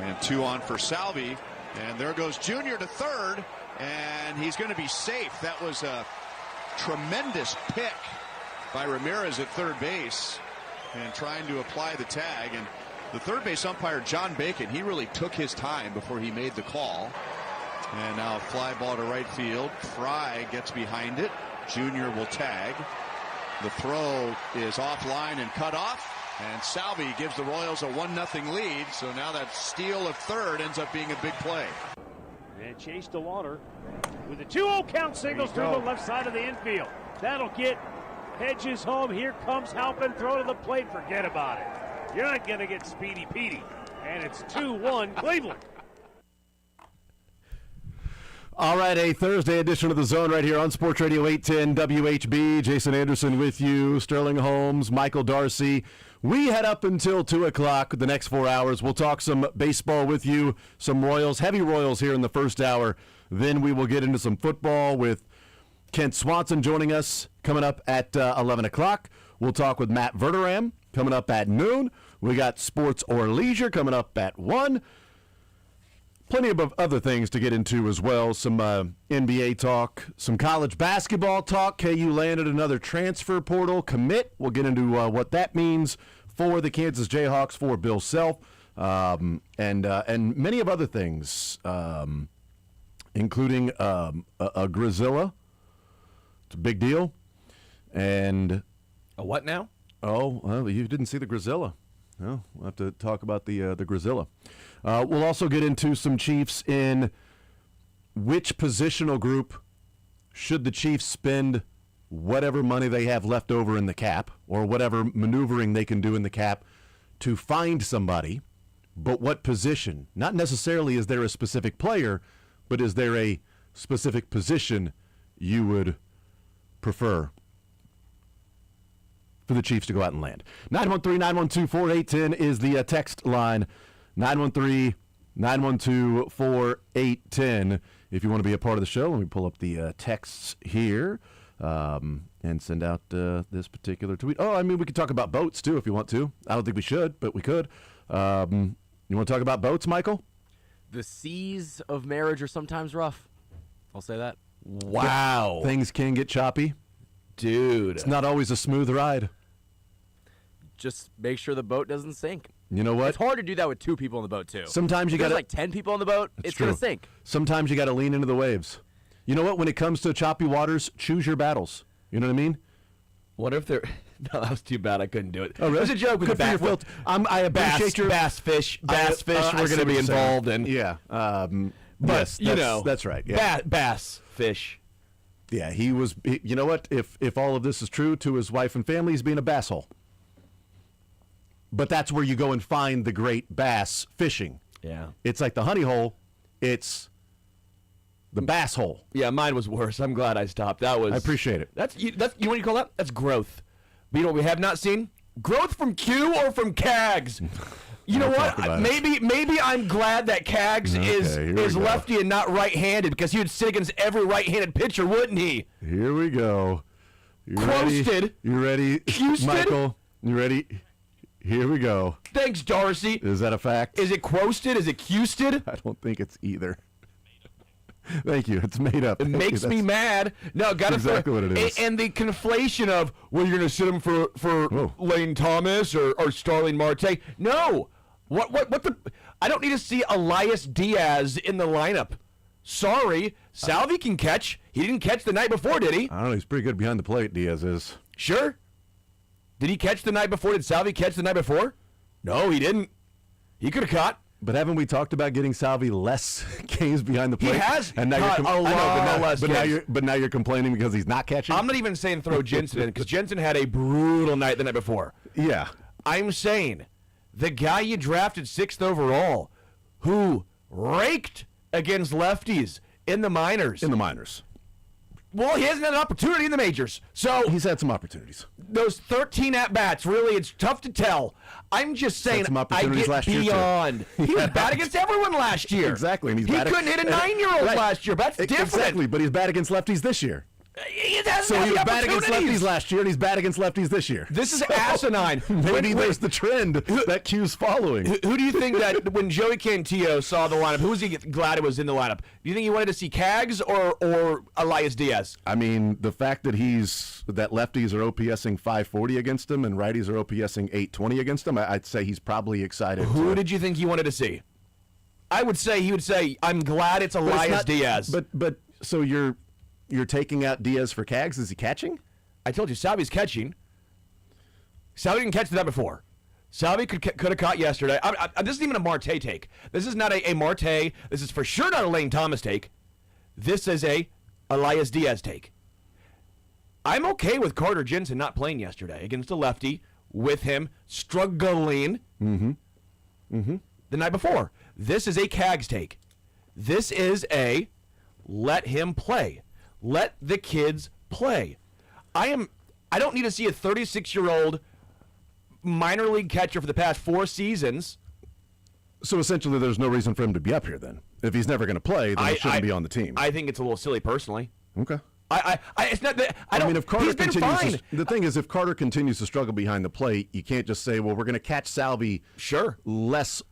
And 2 on for Salvi. And there goes Junior to third. And he's going to be safe. That was a tremendous pick by Ramirez at third base. And trying to apply the tag. And the third base umpire, John Bacon, he really took his time before he made the call. And now a fly ball to right field. Fry gets behind it. Junior will tag. The throw is offline and cut off. And Salvi gives the Royals a 1-0 lead. So now that steal of third ends up being a big play. And Chase DeWater with a 2-0 count signals through the left side of the infield. That'll get Hedges home. Here comes Halpin. Throw to the plate. Forget about it. You're not going to get Speedy Petey. And it's 2-1 Cleveland. All right, a Thursday edition of The Zone right here on Sports Radio 810 WHB. Jason Anderson with you, Sterling Holmes, Michael Darcy. We head up until 2 o'clock the next 4 hours. We'll talk some baseball with you, some Royals, heavy Royals here in the first hour. Then we will get into some football with Kent Swanson joining us coming up at 11 o'clock. We'll talk with Matt Verderam coming up at noon. We got Sports or Leisure coming up at 1. Plenty of other things to get into as well. Some NBA talk, some college basketball talk. KU landed another transfer portal commit. We'll get into what that means for the Kansas Jayhawks, for Bill Self, and many of other things, including a Grizilla. It's a big deal. And a what now? Oh, well, you didn't see the Grizilla. No, we'll have to talk about the Grizilla. We'll also get into some Chiefs in which positional group should the Chiefs spend whatever money they have left over in the cap, or whatever maneuvering they can do in the cap to find somebody, but what position? Not necessarily is there a specific player, but is there a specific position you would prefer for the Chiefs to go out and land? 913-912-4810 is the text line. 913-912-4810 if you want to be a part of the show. Let me pull up the texts here and send out this particular tweet. Oh, I mean, we could talk about boats, too, if you want to. I don't think we should, but we could. You want to talk about boats, Michael? The seas of marriage are sometimes rough. I'll say that. Wow. Things can get choppy. Dude. It's not always a smooth ride. Just make sure the boat doesn't sink. You know what? It's hard to do that with 2 people on the boat, too. Sometimes you got like 10 people on the boat, it's going to sink. Sometimes you got to lean into the waves. You know what? When it comes to choppy waters, choose your battles. You know what I mean? What if they're... No, that was too bad. I couldn't do it. Oh, really? It was a joke with Good the for your I appreciate your... Bass fish. We're going to be involved in. Yeah. But, yes, that's right. Yeah. Bass fish. Yeah, you know what? If all of this is true to his wife and family, he's being a bass hole. But that's where you go and find the great bass fishing. Yeah. It's like the honey hole. It's the bass hole. Yeah, mine was worse. I'm glad I stopped. I appreciate it. That's you know what you call that? That's growth. But you know what we have not seen? Growth from Q or from Cags. You know what? Maybe I'm glad that Cags is lefty and not right-handed, because he would sit against every right-handed pitcher, wouldn't he? Here we go. Quoasted. You ready? Quoasted? Michael, you ready? Here we go. Thanks, Darcy. Is that a fact? Is it quoasted? Is it Qsted? I don't think it's either. Thank you. It's made up. It makes me mad. No, got exactly what it is. And the conflation of, well, you're going to sit him for Lane Thomas or Starling Marte. No. What the? I don't need to see Elias Diaz in the lineup. Sorry. Salvi can catch. He didn't catch the night before, did he? I don't know. He's pretty good behind the plate, Diaz is. Sure. Did he catch the night before? Did Salvi catch the night before? No, he didn't. He could have caught. But haven't we talked about getting Salvi less games behind the plate? He has. And now caught a lot less games. But now you're complaining because he's not catching? I'm not even saying throw Jensen in, because Jensen had a brutal night the night before. Yeah. I'm saying the guy you drafted 6th overall, who raked against lefties in the minors. Well, he hasn't had an opportunity in the majors. So he's had some opportunities. Those 13 at-bats, really, it's tough to tell. I'm just saying, I get beyond. He was bad against everyone last year. Exactly. And he couldn't hit a 9-year-old last year. That's different. Exactly, but he's bad against lefties this year. So he was bad against lefties last year, and he's bad against lefties this year. This is asinine. Maybe there's the trend that Q's following. Who do you think that when Joey Cantillo saw the lineup, who was he glad it was in the lineup? Do you think he wanted to see Cags or Elias Diaz? I mean, the fact that lefties are OPSing 540 against him and righties are OPSing 820 against him, I'd say he's probably excited. Who did you think he wanted to see? I would say he would say, I'm glad it's Elias Diaz. But so you're taking out Diaz for Cags? Is he catching? I told you, Salvi's catching. Salvi didn't catch that before. Salvi could have caught yesterday. This isn't even a Marte take. This is not a Marte. This is for sure not a Lane Thomas take. This is a Elias Diaz take. I'm okay with Carter Jensen not playing yesterday against a lefty with him struggling the night before. This is a Cags take. This is a let him play. Let the kids play. I don't need to see a 36-year-old minor league catcher for the past 4 seasons. So essentially there's no reason for him to be up here then. If he's never going to play, then he shouldn't be on the team. I think it's a little silly personally. Okay. It's not that I don't. mean, if Carter he's been fine. The thing is, if Carter continues to struggle behind the plate, you can't just say, well, we're going to catch Salvi less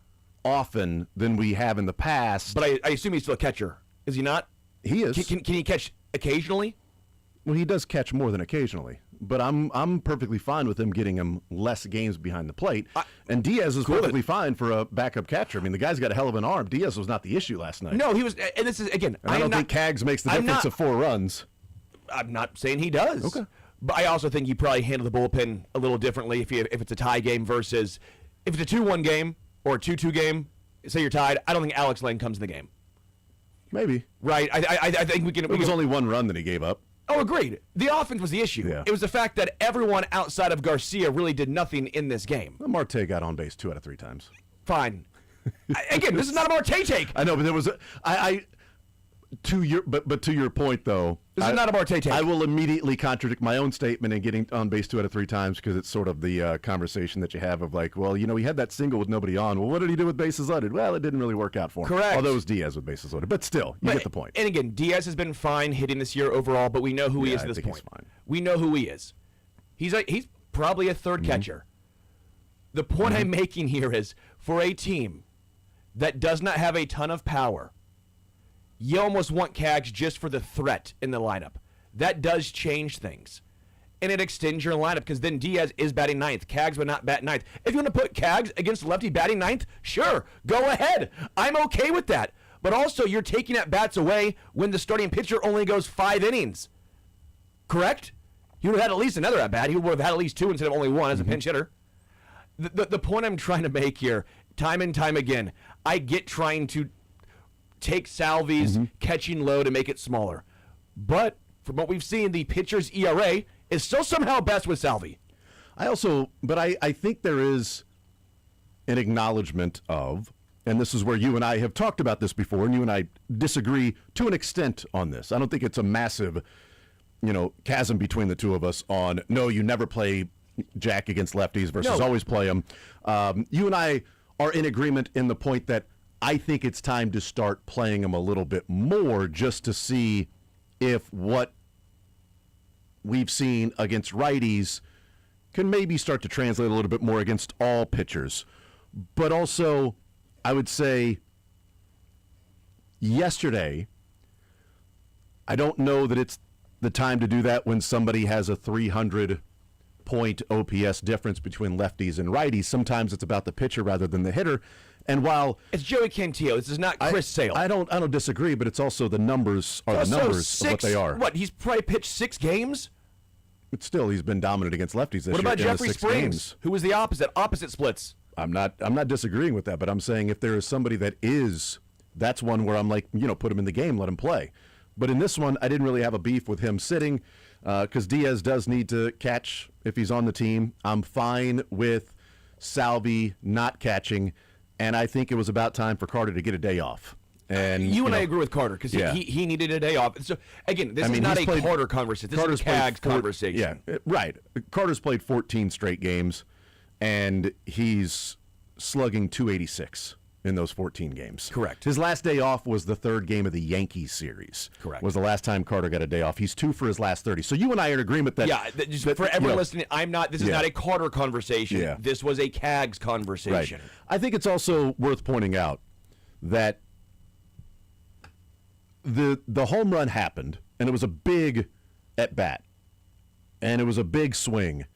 often than we have in the past. But I assume he's still a catcher. Is he not? He is. Can he catch occasionally? Well, he does catch more than occasionally. But I'm perfectly fine with him getting him less games behind the plate. And Diaz is perfectly fine for a backup catcher. I mean, the guy's got a hell of an arm. Diaz was not the issue last night. No, he was. And this is, again, I don't think Cags makes the difference of 4 runs. I'm not saying he does. Okay. But I also think you probably handle the bullpen a little differently if it's a tie game versus if it's a 2-1 game or a 2-2 game. Say you're tied. I don't think Alex Lane comes in the game. Maybe. Right. I think we can. It was only 1 run that he gave up. Oh, agreed. The offense was the issue. Yeah. It was the fact that everyone outside of Garcia really did nothing in this game. Well, Marte got on base 2 out of 3 times. Fine. Again, this is not a Marte take. I know, but there was to your point though. This is not a Marte take. I will immediately contradict my own statement in getting on base 2 out of 3 times because it's sort of the conversation that you have of like, well, he had that single with nobody on. Well, what did he do with bases loaded? Well, it didn't really work out for him. Correct. Although it was Diaz with bases loaded, but still, you get the point. And again, Diaz has been fine hitting this year overall, but we know who he is at this point. He's fine. We know who he is. He's probably a third catcher. The point I'm making here is for a team that does not have a ton of power, you almost want Cags just for the threat in the lineup. That does change things. And it extends your lineup because then Diaz is batting 9th. Cags would not bat 9th. If you want to put Cags against lefty batting 9th, sure, go ahead. I'm okay with that. But also, you're taking at bats away when the starting pitcher only goes 5 innings. Correct? He would have had at least another at bat. He would have had at least 2 instead of only 1 as a pinch hitter. The point I'm trying to make here, time and time again, I get trying to take Salvi's catching load and make it smaller. But from what we've seen, the pitcher's ERA is still somehow best with Salvi. I think there is an acknowledgement of, and this is where you and I have talked about this before, and you and I disagree to an extent on this. I don't think it's a massive, chasm between the two of us on, no, you never play Jack against lefties versus always play them. You and I are in agreement in the point that I think it's time to start playing them a little bit more just to see if what we've seen against righties can maybe start to translate a little bit more against all pitchers. But also, I would say yesterday, I don't know that it's the time to do that when somebody has a 300-point OPS difference between lefties and righties. Sometimes it's about the pitcher rather than the hitter. And while it's Joey Cantillo, this is not Chris Sale. I don't disagree, but it's also the numbers are the numbers of what they are. What, he's probably pitched 6 games? But still, he's been dominant against lefties this year. What about in the Jeffrey 6 Springs, games. who was the opposite splits? I'm not disagreeing with that, but I'm saying if there is somebody that's one where I'm like, put him in the game, let him play. But in this one, I didn't really have a beef with him sitting because Diaz does need to catch if he's on the team. I'm fine with Salvi not catching, and I think it was about time for Carter to get a day off. And you and I agree with Carter because he needed a day off. So again, this is not a Carter conversation. This is a Cags conversation. Yeah, right. Carter's played 14 straight games, and he's slugging 286. in those 14 games. Correct. His last day off was the third game of the Yankees series. Correct. Was the last time Carter got a day off. He's 2 for his last 30. So you and I are in agreement that... Yeah, for everyone listening, this is not a Carter conversation. Yeah. This was a Cags conversation. Right. I think it's also worth pointing out that the home run happened, and it was a big at-bat, and it was a big swing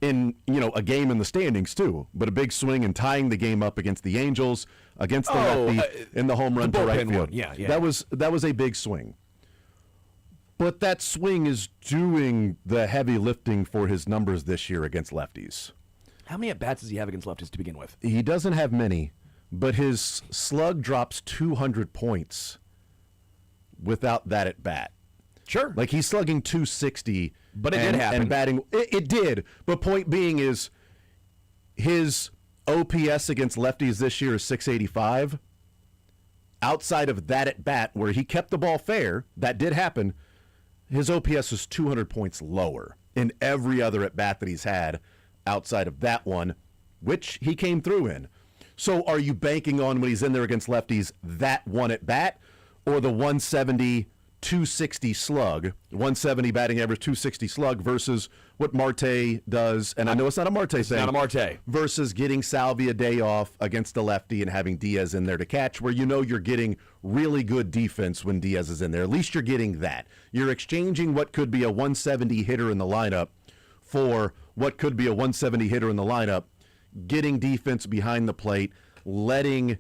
in, a game in the standings too, but a big swing and tying the game up against the Angels, against the lefty in the home run to right field. Yeah. That was a big swing. But that swing is doing the heavy lifting for his numbers this year against lefties. How many at-bats does he have against lefties to begin with? He doesn't have many, but his slug drops 200 points without that at-bat. Sure. Like, he's slugging 260. But it did happen. And batting, it did. But point being is his OPS against lefties this year is 685. Outside of that at-bat where he kept the ball fair, that did happen, his OPS is 200 points lower in every other at-bat that he's had outside of that one, which he came through in. So are you banking on when he's in there against lefties that one at-bat or the 170 260 slug, 170 batting average, 260 slug versus what Marte does, and I know it's not a Marte thing. Not a Marte. Versus getting Salvi a day off against the lefty and having Diaz in there to catch, where you're getting really good defense when Diaz is in there. At least you're getting that. You're exchanging what could be a 170 hitter in the lineup for what could be a 170 hitter in the lineup, getting defense behind the plate, letting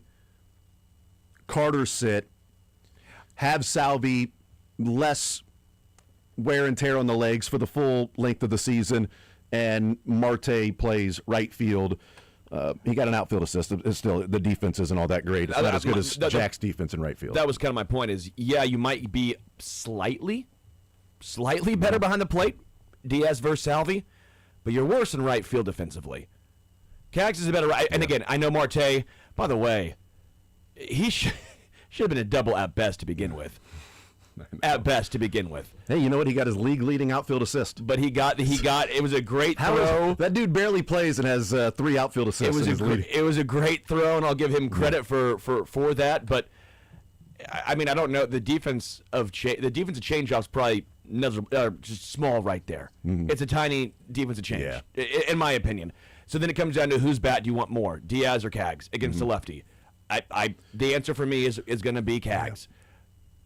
Carter sit, have Salvi less wear and tear on the legs for the full length of the season, and Marte plays right field. He got an outfield assist. Still, the defense isn't all that great. It's not as good as Jack's defense in right field. That was kind of my point is, yeah, you might be slightly better behind the plate, Diaz versus Salvi, but you're worse in right field defensively. Cags is a better right. And again, I know Marte, by the way, he should have been a double at best to begin with. At best to begin with. Hey, you know what? He got his league-leading outfield assist. But he got. It was a great throw. That dude barely plays and has 3 outfield assists. It was a great throw, and I'll give him credit for that. But I mean, I don't know. The defense of changeoff's probably just small right there. Mm-hmm. It's a tiny defensive change, in my opinion. So then it comes down to whose bat do you want more, Diaz or Cags against the lefty? The answer for me is going to be Cags. Yeah.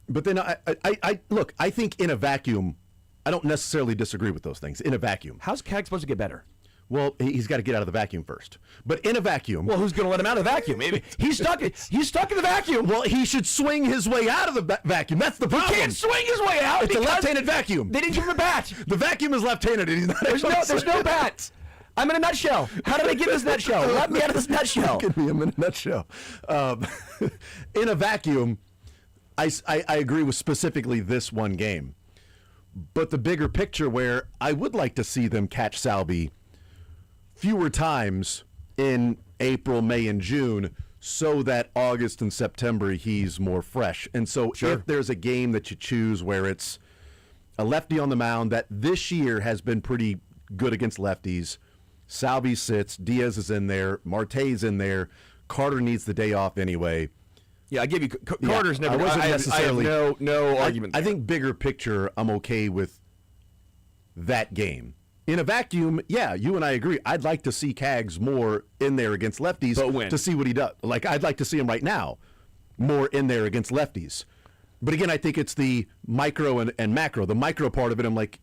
But then I look, I think in a vacuum, I don't necessarily disagree with those things. In a vacuum. How's Cags supposed to get better? Well, he's got to get out of the vacuum first. But in a vacuum. Well, who's going to let him out of the vacuum? He's stuck in the vacuum. Well, he should swing his way out of the vacuum. That's the problem. He can't swing his way out. It's a left-handed vacuum. They didn't give him a bat. The vacuum is left-handed. And he's not. There's no bat. I'm in a nutshell. How did I get this nutshell? Let me out of this nutshell. Get me in a nutshell. In a vacuum, I agree with specifically this one game. But the bigger picture where I would like to see them catch Salvi fewer times in April, May, and June so that August and September he's more fresh. And so if there's a game that you choose where it's a lefty on the mound that this year has been pretty good against lefties, Salvi sits, Diaz is in there, Marte's in there, Carter needs the day off anyway. Yeah, I give you Carter's never. I have no argument. I think bigger picture, I'm okay with that game. In a vacuum, yeah, you and I agree. I'd like to see Cags more in there against lefties to see what he does. Like, I'd like to see him right now more in there against lefties. But again, I think it's the micro and macro. The micro part of it, I'm like,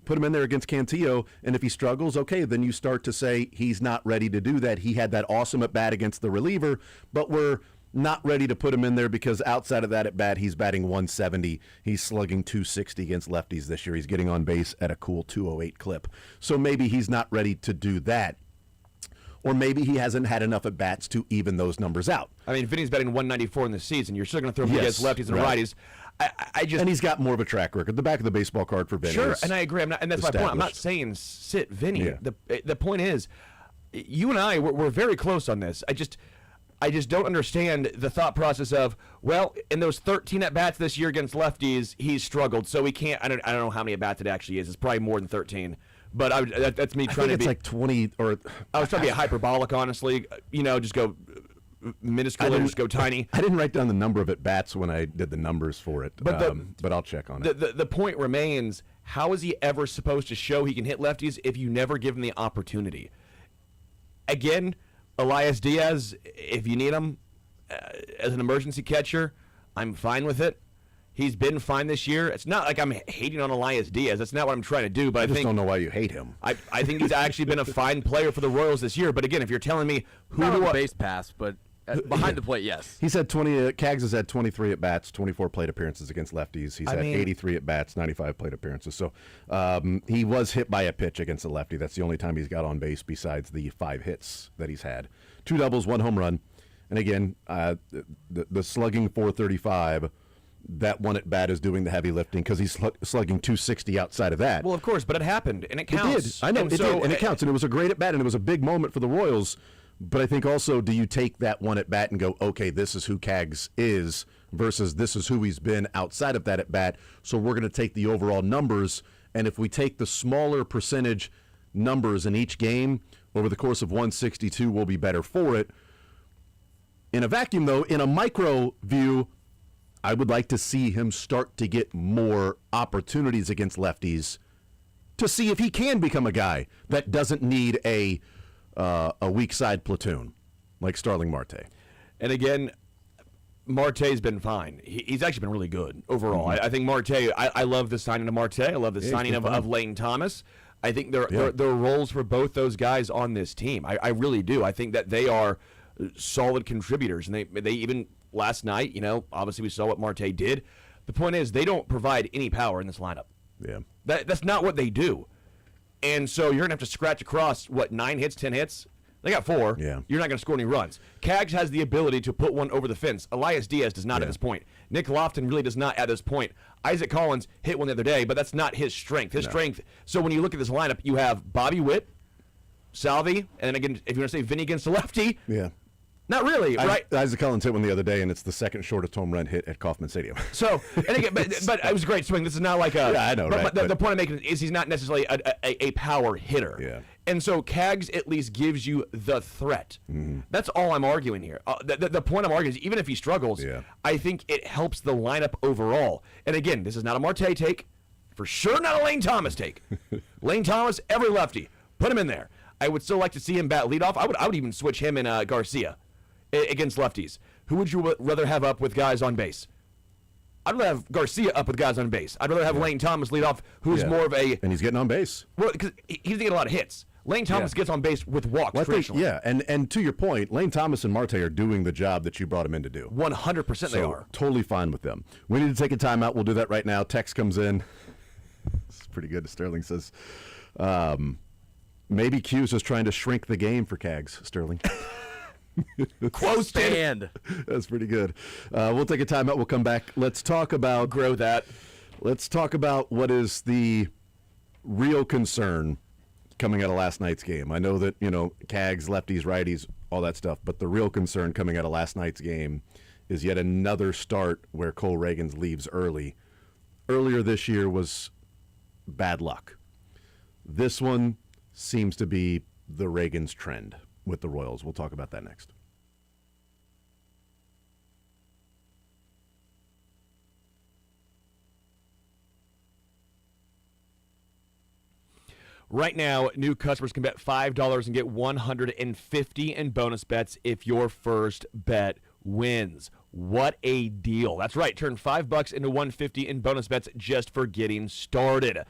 put him in there against Cantillo, and if he struggles, okay, then you start to say he's not ready to do that. He had that awesome at-bat against the reliever, but we're not ready to put him in there because outside of that at bat, he's batting 170. He's slugging 260 against lefties this year. He's getting on base at a cool 208 clip. So maybe he's not ready to do that. Or maybe he hasn't had enough at bats to even those numbers out. I mean, Vinny's batting 194 in the season. You're still going to throw him against lefties and righties. And he's got more of a track record. The back of the baseball card for Vinny. Sure, and I agree. And that's my point. I'm not saying sit Vinny. Yeah. The point is, you and I, we're very close on this. I just don't understand the thought process of, well, in those 13 at-bats this year against lefties, he's struggled, so he can't. I don't know how many at-bats it actually is. It's probably more than 13. But that's me trying to be. It's like 20 or. I was trying to be hyperbolic, honestly. Just go minuscule or just go tiny. I didn't write down the number of at-bats when I did the numbers for it, but I'll check on it. The point remains, how is he ever supposed to show he can hit lefties if you never give him the opportunity? Again, Elias Diaz, if you need him as an emergency catcher, I'm fine with it. He's been fine this year. It's not like I'm hating on Elias Diaz. That's not what I'm trying to do. But I just don't know why you hate him. I think he's actually been a fine player for the Royals this year. But again, if you're telling me who not do on I base pass, but behind the plate, yes. He's had 20. Kaggs has had 23 at bats, 24 plate appearances against lefties. He's had 83 at bats, 95 plate appearances. So he was hit by a pitch against a lefty. That's the only time he's got on base besides the 5 hits that he's had. 2 doubles, 1 home run, and again, the slugging 435. That one at bat is doing the heavy lifting because he's slugging 260 outside of that. Well, of course, but it happened, and it counts. It did. I know, it did, and it counts, and it was a great at bat, and it was a big moment for the Royals. But I think also, do you take that one at bat and go, okay, this is who Kaggs is versus this is who he's been outside of that at bat, so we're going to take the overall numbers, and if we take the smaller percentage numbers in each game over the course of 162, we'll be better for it. In a vacuum, though, in a micro view, I would like to see him start to get more opportunities against lefties to see if he can become a guy that doesn't need a weak side platoon like Starling Marte. And again, Marte's been fine. He's actually been really good overall. I think Marte, I love the signing of Marte. I love the signing of Lane Thomas. I think there are roles for both those guys on this team. I really do. I think that they are solid contributors, and they even last night, obviously we saw what Marte did. The point is, they don't provide any power in this lineup. Yeah, that's not what they do. And so you're gonna have to scratch across 9 hits, 10 hits. They got 4. Yeah, you're not gonna score any runs. Kaggs has the ability to put one over the fence. Elias Diaz does not at this point. Nick Lofton really does not at this point. Isaac Collins hit one the other day, but that's not his strength. His strength. So when you look at this lineup, you have Bobby Witt, Salvi, and then again, if you want to say Vinny against the lefty, not really, right? Isaac Collins hit one the other day, and it's the second shortest home run hit at Kauffman Stadium. So, and again, but it was a great swing. This is not like a. Yeah, I know, right? But the point I'm making is he's not necessarily a power hitter. Yeah. And so Kaggs at least gives you the threat. Mm-hmm. That's all I'm arguing here. The point I'm arguing is even if he struggles, I think it helps the lineup overall. And again, this is not a Marte take. For sure not a Lane Thomas take. Lane Thomas, every lefty. Put him in there. I would still like to see him bat leadoff. I would even switch him and Garcia against lefties. Who would you rather have up with guys on base? I'd rather have Garcia up with guys on base. I'd rather have Lane Thomas lead off, who's more of a... And he's getting on base. Well, because he doesn't get a lot of hits. Lane Thomas gets on base with walks, traditionally. And to your point, Lane Thomas and Marte are doing the job that you brought them in to do. 100% they are. Totally fine with them. We need to take a timeout. We'll do that right now. Text comes in. It's pretty good. Sterling says, maybe Q's just trying to shrink the game for Kaggs, Sterling. Close stand. That's pretty good. We'll take a timeout. We'll come back. Let's talk about Let's talk about what is the real concern coming out of last night's game. I know that Kaggs, lefties, righties, all that stuff, but the real concern coming out of last night's game is yet another start where Cole Reagans leaves early. Earlier this year was bad luck. This one seems to be the Reagans trend with the Royals. We'll talk about that next. Right now, new customers can bet $5 and get $150 in bonus bets if your first bet wins. What a deal. That's right. Turn $5 into $150 in bonus bets just for getting started.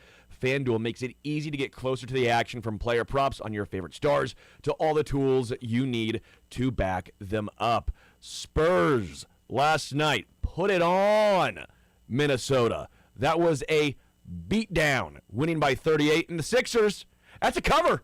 FanDuel makes it easy to get closer to the action, from player props on your favorite stars to all the tools you need to back them up. Spurs last night put it on Minnesota. That was a beatdown, winning by 38. And the Sixers, that's a cover.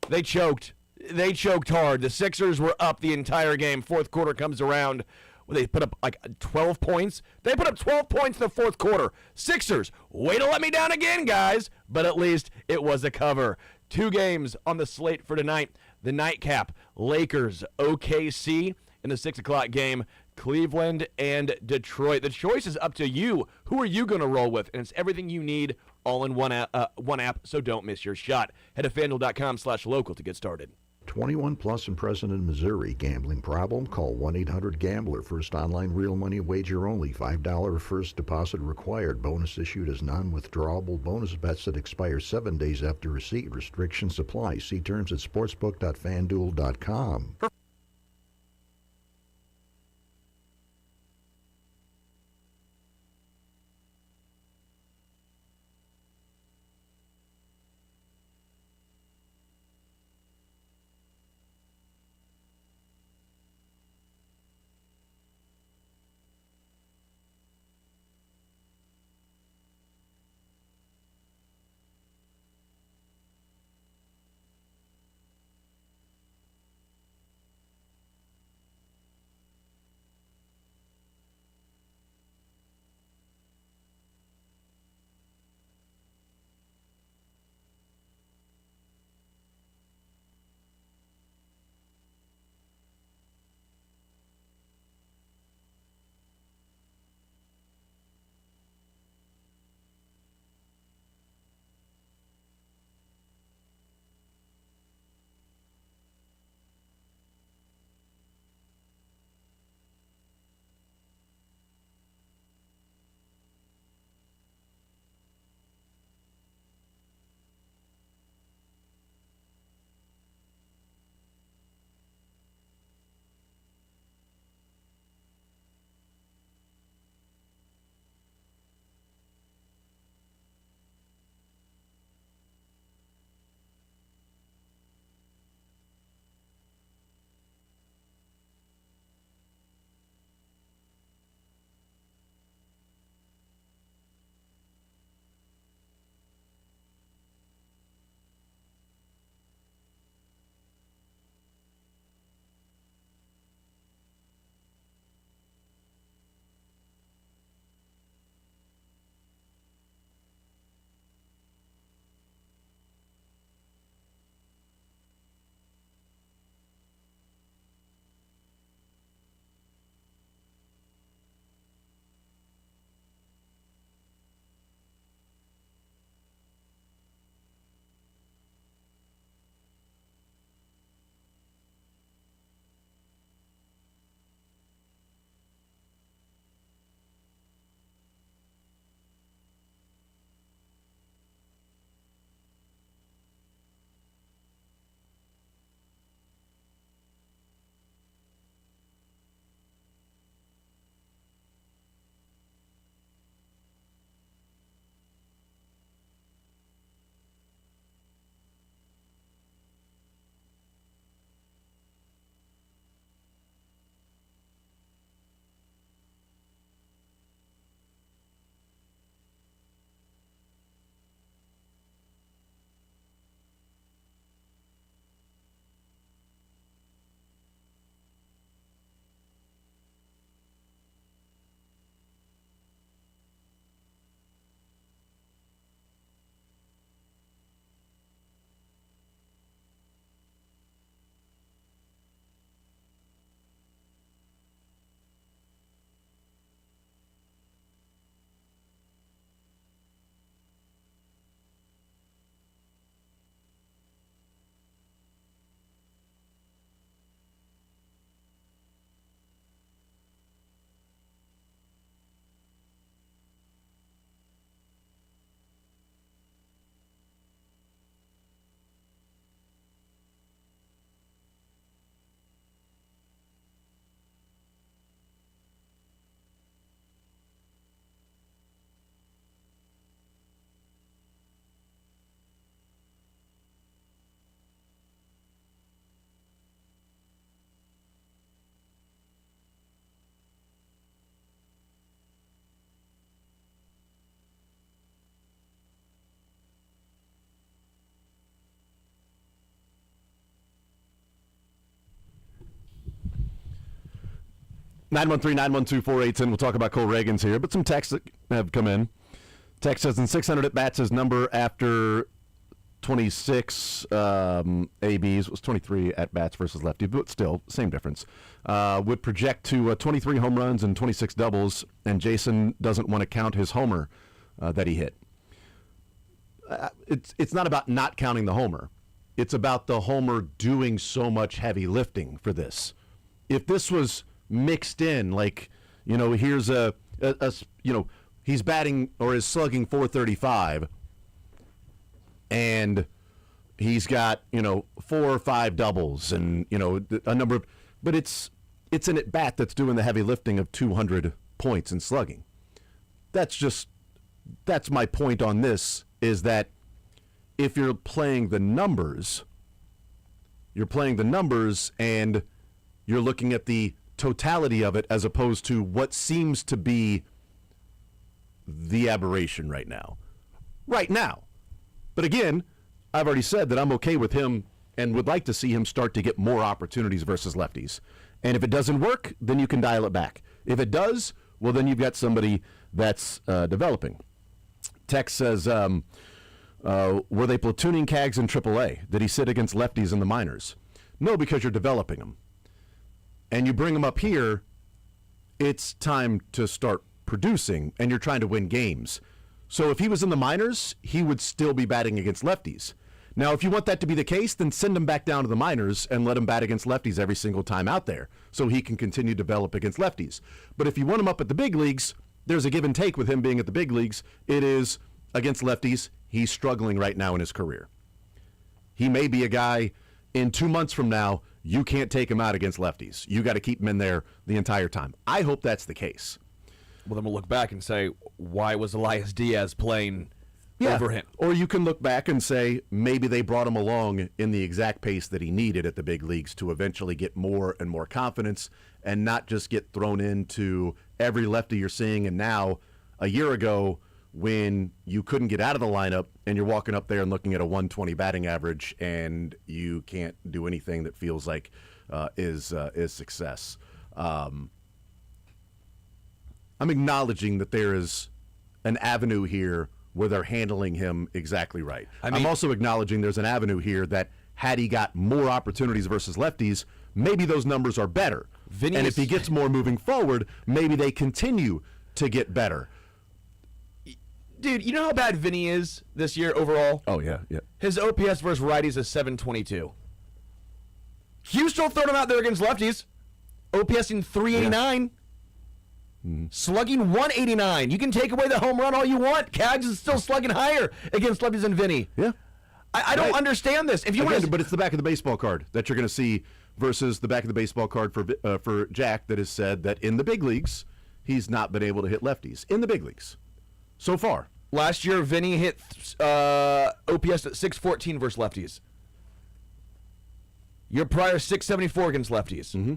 They choked. They choked hard. The Sixers were up the entire game. Fourth quarter comes around. They put up like 12 points. They put up 12 points in the fourth quarter. Sixers, way to let me down again, guys. But at least it was a cover. 2 games on the slate for tonight. The nightcap, Lakers, OKC. In the 6 o'clock game, Cleveland and Detroit. The choice is up to you. Who are you going to roll with? And it's everything you need all in one app, so don't miss your shot. Head to FanDuel.com/local to get started. 21 plus and present in Missouri. Gambling problem? Call 1-800-GAMBLER. First online real money wager only. $5 first deposit required. Bonus issued as non-withdrawable bonus bets that expire 7 days after receipt. Restrictions apply. See terms at sportsbook.fanduel.com. Nine 912-410. We'll talk about Cole Reagans here, but some texts that have come in. Text says in 600 at-bats, his number after 26 ABs was 23 at-bats versus lefty, but still, same difference. Would project to 23 home runs and 26 doubles, and Jason doesn't want to count his homer that he hit. It's not about not counting the homer. It's about the homer doing so much heavy lifting for this. If this was mixed in, like, here's he's batting or is slugging 435, and he's got, 4 or 5 doubles and, a number of, but it's an at-bat that's doing the heavy lifting of 200 points in slugging. That's my point on this, is that if you're playing the numbers and you're looking at the totality of it as opposed to what seems to be the aberration right now. But again, I've already said that I'm okay with him and would like to see him start to get more opportunities versus lefties. And if it doesn't work, then you can dial it back. If it does, well, then you've got somebody that's developing. Tex says, were they platooning Cags in AAA? Did he sit against lefties in the minors? No, because you're developing them. And you bring them up here, it's time to start producing, and you're trying to win games. So if he was in the minors, he would still be batting against lefties. Now, if you want that to be the case, then send him back down to the minors and let him bat against lefties every single time out there so he can continue to develop against lefties. But if you want him up at the big leagues, there's a give and take with him being at the big leagues. It is against lefties. He's struggling right now in his career. He may be a guy in 2 months from now, you can't take him out against lefties. You got to keep him in there the entire time. I hope that's the case. Well, then we'll look back and say, why was Elias Diaz playing over him? Or you can look back and say, maybe they brought him along in the exact pace that he needed at the big leagues to eventually get more and more confidence and not just get thrown into every lefty you're seeing. And now, a year ago, when you couldn't get out of the lineup and you're walking up there and looking at a 120 batting average and you can't do anything that feels like is success. I'm acknowledging that there is an avenue here where they're handling him exactly right. I'm also acknowledging there's an avenue here that had he got more opportunities versus lefties, maybe those numbers are better. And if he gets more moving forward, maybe they continue to get better. Dude, you know how bad Vinny is this year overall? Oh, yeah. His OPS versus righties is 722. Hughes still throwing him out there against lefties. OPS in 389. Yeah. Slugging 189. You can take away the home run all you want. Cags is still slugging higher against lefties than Vinny. Yeah. I don't understand this. If you want, but it's the back of the baseball card that you're going to see versus the back of the baseball card for Jack that has said that in the big leagues, he's not been able to hit lefties. In the big leagues. So far. Last year, Vinny hit OPS at 614 versus lefties. Your prior 674 against lefties. Mm-hmm.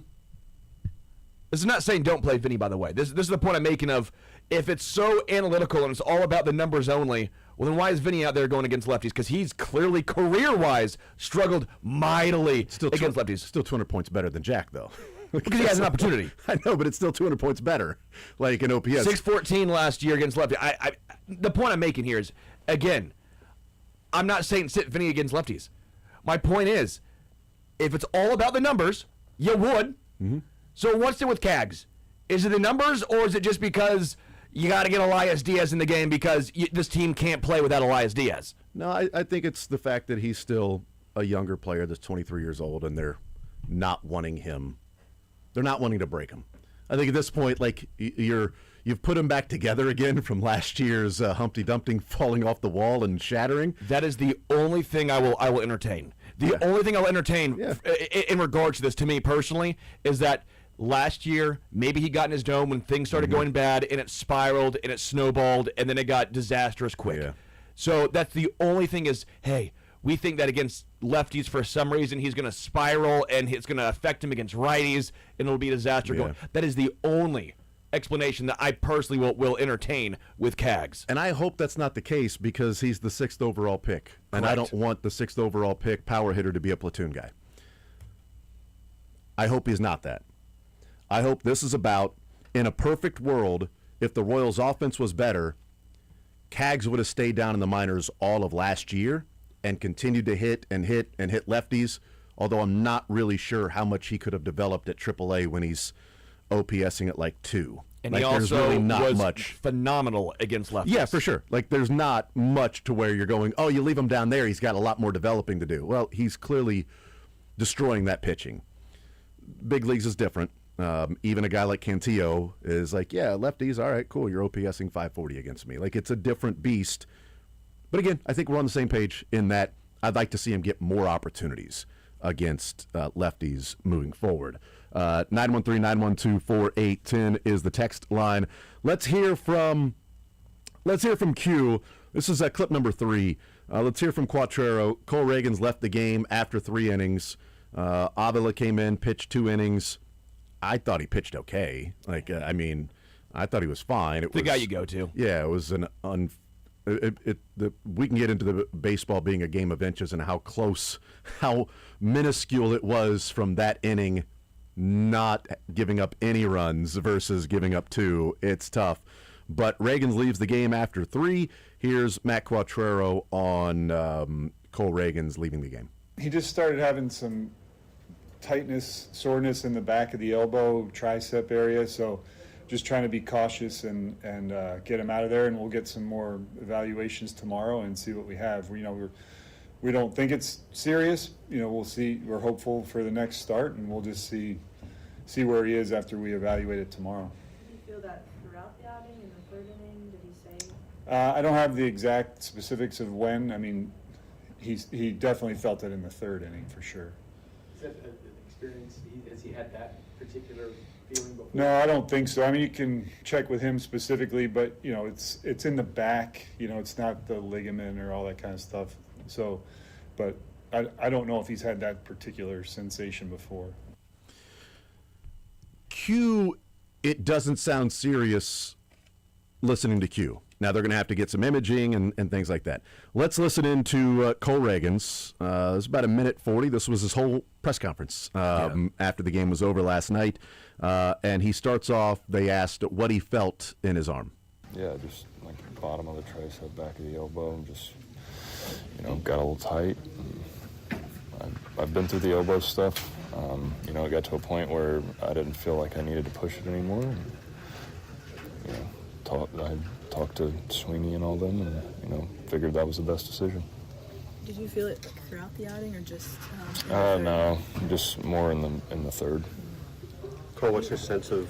This is not saying don't play Vinny, by the way. This is the point I'm making of, if it's so analytical and it's all about the numbers only, well, then why is Vinny out there going against lefties? Because he's clearly, career-wise, struggled mightily against lefties. Still 200 points better than Jack, though. Because he has an opportunity. I know, but it's still 200 points better, like in OPS. 614 last year against lefties. The point I'm making here is, again, I'm not saying sit Vinny against lefties. My point is, if it's all about the numbers, you would. Mm-hmm. So what's it with Cags? Is it the numbers, or is it just because you got to get Elias Diaz in the game because this team can't play without Elias Diaz? No, I think it's the fact that he's still a younger player that's 23 years old, and they're not wanting him. They're not wanting to break him. I think at this point, like, you've put him back together again from last year's Humpty Dumpty falling off the wall and shattering. That is the only thing I will entertain. The only thing I'll entertain in regards to this, to me personally, is that last year, maybe he got in his dome when things started going bad, and it spiraled, and it snowballed, and then it got disastrous quick. Yeah. So that's the only thing is, hey, we think that against lefties, for some reason, he's going to spiral, and it's going to affect him against righties, and it'll be a disaster. Yeah. That is the only explanation that I personally will entertain with Cags. And I hope that's not the case, because he's the 6th overall pick. Correct. And I don't want the 6th overall pick power hitter to be a platoon guy. I hope he's not that. I hope this is about, in a perfect world, if the Royals' offense was better, Cags would have stayed down in the minors all of last year and continued to hit lefties, although I'm not really sure how much he could have developed at AAA when he's OPSing at like 2. And like, he there's also really not was much. phenomenal against lefties. Yeah, for sure. Like, there's not much to where you're going, oh, you leave him down there, he's got a lot more developing to do. Well, he's clearly destroying that pitching. Big leagues is different. Even a guy like Cantillo is like, yeah, lefties, all right, cool, you're OPSing 540 against me. Like, it's a different beast. But again, I think we're on the same page in that I'd like to see him get more opportunities against lefties moving forward. 913-912-4810 is the text line. Let's hear from Q. This is clip number 3. Let's hear from Quattrero. Cole Reagans left the game after 3 innings. Avila came in, pitched 2 innings. I thought he pitched okay. Like, I thought he was fine. The guy you go to. Yeah, it was an we can get into the baseball being a game of inches and how minuscule it was from that inning, not giving up any runs versus giving up 2. It's tough. But Reagans leaves the game after 3. Here's Matt Quattrero on Cole Reagans leaving the game. He just started having some tightness, soreness in the back of the elbow, tricep area. So just trying to be cautious and get him out of there. And we'll get some more evaluations tomorrow and see what we have. We don't think it's serious. We'll see. We're hopeful for the next start, and we'll just see where he is after we evaluate it tomorrow. Did you feel that throughout the outing in the 3rd inning? Did he say? I don't have the exact specifics of when. I mean, he definitely felt it in the 3rd inning for sure. Is that an experience? Has he had that particular feeling before? No, I don't think so. I mean, you can check with him specifically, but it's in the back. It's not the ligament or all that kind of stuff. So, but I don't know if he's had that particular sensation before. Q, it doesn't sound serious listening to Q. Now they're going to have to get some imaging and things like that. Let's listen into Cole Reagans. It was about 1:40. This was his whole press conference after the game was over last night. And he starts off, they asked what he felt in his arm. Yeah, just like the bottom of the tricep, back of the elbow, and just, got a little tight. I've been through the elbow stuff. It got to a point where I didn't feel like I needed to push it anymore. And, I talked to Sweeney and all them, and figured that was the best decision. Did you feel it throughout the outing, or just? No, just more in the 3rd. Cole, what's your sense of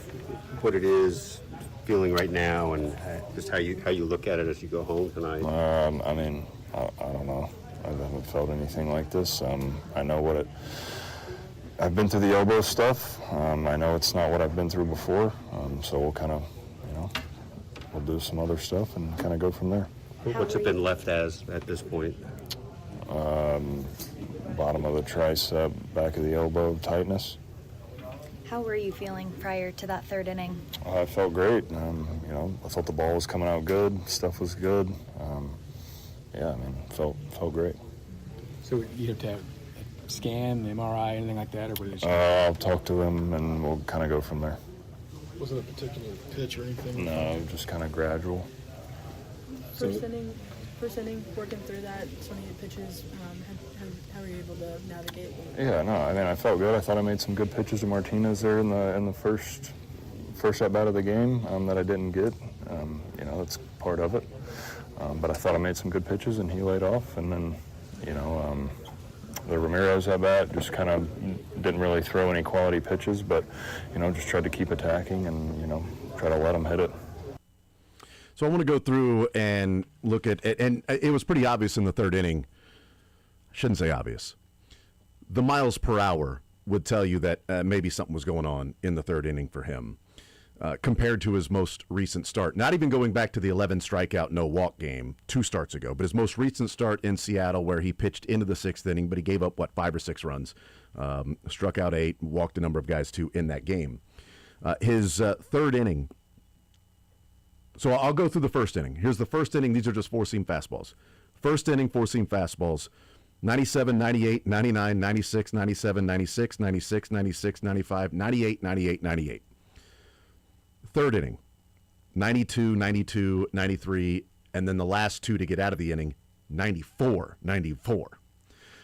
what it is feeling right now, and just how you look at it as you go home tonight? I don't know. I haven't felt anything like this. I know I've been through the elbow stuff. I know it's not what I've been through before. So we'll kind of, we'll do some other stuff and kind of go from there. What's it been left as at this point? Bottom of the tricep, back of the elbow, tightness. How were you feeling prior to that 3rd inning? I felt great. I thought the ball was coming out good. Stuff was good. Felt great. So you have to have a scan, the MRI, anything like that, or what is it? I'll talk to him and we'll kind of go from there. Was it a particular pitch or anything? No, just kind of gradual. First inning, working through that, 28 pitches, how were you able to navigate? Yeah, no, I felt good. I thought I made some good pitches to Martinez there in the first at-bat of the game that I didn't get. That's part of it. But I thought I made some good pitches, and he laid off. And then, the Ramirez at-bat just kind of didn't really throw any quality pitches, but, just tried to keep attacking and, try to let him hit it. So I want to go through and look at it, and it was pretty obvious in the 3rd inning. I shouldn't say obvious. The miles per hour would tell you that maybe something was going on in the 3rd inning for him compared to his most recent start. Not even going back to the 11 strikeout, no walk game 2 starts ago, but his most recent start in Seattle where he pitched into the 6th inning, but he gave up, 5 or 6 runs, struck out 8, walked a number of guys too in that game. His 3rd inning. So I'll go through the 1st inning. Here's the 1st inning. These are just 4-seam fastballs. 1st inning, 4-seam fastballs. 97, 98, 99, 96, 97, 96, 96, 96, 95, 98, 98, 98. 3rd inning, 92, 92, 93, and then the last 2 to get out of the inning, 94, 94.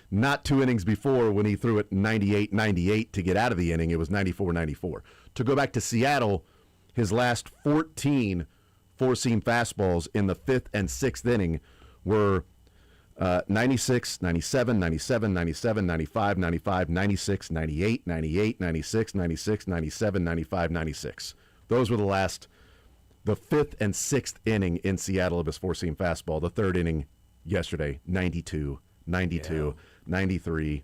Not 2 innings before when he threw it 98, 98 to get out of the inning, it was 94, 94. To go back to Seattle, his last 14 four-seam fastballs in the 5th and 6th inning were 96, 97, 97, 97, 95, 95, 96, 98, 98, 96, 96, 97, 95, 96. Those were the 5th and 6th inning in Seattle of his four-seam fastball. The 3rd inning yesterday, 92, 92, 93,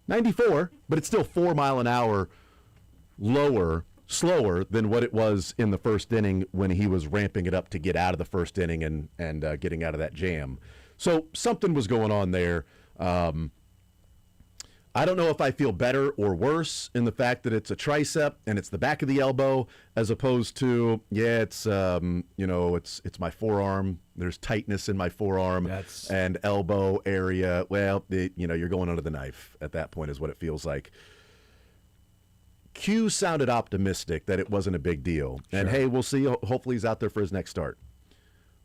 94, but it's still 4 mile an hour slower than what it was in the 1st inning when he was ramping it up to get out of the 1st inning and getting out of that jam. So something was going on there. I don't know if I feel better or worse in the fact that it's a tricep and it's the back of the elbow as opposed to, it's my forearm. There's tightness in my forearm and elbow area. Well, you're going under the knife at that point is what it feels like. Q sounded optimistic that it wasn't a big deal. Sure. And, hey, we'll see. Hopefully he's out there for his next start.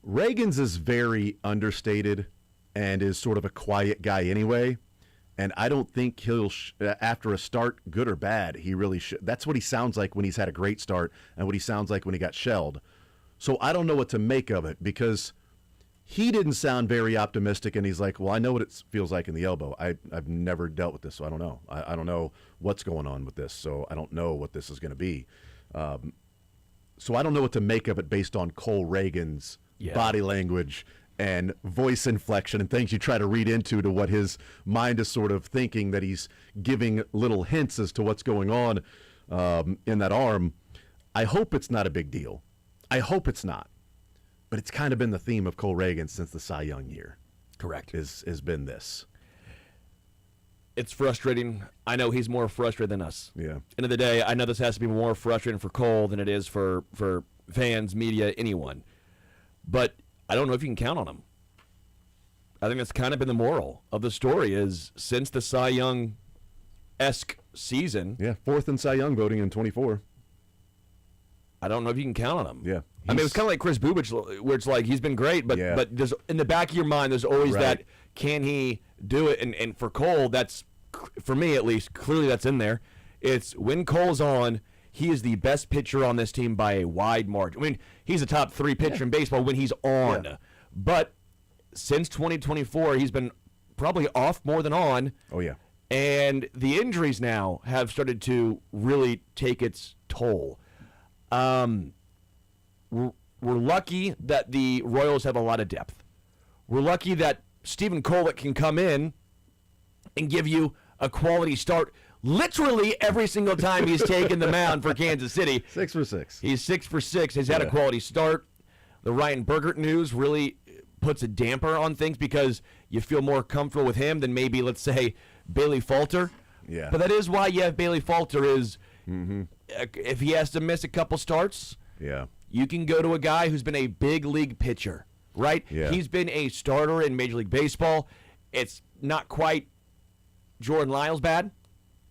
Reagan's is very understated and is sort of a quiet guy anyway. And I don't think he'll, after a start, good or bad, he really should. That's what he sounds like when he's had a great start and what he sounds like when he got shelled. So I don't know what to make of it because he didn't sound very optimistic, and he's like, well, I know what it feels like in the elbow. I've never dealt with this, so I don't know. I don't know what's going on with this, so I don't know what this is going to be. So I don't know what to make of it based on Cole Reagan's body language and voice inflection and things you try to read into to what his mind is sort of thinking, that he's giving little hints as to what's going on in that arm. I hope it's not a big deal. I hope it's not. But it's kind of been the theme of Cole Reagan since the Cy Young year. Correct. Has been this. It's frustrating. I know he's more frustrated than us. Yeah. End of the day, I know this has to be more frustrating for Cole than it is for fans, media, anyone. But I don't know if you can count on him. I think that's kind of been the moral of the story is since the Cy Young-esque season. Yeah, 4th in Cy Young voting in 24. I don't know if you can count on him. Yeah. I mean, it was kind of like Chris Bubich, where it's like he's been great, but there's in the back of your mind, there's always that, can he do it? And for Cole, that's, for me at least, clearly that's in there. It's when Cole's on, he is the best pitcher on this team by a wide margin. I mean, he's a top 3 pitcher in baseball when he's on. Yeah. But since 2024, he's been probably off more than on. Oh, yeah. And the injuries now have started to really take its toll. We're lucky that the Royals have a lot of depth. We're lucky that Stephen Kolek can come in and give you a quality start literally every single time he's taken the mound for Kansas City. 6 for 6. He's 6 for 6. He's had a quality start. The Ryan Bergert news really puts a damper on things because you feel more comfortable with him than maybe, let's say, Bailey Falter. Yeah. But that is why you have Bailey Falter is if he has to miss a couple starts, you can go to a guy who's been a big league pitcher, right? Yeah. He's been a starter in Major League Baseball. It's not quite Jordan Lyles bad.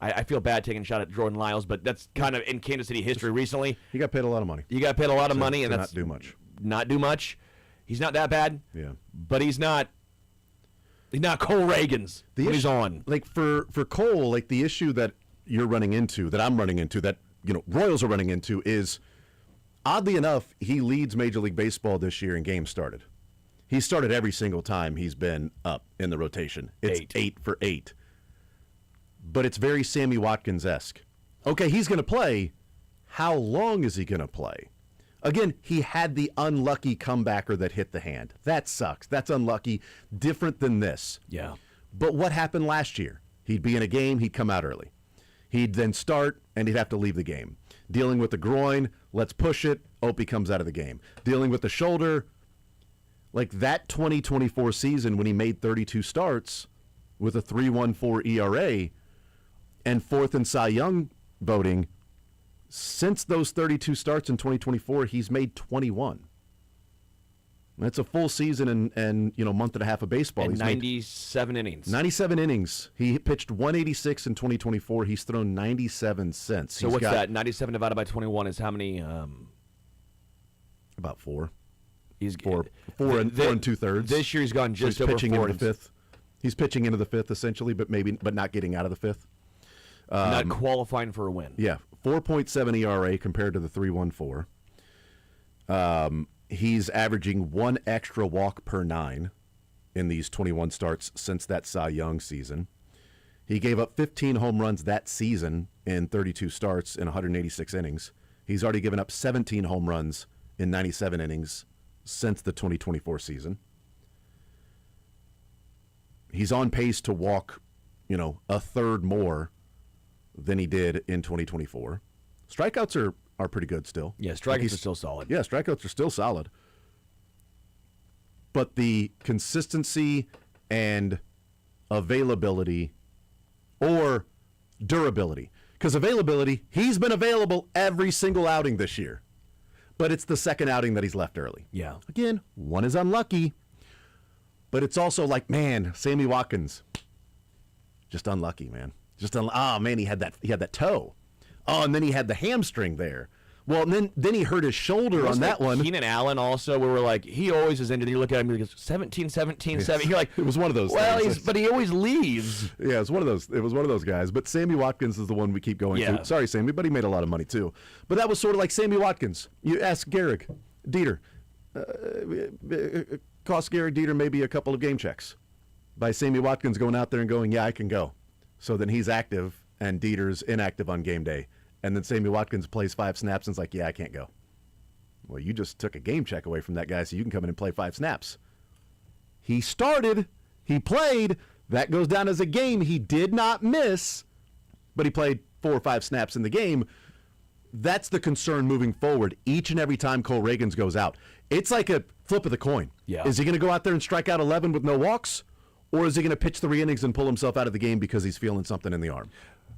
I feel bad taking a shot at Jordan Lyles, but that's kind of in Kansas City history recently. He got paid a lot of money. You got paid a lot of money, and that's not do much. Not do much. He's not that bad. Yeah. But he's not Cole Reagan's when he's on. Like for Cole, like the issue that you're running into, that I'm running into, that Royals are running into is, oddly enough, he leads Major League Baseball this year in games started. He started every single time he's been up in the rotation. It's 8 for 8. But it's very Sammy Watkins-esque. Okay, he's going to play. How long is he going to play? Again, he had the unlucky comebacker that hit the hand. That sucks. That's unlucky. Different than this. Yeah. But what happened last year? He'd be in a game, he'd come out early. He'd then start, and he'd have to leave the game. Dealing with the groin, let's push it, Opie comes out of the game. Dealing with the shoulder, like that 2024 season when he made 32 starts with a 3.14 ERA and 4th in Cy Young voting, since those 32 starts in 2024, he's made 21. That's a full season and month and a half of baseball. And he's 97 innings. 97 innings. He pitched 186 in 2024. He's thrown 97 since. So what's that? 97 divided by 21 is how many? About 4. He's four and 2/3. This year he's gone just over pitching 4 into the 5th. He's pitching into the 5th essentially, but not getting out of the 5th. Not qualifying for a win. Yeah, 4.7 ERA compared to the 3.14. He's averaging 1 extra walk per 9 in these 21 starts since that Cy Young season. He gave up 15 home runs that season in 32 starts in 186 innings. He's already given up 17 home runs in 97 innings since the 2024 season. He's on pace to walk, a third more than he did in 2024. Strikeouts are pretty good still. Yeah, strikeouts are still solid. Yeah, strikeouts are still solid. But the consistency and availability or durability. Because availability, he's been available every single outing this year. But it's the second outing that he's left early. Yeah. Again, one is unlucky. But it's also like, man, Sammy Watkins, just unlucky, man. Man, he had that toe. Oh, and then he had the hamstring there. Well, and then he hurt his shoulder on that one. Keenan Allen also, where we're like, he always is injured. You look at him, he goes 17, 17, 7. You're like, it was one of those. Well, things. but he always leaves. Yeah, it was one of those guys. But Sammy Watkins is the one we keep going to. Sorry, Sammy, but he made a lot of money too. But that was sort of like Sammy Watkins. You ask Gehrig, Dieter, cost Gehrig Dieter maybe a couple of game checks by Sammy Watkins going out there and going, yeah, I can go. So then he's active and Dieter's inactive on game day. And then Sammy Watkins plays 5 snaps and is like, yeah, I can't go. Well, you just took a game check away from that guy so you can come in and play 5 snaps. He started. He played. That goes down as a game. He did not miss, but he played 4 or 5 snaps in the game. That's the concern moving forward each and every time Cole Reagans goes out. It's like a flip of the coin. Yeah. Is he going to go out there and strike out 11 with no walks? Or is he going to pitch 3 innings and pull himself out of the game because he's feeling something in the arm?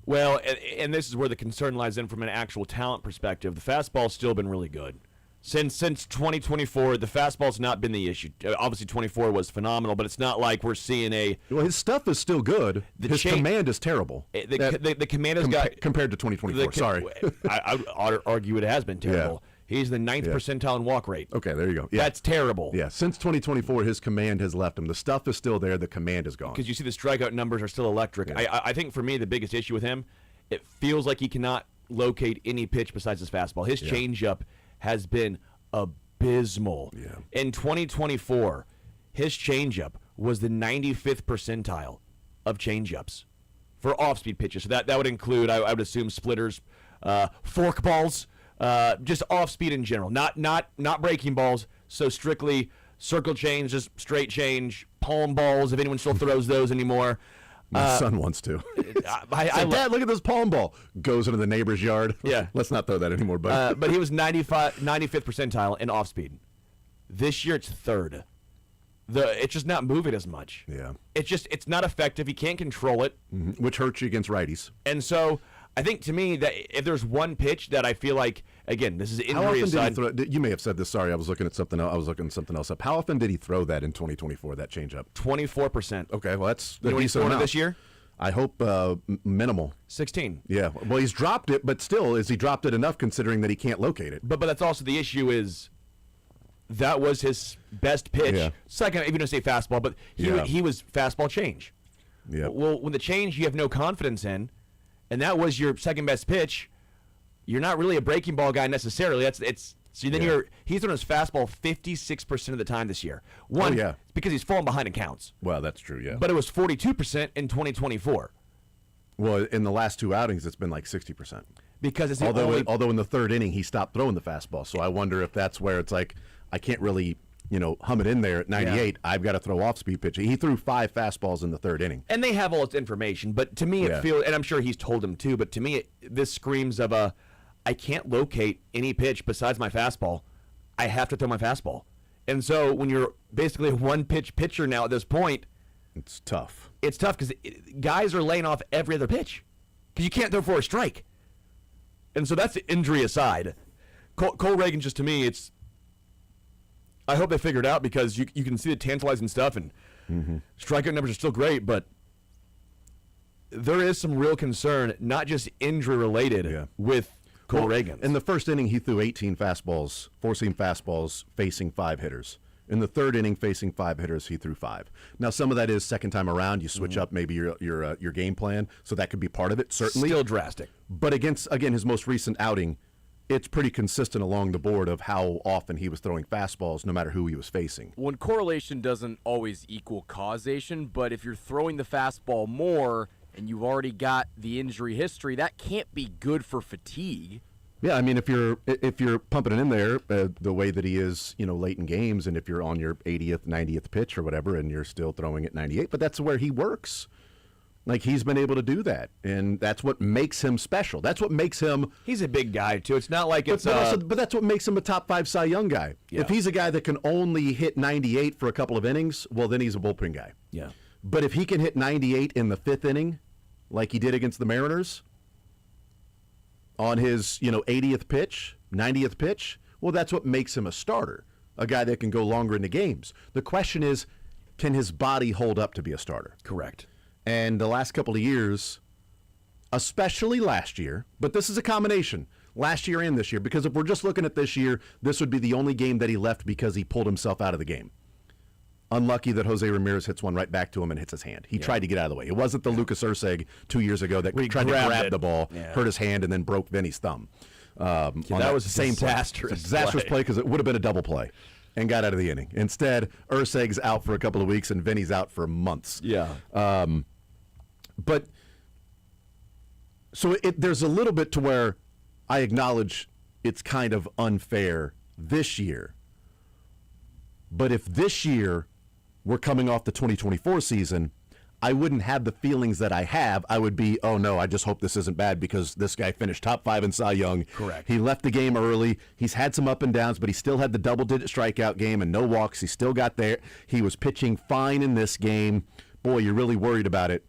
Well, and this is where the concern lies in from an actual talent perspective. The fastball's still been really good. Since 2024, the fastball's not been the issue. Obviously, 24 was phenomenal, but it's not like we're seeing a... Well, his stuff is still good. His command is terrible. The command has got... Compared to 2024, sorry. I would argue it has been terrible. Yeah. He's the 9th percentile in walk rate. Okay, there you go. Yeah. That's terrible. Yeah, since 2024, his command has left him. The stuff is still there. The command is gone. Because you see the strikeout numbers are still electric. Yeah. I think for me, the biggest issue with him, it feels like he cannot locate any pitch besides his fastball. His changeup has been abysmal. Yeah. In 2024, his changeup was the 95th percentile of changeups for off-speed pitches. So that would include, I would assume, splitters, fork balls, just off-speed in general, not breaking balls. So strictly circle change, just straight change, palm balls, if anyone still throws those anymore. My son wants to. Dad, look at this palm ball. Goes into the neighbor's yard. Yeah. Let's not throw that anymore, buddy. But he was 95th percentile in off-speed. This year it's 3rd. It's just not moving as much. Yeah. It's not effective. He can't control it. Mm-hmm. Which hurts you against righties. And so I think, to me, that if there's one pitch that I feel like, again, this is injury How often aside. did he throw? You may have said this. Sorry, I was looking at something else. I was looking something else up. How often did he throw that in 2024? That changeup? 24%. Okay, well that's you know he's throwing this year. I hope minimal. 16. Yeah. Well, he's dropped it, but still, is he dropped it enough considering that he can't locate it? But that's also the issue is. That was his best pitch. Yeah. Second, even to say fastball, but he was fastball change. Yeah. Well, when the change you have no confidence in, and that was your second best pitch, you're not really a breaking ball guy necessarily. He's throwing his fastball 56% of the time this year. It's because he's falling behind in counts. Well, that's true, yeah. But it was 42% in 2024. Well, in the last 2 outings, it's been like 60%. Because it's although in the 3rd inning he stopped throwing the fastball, so I wonder if that's where it's like I can't really hum it in there at 98. Yeah. I've got to throw off-speed pitch. He threw 5 fastballs in the 3rd inning. And they have all its information, but to me it feels, and I'm sure he's told him too, but to me this screams of I can't locate any pitch besides my fastball. I have to throw my fastball. And so when you're basically a one-pitch pitcher now at this point, it's tough. It's tough because guys are laying off every other pitch because you can't throw for a strike. And so that's the injury aside. Cole Reagans, just to me, I hope they figure it out because you can see the tantalizing stuff and strikeout numbers are still great, but there is some real concern, not just injury related, with Cole Reagans. In the 1st inning, he threw 18 fastballs, 4-seam fastballs, facing 5 hitters. In the third inning, facing 5 hitters, he threw 5. Now, some of that is second time around. You switch up maybe your game plan, so that could be part of it, certainly. Still drastic. But against, again, his most recent outing, it's pretty consistent along the board of how often he was throwing fastballs, no matter who he was facing. When correlation doesn't always equal causation, but if you're throwing the fastball more and you've already got the injury history, that can't be good for fatigue. Yeah, I mean, if you're pumping it in there the way that he is, late in games, and if you're on your 80th, 90th pitch or whatever, and you're still throwing at 98, but that's where he works. Like, he's been able to do that, and that's what makes him special. That's what makes him... He's a big guy, too. It's not like it's... But that's what makes him a top 5 Cy Young guy. Yeah. If he's a guy that can only hit 98 for a couple of innings, well, then he's a bullpen guy. Yeah. But if he can hit 98 in the 5th inning, like he did against the Mariners, on his 80th pitch, 90th pitch, well, that's what makes him a starter, a guy that can go longer into games. The question is, can his body hold up to be a starter? Correct. And the last couple of years, especially last year, but this is a combination, last year and this year, because if we're just looking at this year, this would be the only game that he left because he pulled himself out of the game. Unlucky that Jose Ramirez hits one right back to him and hits his hand. He tried to get out of the way. It wasn't the Lucas Urseg 2 years ago that tried to grab the ball, hurt his hand, and then broke Vinny's thumb. That was a disastrous play because it would have been a double play and got out of the inning. Instead, Urseg's out for a couple of weeks and Vinny's out for months. Yeah. But so there's a little bit to where I acknowledge it's kind of unfair this year. But if this year we're coming off the 2024 season, I wouldn't have the feelings that I have. I would be, oh no, I just hope this isn't bad because this guy finished top 5 in Cy Young. Correct. He left the game early. He's had some up and downs, but he still had the double-digit strikeout game and no walks. He still got there. He was pitching fine in this game. Boy, you're really worried about it.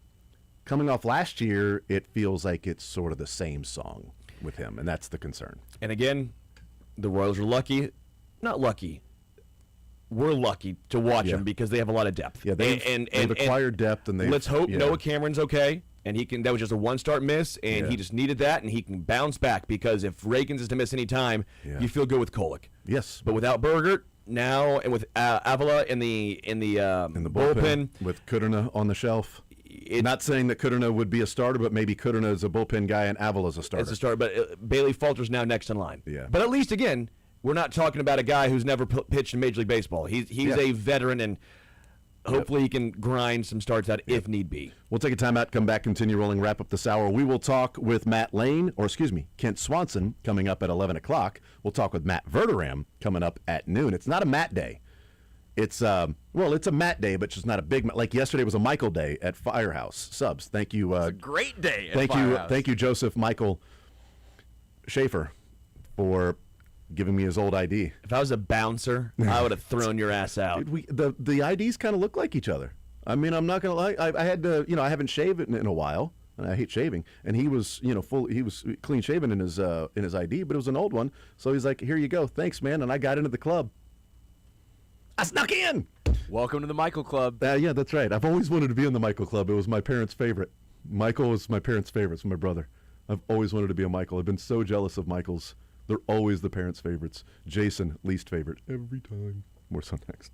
Coming off last year, it feels like it's sort of the same song with him, and that's the concern. And again, the Royals are lucky. Not lucky. We're lucky to watch them because they have a lot of depth. Yeah, they've acquired depth, and let's hope Noah Cameron's okay, and he can. That was just a one-start miss, and he just needed that, and he can bounce back because if Reagans is to miss any time, you feel good with Kolek. Yes, but without Bergert now, and with Avila in the bullpen with Kudrna on the shelf. Not saying that Kudrna would be a starter, but maybe Kudrna is a bullpen guy and Avila's a starter. As a starter, but Bailey Falter's now next in line. Yeah, but at least again. We're not talking about a guy who's never pitched in Major League Baseball. He's a veteran, and hopefully he can grind some starts out if need be. We'll take a timeout, come back, continue rolling, wrap up this hour. We will talk with Kent Swanson coming up at 11 o'clock. We'll talk with Matt Verderam coming up at noon. It's not a Matt day. It's it's a Matt day, but just not a big Matt. Like yesterday was a Michael day at Firehouse Subs. Thank you. It's a great day at Firehouse. Thank you, Joseph Michael Schaefer, for giving me his old ID. If I was a bouncer, I would have thrown your ass out. Dude, the IDs kind of look like each other. I mean, I'm not gonna lie. I had to, I haven't shaved in a while, and I hate shaving. And he was, he was clean shaven in his ID, but it was an old one. So he's like, "Here you go, thanks, man." And I got into the club. I snuck in. Welcome to the Michael Club. Yeah, that's right. I've always wanted to be in the Michael Club. It was my parents' favorite. Michael was my parents' favorite. It's my brother. I've always wanted to be a Michael. I've been so jealous of Michaels. They're always the parents' favorites. Jason, least favorite. Every time. More so next.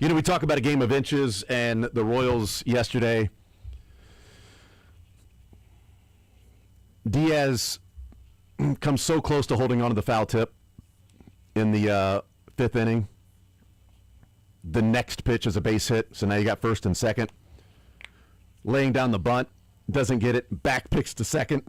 You know, we talk about a game of inches and the Royals yesterday. Diaz comes so close to holding on to the foul tip in the fifth inning. The next pitch is a base hit, so now you got first and second. Laying down the bunt, doesn't get it, back picks to second.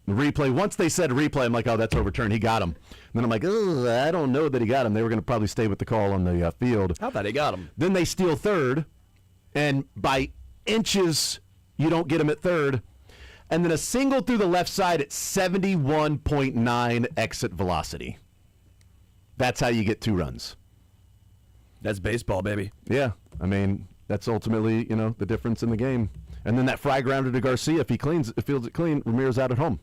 The replay, once they said replay, I'm like, oh, that's overturned. He got him. And then I'm like, oh, I don't know that he got him. They were going to probably stay with the call on the field. How about he got him? Then they steal third, and by inches, you don't get him at third. And then a single through the left side at 71.9 exit velocity. That's how you get 2 runs. That's baseball, baby. Yeah, I mean, that's ultimately, the difference in the game. And then that fly grounder to Garcia, if he fields it clean, Ramirez out at home.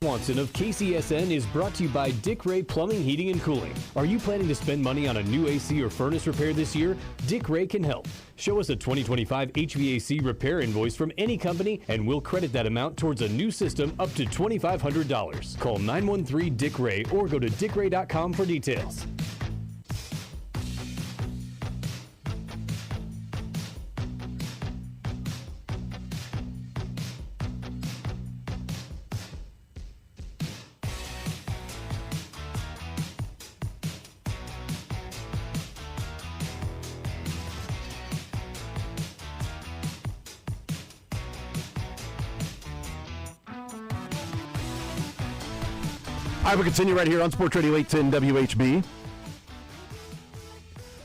Swanson of KCSN is brought to you by Dick Ray Plumbing, Heating, and Cooling. Are you planning to spend money on a new AC or furnace repair this year? Dick Ray can help. Show us a 2025 HVAC repair invoice from any company, and we'll credit that amount towards a new system up to $2,500. Call 913-DICK-RAY or go to dickray.com for details. All right, we continue right here on Sports Radio 810 WHB.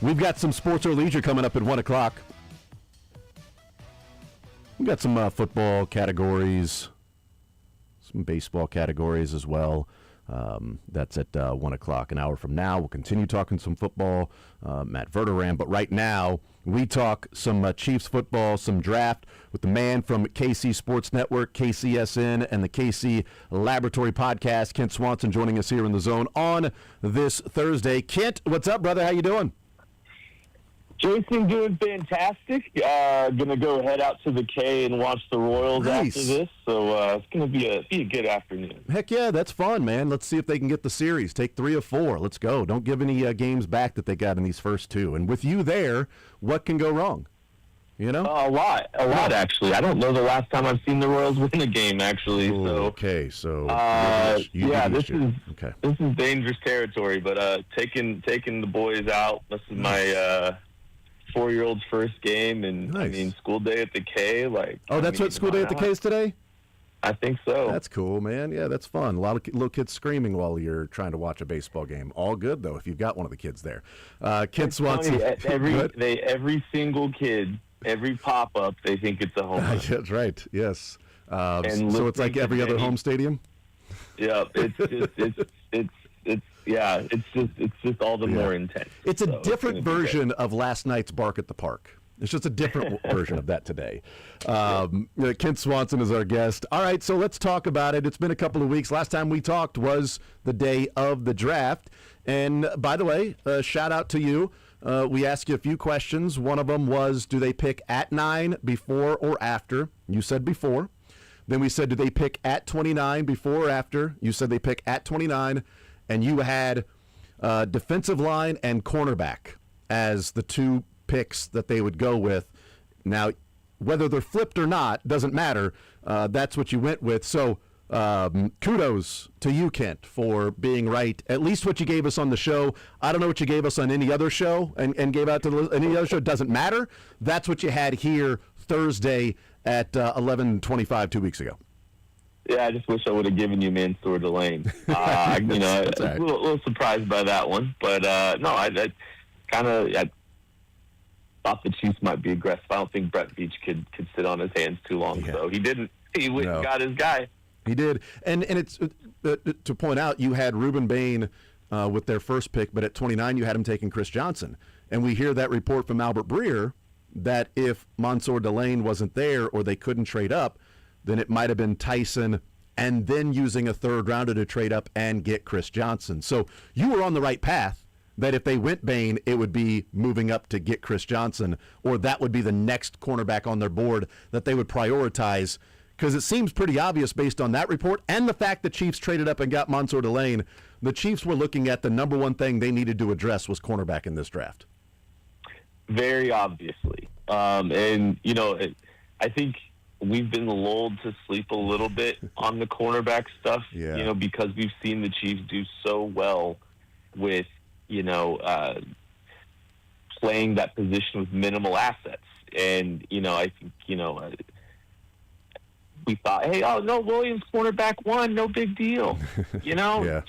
We've got some sports or leisure coming up at 1 o'clock. We've got some football categories, some baseball categories as well. That's at 1 o'clock. An hour from now, we'll continue talking some football, Matt Verderam. But right now, we talk some Chiefs football, some draft with the man from KC Sports Network, KCSN, and the KC Laboratory Podcast, Kent Swanson, joining us here in the Zone on this Thursday. Kent, what's up, brother? How you doing? Jason, doing fantastic. Gonna go head out to the K and watch the Royals after this. So it's gonna be a good afternoon. Heck yeah, that's fun, man. Let's see if they can get the series. Take 3 of 4. Let's go. Don't give any games back that they got in these first 2. And with you there, what can go wrong? You know, a lot actually. I don't know the last time I've seen the Royals win a game actually. Ooh, so okay, so this is dangerous territory. But taking the boys out. This is my 4-year-old's first game, and nice. I mean, school day at the K. That's what school day at the K is today? I think so. That's cool, man. Yeah, that's fun. A lot of little kids screaming while you're trying to watch a baseball game. All good, though, if you've got one of the kids there. Kent Swanson. Every single kid, every pop-up, they think it's a home run. That's right, yes. So it's like every other home stadium? Yeah, it's just all the more intense. It's a different version of last night's bark at the park. It's just a different version of that today. Kent Swanson is our guest. All right, so let's talk about it. It's been a couple of weeks. Last time we talked was the day of the draft. And by the way, shout out to you. We asked you a few questions. One of them was, do they pick at 9, before or after? You said before. Then we said, do they pick at 29, before or after? You said they pick at 29. And you had defensive line and cornerback as the 2 picks that they would go with. Now, whether they're flipped or not doesn't matter. That's what you went with. So kudos to you, Kent, for being right. At least what you gave us on the show. I don't know what you gave us on any other show and gave out to any other show. Doesn't matter. That's what you had here Thursday at 11:25 2 weeks ago. Yeah, I just wish I would have given you Mansour Delane. I was a little surprised by that one. But, no, I thought the Chiefs might be aggressive. I don't think Brett Veach could sit on his hands too long. Yeah. So he didn't. He went and got his guy. He did. And it's to point out, you had Reuben Bain with their first pick, but at 29 you had him taking Chris Johnson. And we hear that report from Albert Breer that if Mansour Delane wasn't there or they couldn't trade up, then it might have been Tyson and then using a third rounder to trade up and get Chris Johnson. So you were on the right path, that if they went Bain, it would be moving up to get Chris Johnson, or that would be the next cornerback on their board that they would prioritize, because it seems pretty obvious based on that report and the fact the Chiefs traded up and got Mansour Delane. The Chiefs were looking at the number one thing they needed to address was cornerback in this draft. Very obviously. I think we've been lulled to sleep a little bit on the cornerback stuff, because we've seen the Chiefs do so well with, playing that position with minimal assets. And, I think, we thought, hey, Williams cornerback 1, no big deal.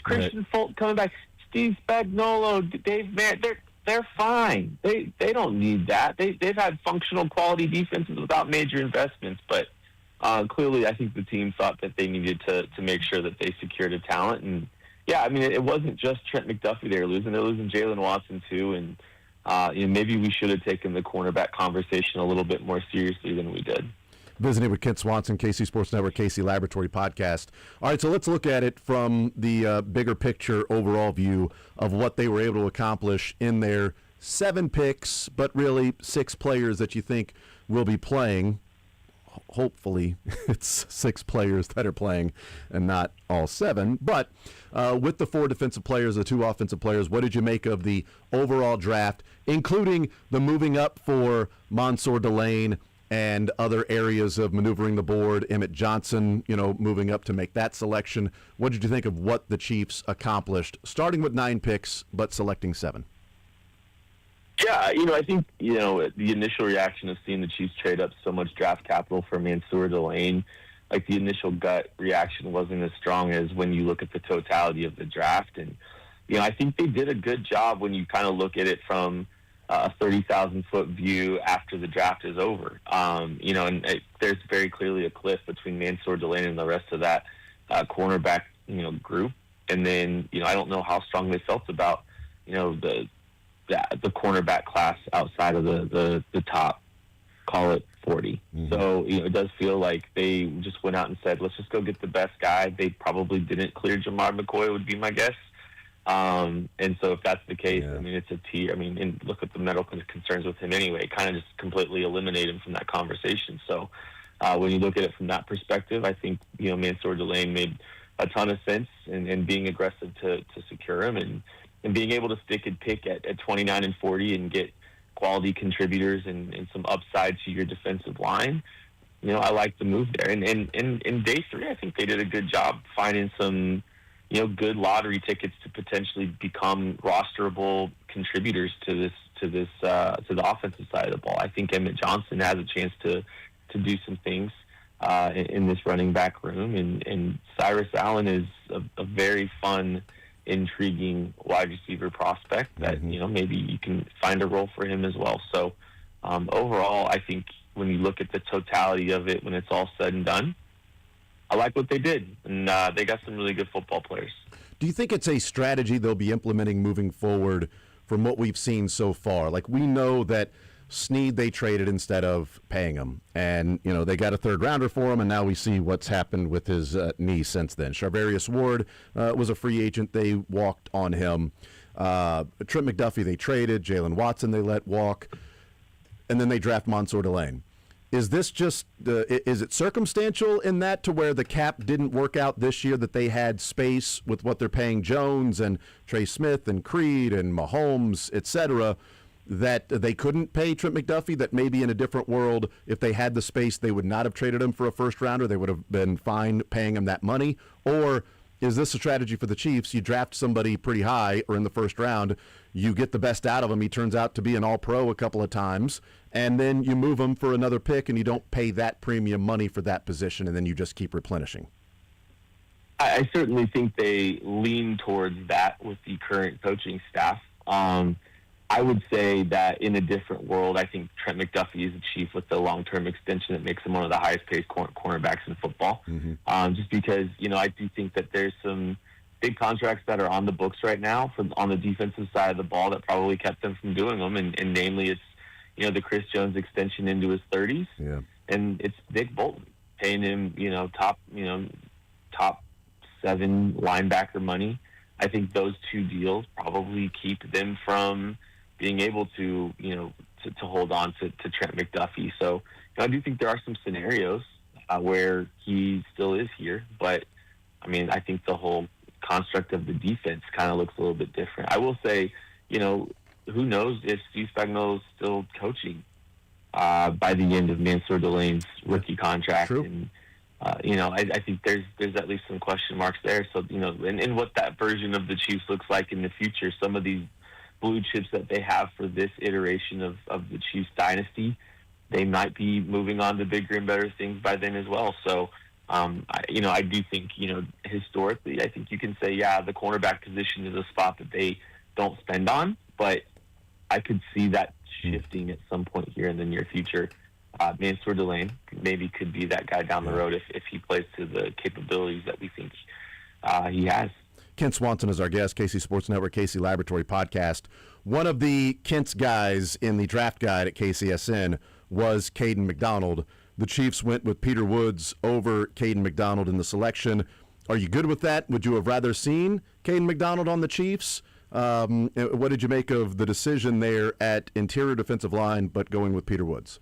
Christian Fulton coming back, Steve Spagnuolo, Dave Mann, they're fine. They don't need that. They've had functional quality defenses without major investments, but clearly I think the team thought that they needed to make sure that they secured a talent. And it wasn't just Trent McDuffie they were losing. They're losing Jalen Watson too. And maybe we should have taken the cornerback conversation a little bit more seriously than we did. Visiting with Kent Swanson, KC Sports Network, KC Laboratory Podcast. All right, so let's look at it from the bigger picture overall view of what they were able to accomplish in their 7 picks, but really 6 players that you think will be playing. Hopefully it's 6 players that are playing and not all 7. But with the 4 defensive players, the 2 offensive players, what did you make of the overall draft, including the moving up for Mansour Delane and other areas of maneuvering the board, Emmett Johnson, moving up to make that selection? What did you think of what the Chiefs accomplished, starting with 9 picks, but selecting 7? Yeah, I think, the initial reaction of seeing the Chiefs trade up so much draft capital for Mansour Delane, like the initial gut reaction wasn't as strong as when you look at the totality of the draft. And, I think they did a good job when you kind of look at it from a 30,000-foot view after the draft is over. There's very clearly a cliff between Mansour Delane and the rest of that cornerback, group. And then, I don't know how strong they felt about, the cornerback class outside of the top, call it 40. Mm-hmm. So, it does feel like they just went out and said, let's just go get the best guy. They probably didn't clear Jamar McCoy, would be my guess. And so if that's the case, yeah. It's a tier. And look at the medical concerns with him anyway, kind of just completely eliminate him from that conversation. So when you look at it from that perspective, I think, Mansour Delane made a ton of sense and being aggressive to secure him and being able to stick and pick at 29 and 40 and get quality contributors and some upside to your defensive line. I like the move there. And in day 3, I think they did a good job finding some, good lottery tickets to potentially become rosterable contributors to the offensive side of the ball. I think Emmett Johnson has a chance to do some things in this running back room, and Cyrus Allen is a very fun, intriguing wide receiver prospect that maybe you can find a role for him as well. So overall, I think when you look at the totality of it, when it's all said and done, I like what they did, and they got some really good football players. Do you think it's a strategy they'll be implementing moving forward from what we've seen so far? Like, we know that Snead they traded instead of paying him, and they got a 3rd rounder for him, and now we see what's happened with his knee since then. Charvarius Ward was a free agent. They walked on him. Trent McDuffie they traded. Jalen Watson they let walk, and then they draft Mansour Delane. Is this just is it circumstantial in that to where the cap didn't work out this year, that they had space with what they're paying Jones and Trey Smith and Creed and Mahomes, et cetera, that they couldn't pay Trent McDuffie, that maybe in a different world, if they had the space, they would not have traded him for a 1st rounder? They would have been fine paying him that money? Or is this a strategy for the Chiefs? You draft somebody pretty high or in the 1st round, you get the best out of him. He turns out to be an all-pro a couple of times, and then you move him for another pick and you don't pay that premium money for that position, and then you just keep replenishing. I certainly think they lean towards that with the current coaching staff. I would say that in a different world, I think Trent McDuffie is a Chief with the long-term extension that makes him one of the highest-paid cornerbacks in football. Mm-hmm. Just because, I do think that there's some big contracts that are on the books right now on the defensive side of the ball that probably kept them from doing them, and namely it's, the Chris Jones extension into his 30s, yeah. And it's Nick Bolton paying him, top 7 linebacker money. I think those 2 deals probably keep them from being able to, to hold on to Trent McDuffie. So I do think there are some scenarios where he still is here, but I think the whole construct of the defense kind of looks a little bit different. I will say, who knows if Steve Spagnuolo is still coaching by the end of Mansour Delane's rookie contract. True. And I think there's at least some question marks there. So, and what that version of the Chiefs looks like in the future, some of these blue chips that they have for this iteration of the Chiefs dynasty, they might be moving on to bigger and better things by then as well. So, I do think, historically, I think you can say, yeah, the cornerback position is a spot that they don't spend on, but I could see that shifting at some point here in the near future. Mansour Delane maybe could be that guy down the road if he plays to the capabilities that we think he has. Kent Swanson is our guest, KC Sports Network, KC Laboratory Podcast. One of the Kent's guys in the draft guide at KCSN was Caden McDonald, the Chiefs went with Peter Woods over Caden McDonald in the selection. Are you good with that? Would you have rather seen Caden McDonald on the Chiefs? What did you make of the decision there at interior defensive line, but going with Peter Woods?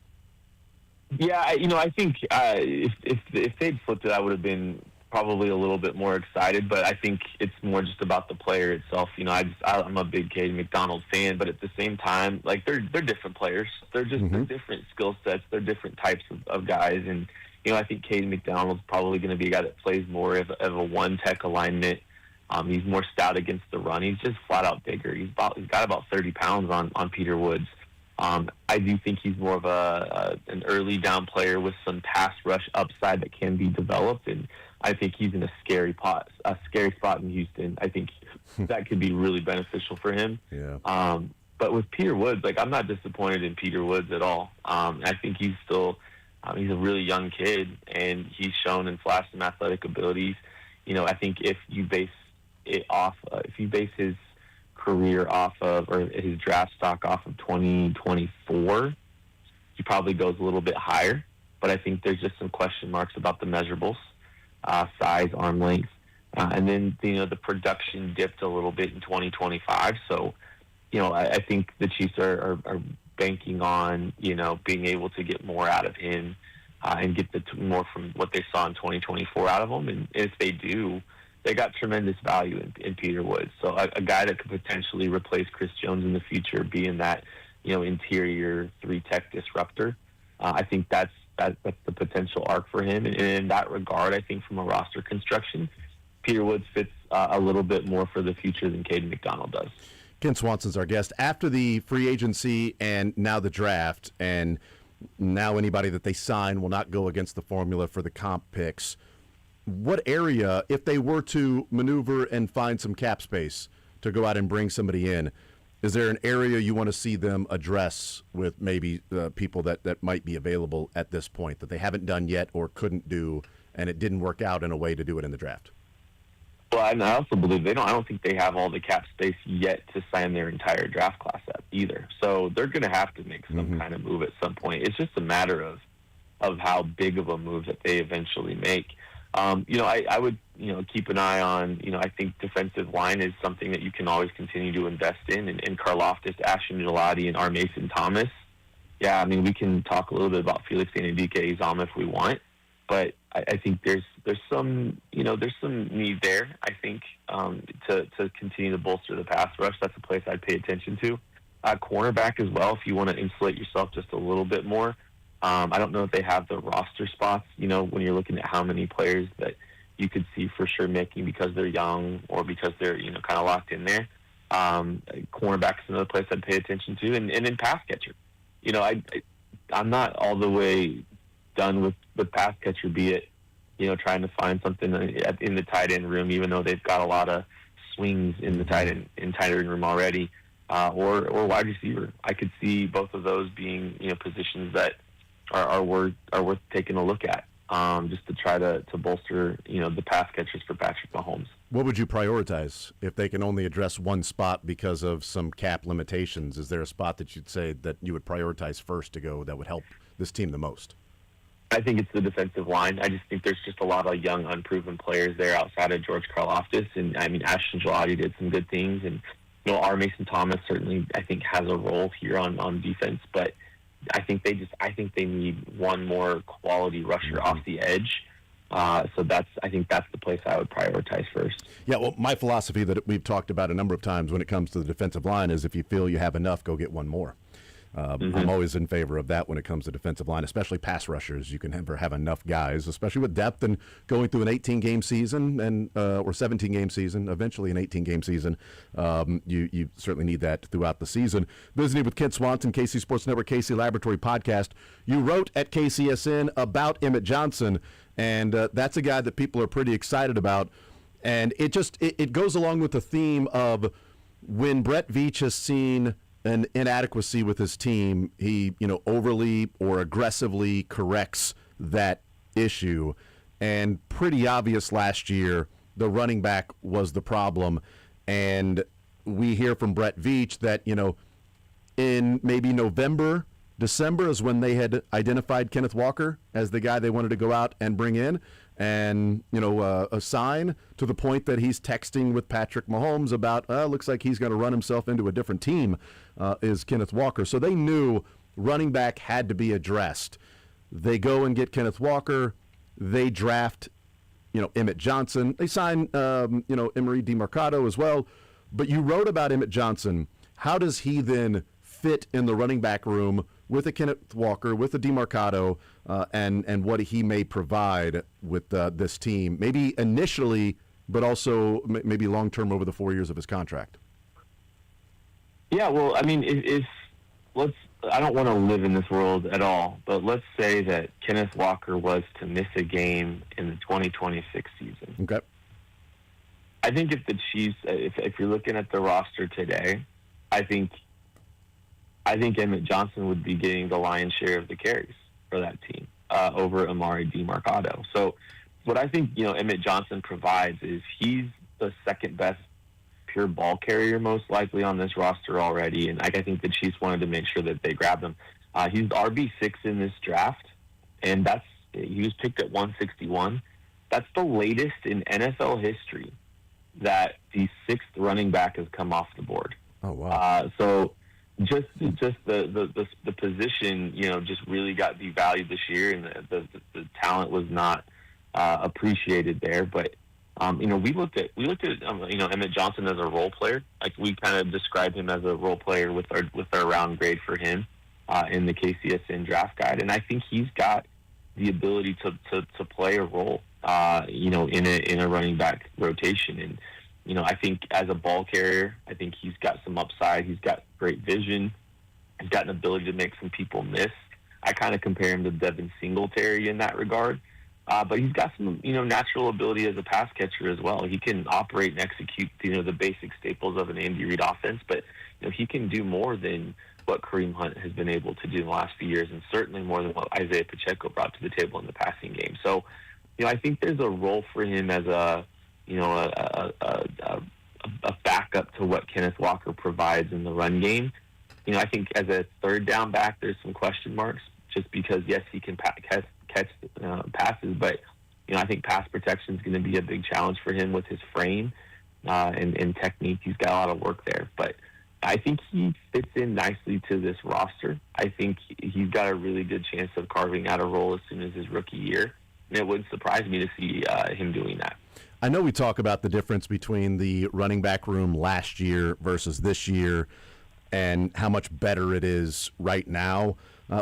Yeah, I think if they'd flipped it, I would have been probably a little bit more excited. But I think it's more just about the player itself. I'm a big Caden McDonald fan, but at the same time, like they're different players. They're just they're different skill sets. They're different types of guys, and I think Caden McDonald's probably going to be a guy that plays more of a one-tech alignment. He's more stout against the run. He's just flat out bigger. He's got about 30 pounds on Peter Woods. I do think he's more of an early down player with some pass rush upside that can be developed, and I think he's in a scary spot in Houston. I think that could be really beneficial for him. Yeah. But with Peter Woods, I'm not disappointed in Peter Woods at all. I think he's still he's a really young kid, and he's shown and flashed some athletic abilities. I think if you base his career off of, or his draft stock off of 2024, he probably goes a little bit higher. But I think there's just some question marks about the measurables, size, arm length, and then the production dipped a little bit in 2025. So I think the Chiefs are banking on being able to get more out of him and get more from what they saw in 2024 out of him. And if they do, they got tremendous value in Peter Woods. So a guy that could potentially replace Chris Jones in the future, being that interior 3-tech disruptor. I think that's the potential arc for him. And in that regard, I think from a roster construction, Peter Woods fits a little bit more for the future than Caden McDonald does. Ken Swanson's our guest. After the free agency and now the draft, and now anybody that they sign will not go against the formula for the comp picks, what area, if they were to maneuver and find some cap space to go out and bring somebody in, is there an area you want to see them address with maybe people that might be available at this point that they haven't done yet or couldn't do, and it didn't work out in a way to do it in the draft? Well, and I also believe I don't think they have all the cap space yet to sign their entire draft class up either. So they're going to have to make some kind of move at some point. It's just a matter of how big of a move that they eventually make. I would, keep an eye on, I think defensive line is something that you can always continue to invest in. And Karlaftis, Ashton Gelati, and R. Mason Thomas. Yeah, we can talk a little bit about Felix Anudike-Uzomah if we want, but I think there's some need there. I think to continue to bolster the pass rush. That's a place I'd pay attention to. Cornerback as well, if you want to insulate yourself just a little bit more. I don't know if they have the roster spots, when you're looking at how many players that you could see for sure making because they're young or because they're, kind of locked in there. Cornerback is another place I'd pay attention to. And then pass catcher. I'm not all the way done with pass catcher, be it, trying to find something in the tight end room, even though they've got a lot of swings in the tight end room already, or wide receiver. I could see both of those being, positions that are worth taking a look at, just to try to bolster, the pass catchers for Patrick Mahomes. What would you prioritize if they can only address one spot because of some cap limitations? Is there a spot that you'd say that you would prioritize first to go that would help this team the most? I think it's the defensive line. I just think there's just a lot of young, unproven players there outside of George Karlaftis. And, Ashton Gelati did some good things. And, R. Mason Thomas certainly, I think, has a role here on defense. But I think they need one more quality rusher off the edge. So I think that's the place I would prioritize first. Yeah, well, my philosophy that we've talked about a number of times when it comes to the defensive line is if you feel you have enough, go get one more. I'm always in favor of that when it comes to defensive line, especially pass rushers. You can never have enough guys, especially with depth and going through an 18-game season and or 17-game season, eventually an 18-game season. You certainly need that throughout the season. Visiting with Ken Swanson, KC Sports Network, KC Laboratory Podcast. You wrote at KCSN about Emmett Johnson, and that's a guy that people are pretty excited about. And it goes along with the theme of when Brett Veach has seen an inadequacy with his team, he, overly or aggressively corrects that issue. And pretty obvious last year, the running back was the problem. And we hear from Brett Veach that, in maybe November, December is when they had identified Kenneth Walker as the guy they wanted to go out and bring in and, assign, to the point that he's texting with Patrick Mahomes about, looks like he's going to run himself into a different team, is Kenneth Walker. So they knew running back had to be addressed. They go and get Kenneth Walker. They draft, Emmett Johnson. They sign, Emery DeMarcado as well. But you wrote about Emmett Johnson. How does he then fit in the running back room with a Kenneth Walker, with a DeMarcado, and what he may provide with this team, maybe initially, but also maybe long-term over the 4 years of his contract? Yeah, well, I mean, I don't want to live in this world at all, but let's say that Kenneth Walker was to miss a game in the 2026 season. Okay. I think if the Chiefs, if you're looking at the roster today, I think Emmett Johnson would be getting the lion's share of the carries for that team over Amari DeMarcado. So what I think, Emmett Johnson provides is he's the second best pure ball carrier most likely on this roster already, and I think the Chiefs wanted to make sure that they grabbed him. He's RB6 in this draft, and he was picked at 161. That's the latest in NFL history that the sixth running back has come off the board. Oh wow! So just the position, just really got devalued this year, and the talent was not appreciated there. But we looked at Emmett Johnson as a role player. Like, we kind of described him as a role player with our round grade for him in the KCSN draft guide, and I think he's got the ability to play a role, in a running back rotation. And I think as a ball carrier, I think he's got some upside. He's got great vision. He's got an ability to make some people miss. I kind of compare him to Devin Singletary in that regard. But he's got some, natural ability as a pass catcher as well. He can operate and execute, the basic staples of an Andy Reid offense. But, he can do more than what Kareem Hunt has been able to do in the last few years, and certainly more than what Isaiah Pacheco brought to the table in the passing game. So, I think there's a role for him as a backup to what Kenneth Walker provides in the run game. I think as a third down back, there's some question marks, just because, yes, he can catch passes, but I think pass protection is going to be a big challenge for him with his frame and technique. He's got a lot of work there, but I think he fits in nicely to this roster. I think he's got a really good chance of carving out a role as soon as his rookie year, and it wouldn't surprise me to see him doing that. I know we talk about the difference between the running back room last year versus this year and how much better it is right now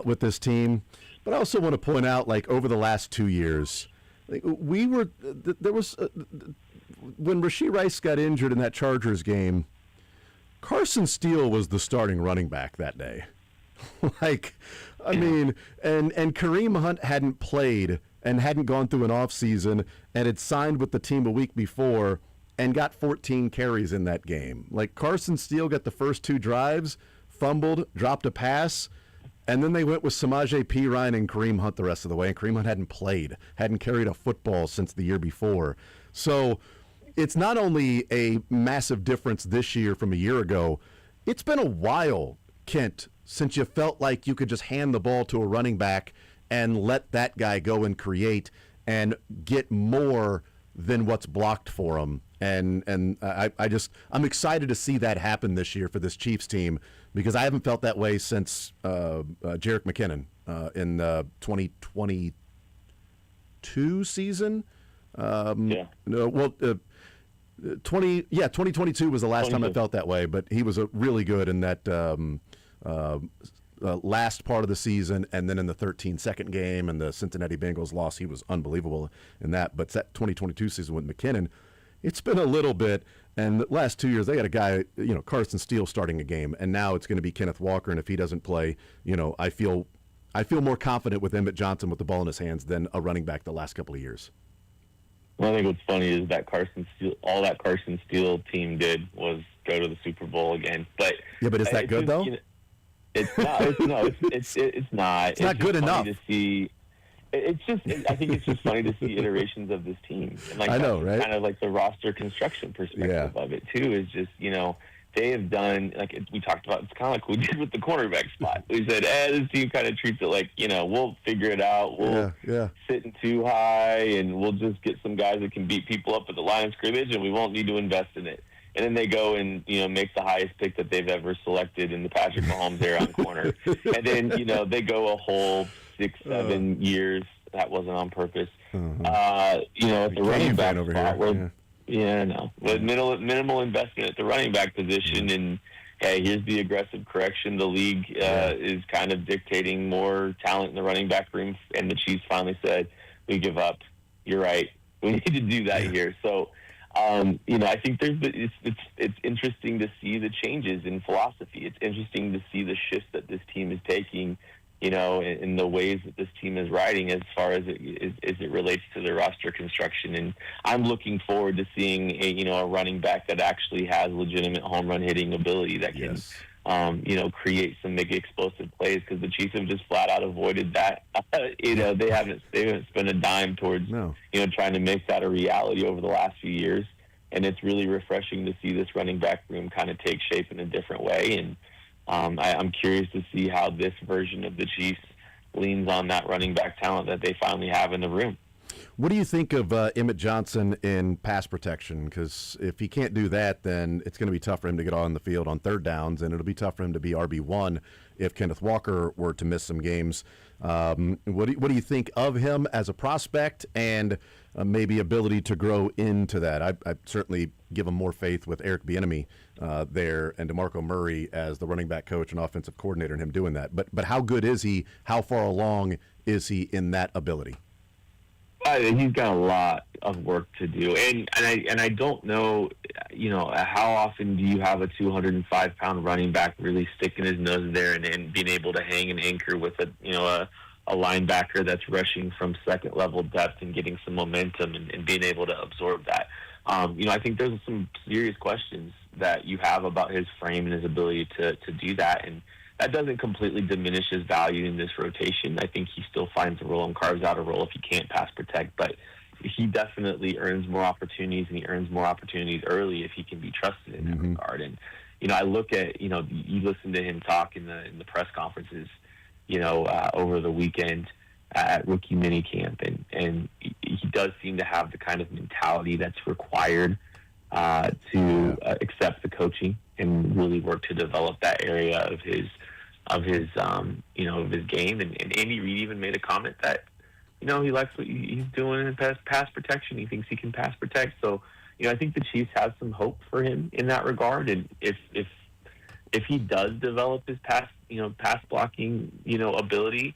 with this team. But I also want to point out, over the last 2 years, when Rashee Rice got injured in that Chargers game, Carson Steele was the starting running back that day. And Kareem Hunt hadn't played and hadn't gone through an offseason and had signed with the team a week before and got 14 carries in that game. Carson Steele got the first 2 drives, fumbled, dropped a pass, and then they went with Samaje Perine and Kareem Hunt the rest of the way, and Kareem Hunt hadn't carried a football since the year before. So it's not only a massive difference this year from a year ago, it's been a while, Kent, since you felt like you could just hand the ball to a running back and let that guy go and create and get more than what's blocked for him. And I'm excited to see that happen this year for this Chiefs team, because I haven't felt that way since Jerick McKinnon in the 2022 season. 2022 was the last time I felt that way, but he was really good in that last part of the season, and then in the 13-second game and the Cincinnati Bengals loss, he was unbelievable in that. But that 2022 season with McKinnon, it's been a little bit, and the last 2 years they got a guy, Carson Steele starting a game, and now it's going to be Kenneth Walker, and if he doesn't play, I feel more confident with Emmett Johnson with the ball in his hands than a running back the last couple of years. Well, I think what's funny is that all that Carson Steele team did was go to the Super Bowl again. But is that good though? It's not. It's not. It's not good enough to see. I think it's just funny to see iterations of this team. And I know, right? Kind of like the roster construction perspective of it too is just they have done, like we talked about, it's kind of like we did with the cornerback spot. We said, this team kind of treats it like, we'll figure it out. We'll sit in too high, and we'll just get some guys that can beat people up at the line of scrimmage, and we won't need to invest in it. And then they go and, make the highest pick that they've ever selected in the Patrick Mahomes era on corner. And then, they go a whole 6-7 years. That wasn't on purpose. At the running back spot where with minimal investment at the running back position, and hey, here's the aggressive correction. The league is kind of dictating more talent in the running back room, and the Chiefs finally said, "We give up. You're right. We need to do that here." So, I think it's interesting to see the changes in philosophy. It's interesting to see the shifts that this team is taking, in the ways that this team is riding as far as it relates to the roster construction. And I'm looking forward to seeing a running back that actually has legitimate home run hitting ability that can, create some big explosive plays, because the Chiefs have just flat out avoided that. They haven't spent a dime towards, trying to make that a reality over the last few years. And it's really refreshing to see this running back room kind of take shape in a different way. And I'm curious to see how this version of the Chiefs leans on that running back talent that they finally have in the room. What do you think of Emmett Johnson in pass protection? Because if he can't do that, then it's going to be tough for him to get on the field on third downs, and it'll be tough for him to be RB1 if Kenneth Walker were to miss some games. What do you think of him as a prospect, and maybe ability to grow into that? I certainly give him more faith with Eric Bieniemy there, and DeMarco Murray as the running back coach and offensive coordinator, and him doing that. But how good is he? How far along is he in that ability? He's got a lot of work to do, and I don't know, how often do you have a 205-pound running back really sticking his nose there and being able to hang an anchor with a linebacker that's rushing from second level depth and getting some momentum and being able to absorb that. I think there's some serious questions that you have about his frame and his ability to do that, and that doesn't completely diminish his value in this rotation. I think he still finds a role and carves out a role if he can't pass protect, but he definitely earns more opportunities, and he earns more opportunities early if he can be trusted in that regard. And, I look at, you listen to him talk in the press conferences, over the weekend at rookie minicamp, and he does seem to have the kind of mentality that's required to accept the coaching and really work to develop that area of his game. And Andy Reid even made a comment that, he likes what he's doing in pass protection. He thinks he can pass protect. So, I think the Chiefs have some hope for him in that regard. And if he does develop his pass blocking, ability,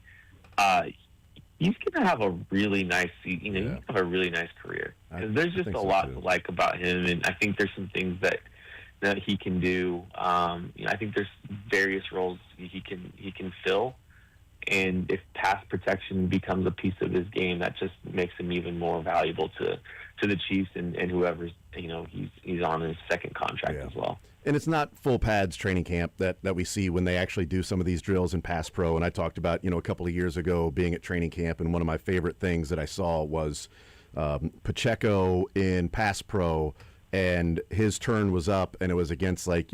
he's going to have a really nice, have a really nice career. There's just a lot to like about him, and I think there's some things that he can do. I think there's various roles he can fill, and if pass protection becomes a piece of his game, that just makes him even more valuable to the Chiefs and whoever's he's on his second contract as well. And it's not full pads training camp that we see when they actually do some of these drills in pass pro. And I talked about, a couple of years ago being at training camp, and one of my favorite things that I saw was Pacheco in pass pro, and his turn was up, and it was against a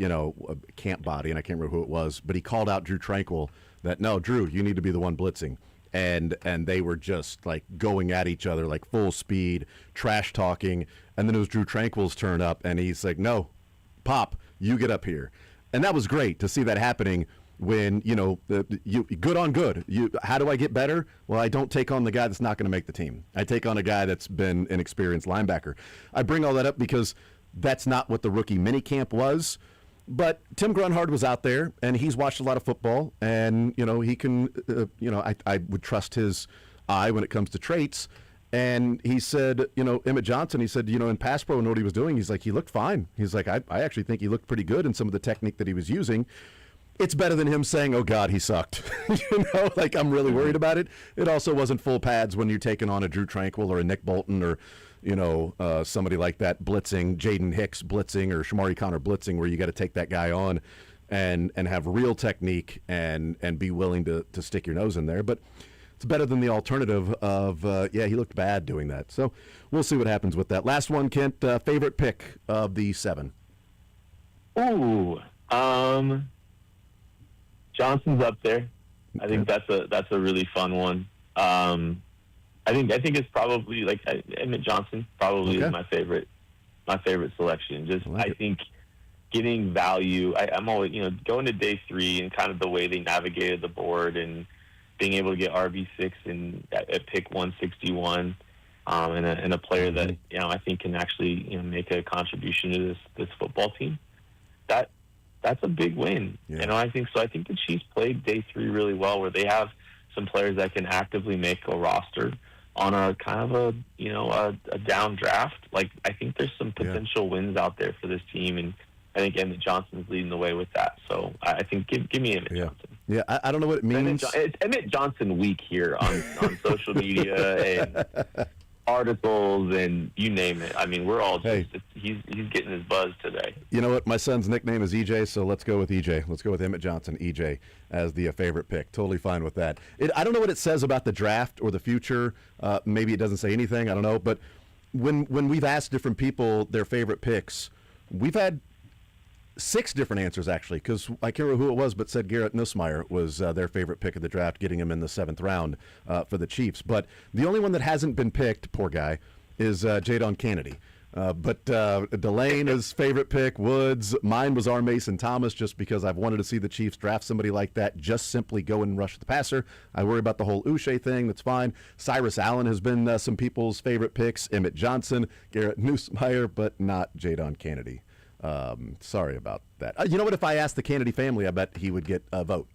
camp body, and I can't remember who it was, but he called out Drew Tranquil that, no, Drew, you need to be the one blitzing. And they were just going at each other full speed, trash talking. And then it was Drew Tranquil's turn up, and he's like, no, Pop, you get up here. And that was great to see that happening when, good on good. How do I get better? Well, I don't take on the guy that's not going to make the team. I take on a guy that's been an experienced linebacker. I bring all that up because that's not what the rookie minicamp was. But Tim Grunhard was out there, and he's watched a lot of football, and, he can, I would trust his eye when it comes to traits. And he said, Emmett Johnson, he said, in pass pro and what he was doing, he's like, he looked fine. He's like, I actually think he looked pretty good in some of the technique that he was using. It's better than him saying, oh, God, he sucked. I'm really worried about it. It also wasn't full pads when you're taking on a Drew Tranquil or a Nick Bolton or, somebody like that blitzing, Jaden Hicks blitzing or Shamari Connor blitzing, where you got to take that guy on and have real technique and be willing to stick your nose in there. But it's better than the alternative of, he looked bad doing that. So we'll see what happens with that. Last one, Kent, favorite pick of the 7? Ooh, Johnson's up there. I think that's a really fun one. I think it's probably like Emmett Johnson probably is my favorite selection. I think getting value. I'm always going to day 3 and kind of the way they navigated the board and being able to get RB6 and at pick 161, and a player that I think can actually make a contribution to this football team. That's a big win. Yeah. I think so. I think the Chiefs played day 3 really well, where they have some players that can actively make a roster on a kind of a down draft. Like, I think there's some potential wins out there for this team, and I think Emmett Johnson's leading the way with that. So I think give me Emmett Johnson. Yeah, I don't know what it means. It's Emmett Johnson week here on social media and articles and you name it. I mean, we're all just he's getting his buzz today. You know what? My son's nickname is EJ, so let's go with EJ. Let's go with Emmett Johnson, EJ, as the favorite pick. Totally fine with that. I don't know what it says about the draft or the future. Maybe it doesn't say anything. I don't know. But when we've asked different people their favorite picks, we've had 6 different answers, actually, because I can't remember who it was, but said Garrett Nussmeier was their favorite pick of the draft, getting him in the 7th round for the Chiefs. But the only one that hasn't been picked, poor guy, is Jadon Kennedy. But Delane is favorite pick, Woods. Mine was R. Mason Thomas, just because I've wanted to see the Chiefs draft somebody like that, just simply go and rush the passer. I worry about the whole Uche thing. That's fine. Cyrus Allen has been some people's favorite picks. Emmett Johnson, Garrett Nussmeier, but not Jadon Kennedy. Sorry about that. You know what? If I asked the Kennedy family, I bet he would get a vote.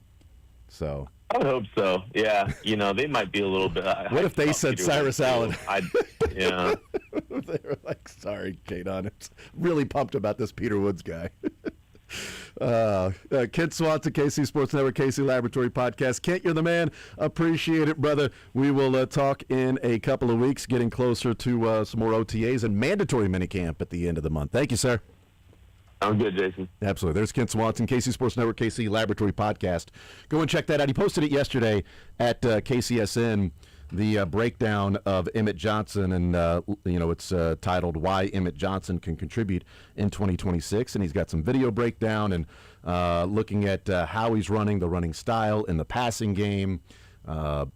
So I would hope so. Yeah, they might be a little bit. What if they said Cyrus Allen? Yeah. They were like, "Sorry, Jadon. I'm really pumped about this Peter Woods guy." Kent Swanson, KC Sports Network, KC Laboratory Podcast. Kent, you're the man. Appreciate it, brother. We will talk in a couple of weeks, getting closer to some more OTAs and mandatory minicamp at the end of the month. Thank you, sir. I'm good, Jason. Absolutely. There's Kent Swanson, KC Sports Network, KC Laboratory Podcast. Go and check that out. He posted it yesterday at KCSN, the breakdown of Emmett Johnson, and it's titled "Why Emmett Johnson Can Contribute in 2026," and he's got some video breakdown and looking at how he's running, the running style in the passing game,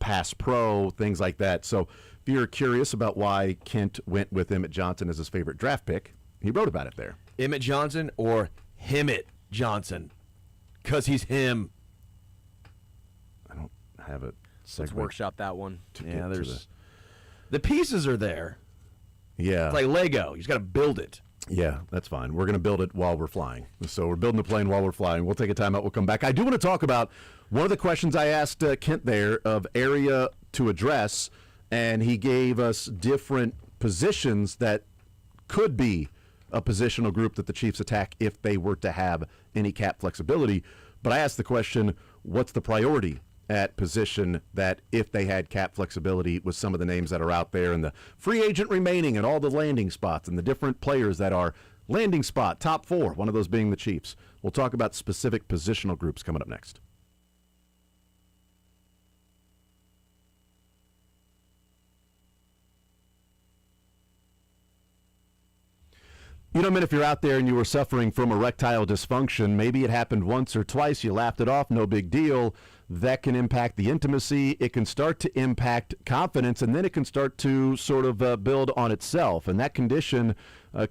pass pro, things like that. So if you're curious about why Kent went with Emmett Johnson as his favorite draft pick, he wrote about it there. Emmett Johnson or Himmett Johnson? Because he's him. I don't have it. Let's workshop that one. Yeah, the pieces are there. Yeah. It's like Lego. You just got to build it. Yeah, that's fine. We're going to build it while we're flying. So we're building the plane while we're flying. We'll take a timeout. We'll come back. I do want to talk about one of the questions I asked Kent there of area to address, and he gave us different positions that could be a positional group that the Chiefs attack if they were to have any cap flexibility. But I asked the question, what's the priority at position that if they had cap flexibility with some of the names that are out there and the free agent remaining and all the landing spots and the different players that are landing spot, top 4, one of those being the Chiefs. We'll talk about specific positional groups coming up next. You know, man, if you're out there and you were suffering from erectile dysfunction, maybe it happened once or twice, you laughed it off, no big deal. That can impact the intimacy. It can start to impact confidence, and then it can start to sort of build on itself. And that condition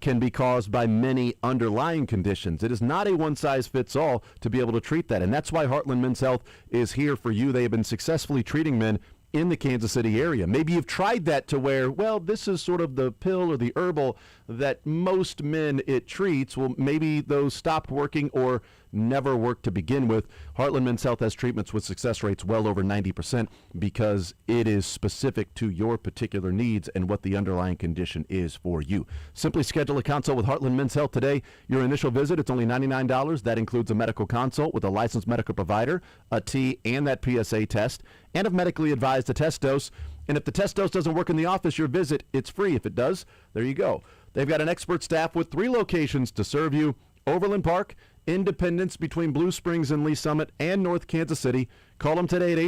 can be caused by many underlying conditions. It is not a one-size-fits-all to be able to treat that. And that's why Heartland Men's Health is here for you. They have been successfully treating men in the Kansas City area. Maybe you've tried that to where, well, this is sort of the pill or the herbal that most men it treats. Well, maybe those stopped working or never worked to begin with. Heartland Men's Health has treatments with success rates well over 90% because it is specific to your particular needs and what the underlying condition is for you. Simply schedule a consult with Heartland Men's Health today. Your initial visit, it's only $99. That includes a medical consult with a licensed medical provider, a T, and that PSA test, and if medically advised, a test dose. And if the test dose doesn't work in the office, your visit, it's free. If it does, there you go. They've got an expert staff with 3 locations to serve you: Overland Park, Independence between Blue Springs and Lee Summit, and North Kansas City. Call them today at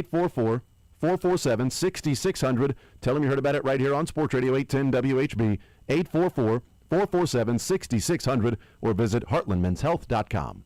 844-447-6600. Tell them you heard about it right here on Sports Radio 810 WHB, 447-6600 or visit heartlandmenshealth.com.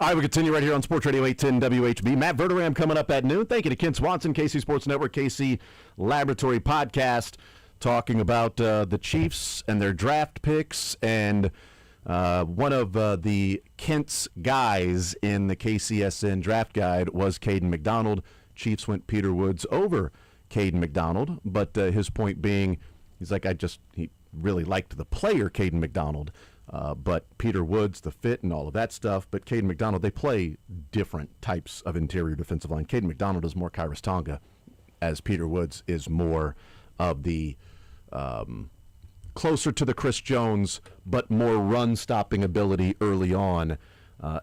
All right, we continue right here on Sports Radio 810 WHB. Matt Verderam coming up at noon. Thank you to Ken Swanson, KC Sports Network, KC Laboratory Podcast, talking about the Chiefs and their draft picks. And one of the Kent's guys in the KCSN draft guide was Caden McDonald. Chiefs went Peter Woods over Caden McDonald. But his point being, he's like, he really liked the player, Caden McDonald. But Peter Woods, the fit and all of that stuff. But Caden McDonald, they play different types of interior defensive line. Caden McDonald is more Kairos Tonga, as Peter Woods is more of the closer to the Chris Jones, but more run-stopping ability early on,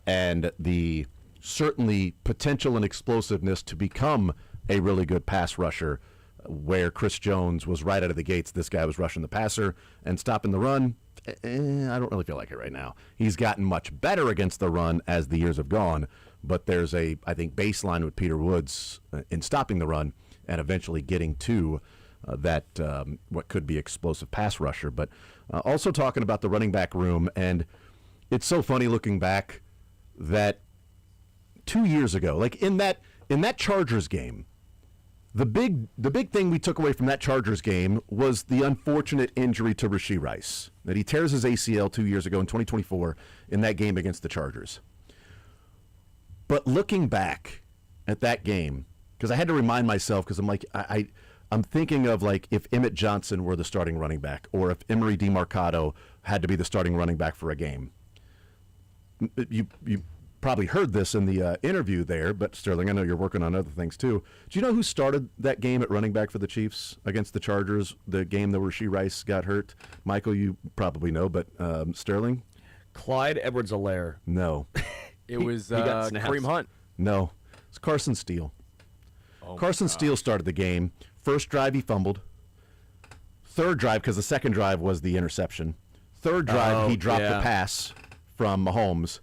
and the certainly potential and explosiveness to become a really good pass rusher, where Chris Jones was right out of the gates. This guy was rushing the passer and stopping the run. I don't really feel like it right now. He's gotten much better against the run as the years have gone, but there's I think, baseline with Peter Woods in stopping the run and eventually getting to what could be explosive pass rusher. But also talking about the running back room, and it's so funny looking back that 2 years ago, like in that Chargers game, the big thing we took away from that Chargers game was the unfortunate injury to Rashee Rice, that he tears his ACL 2 years ago in 2024 in that game against the Chargers. But looking back at that game, because I had to remind myself, because I'm like, I'm thinking of like if Emmett Johnson were the starting running back, or if Emery DeMarcado had to be the starting running back for a game. You probably heard this in the interview there, but Sterling, I know you're working on other things too. Do you know who started that game at running back for the Chiefs against the Chargers, the game that Rashee Rice got hurt? Michael, you probably know, but Sterling? Clyde Edwards-Helaire. No. It was Kareem Hunt. No. It's Carson Steele. Oh Carson Steele started the game. First drive, he fumbled. Third drive, because the second drive was the interception. Third drive, he dropped the pass from Holmes.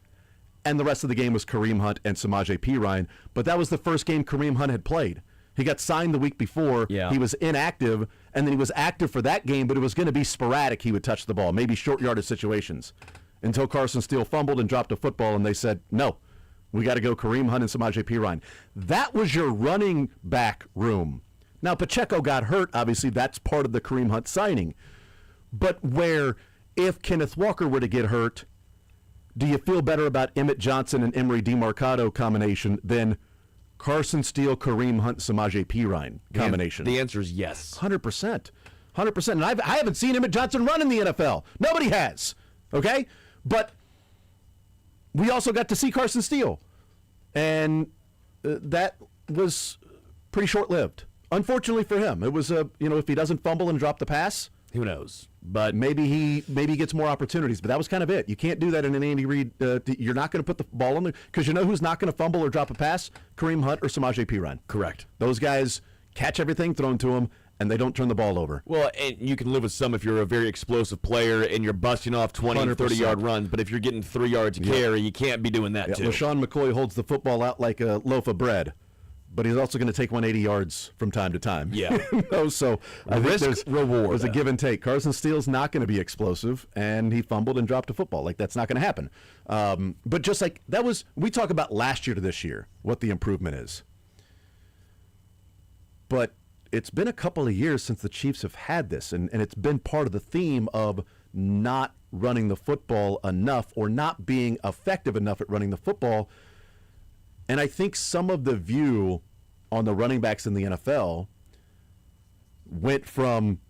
And the rest of the game was Kareem Hunt and Samaje Perine. But that was the first game Kareem Hunt had played. He got signed the week before. Yeah. He was inactive, and then he was active for that game, but it was going to be sporadic. He would touch the ball, maybe short yardage situations, until Carson Steele fumbled and dropped a football, and they said, no, we got to go Kareem Hunt and Samaje Perine. That was your running back room. Now, Pacheco got hurt. Obviously, that's part of the Kareem Hunt signing. But where if Kenneth Walker were to get hurt, do you feel better about Emmett Johnson and Emery DeMarcado combination than Carson Steele, Kareem Hunt, Samaje Perine combination? The answer is yes. 100%. 100%. And I haven't seen Emmett Johnson run in the NFL. Nobody has. Okay? But we also got to see Carson Steele. And that was pretty short-lived. Unfortunately for him. It was, if he doesn't fumble and drop the pass, who knows? But maybe he gets more opportunities. But that was kind of it. You can't do that in an Andy Reid. You're not going to put the ball on there. Because you know who's not going to fumble or drop a pass? Kareem Hunt or Samaje Perine. Correct. Those guys catch everything thrown to them, and they don't turn the ball over. Well, and you can live with some if you're a very explosive player and you're busting off 20 and 30-yard runs. But if you're getting 3 yards a carry, you can't be doing that, too. LaShawn McCoy holds the football out like a loaf of bread. But he's also going to take 180 yards from time to time. Yeah. So I think reward. There's a give and take. Carson Steele's not going to be explosive, and he fumbled and dropped a football. Like, that's not going to happen. But just like that was, we talk about last year to this year, what the improvement is. But it's been a couple of years since the Chiefs have had this, and it's been part of the theme of not running the football enough or not being effective enough at running the football. And I think some of the view on the running backs in the NFL went from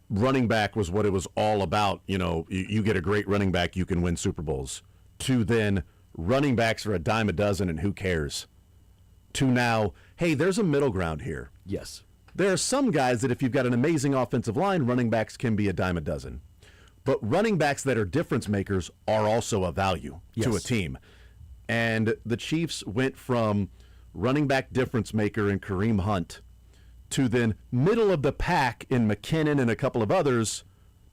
running back was what it was all about. You get a great running back, you can win Super Bowls, to then running backs are a dime a dozen and who cares, to now, hey, there's a middle ground here. Yes. There are some guys that if you've got an amazing offensive line, running backs can be a dime a dozen. But running backs that are difference makers are also a value to a team. And the Chiefs went from running back difference maker in Kareem Hunt to then middle of the pack in McKinnon and a couple of others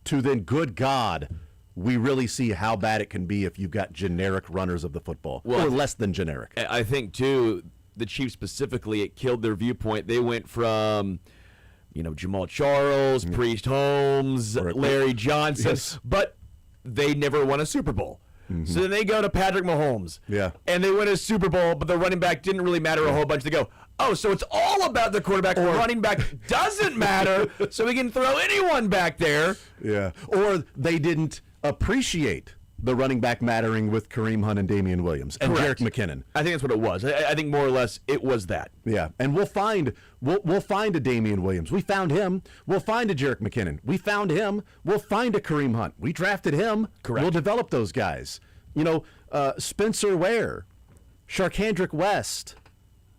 to then, good God, we really see how bad it can be if you've got generic runners of the football, or less than generic. I think, too, the Chiefs specifically, it killed their viewpoint. They went from, Jamal Charles, Priest Holmes, Larry Johnson, but they never won a Super Bowl. So then they go to Patrick Mahomes. Yeah. And they win a Super Bowl, but the running back didn't really matter a whole bunch. They go, oh, so it's all about the quarterback. Or running back doesn't matter, so we can throw anyone back there. Yeah. Or they didn't appreciate the running back mattering with Kareem Hunt and Damian Williams and Jerick McKinnon. I think that's what it was. I think more or less it was that. Yeah. And we'll find a Damian Williams. We found him. We'll find a Jerick McKinnon. We found him. We'll find a Kareem Hunt. We drafted him. Correct. We'll develop those guys. Spencer Ware, Sharkhandrick West.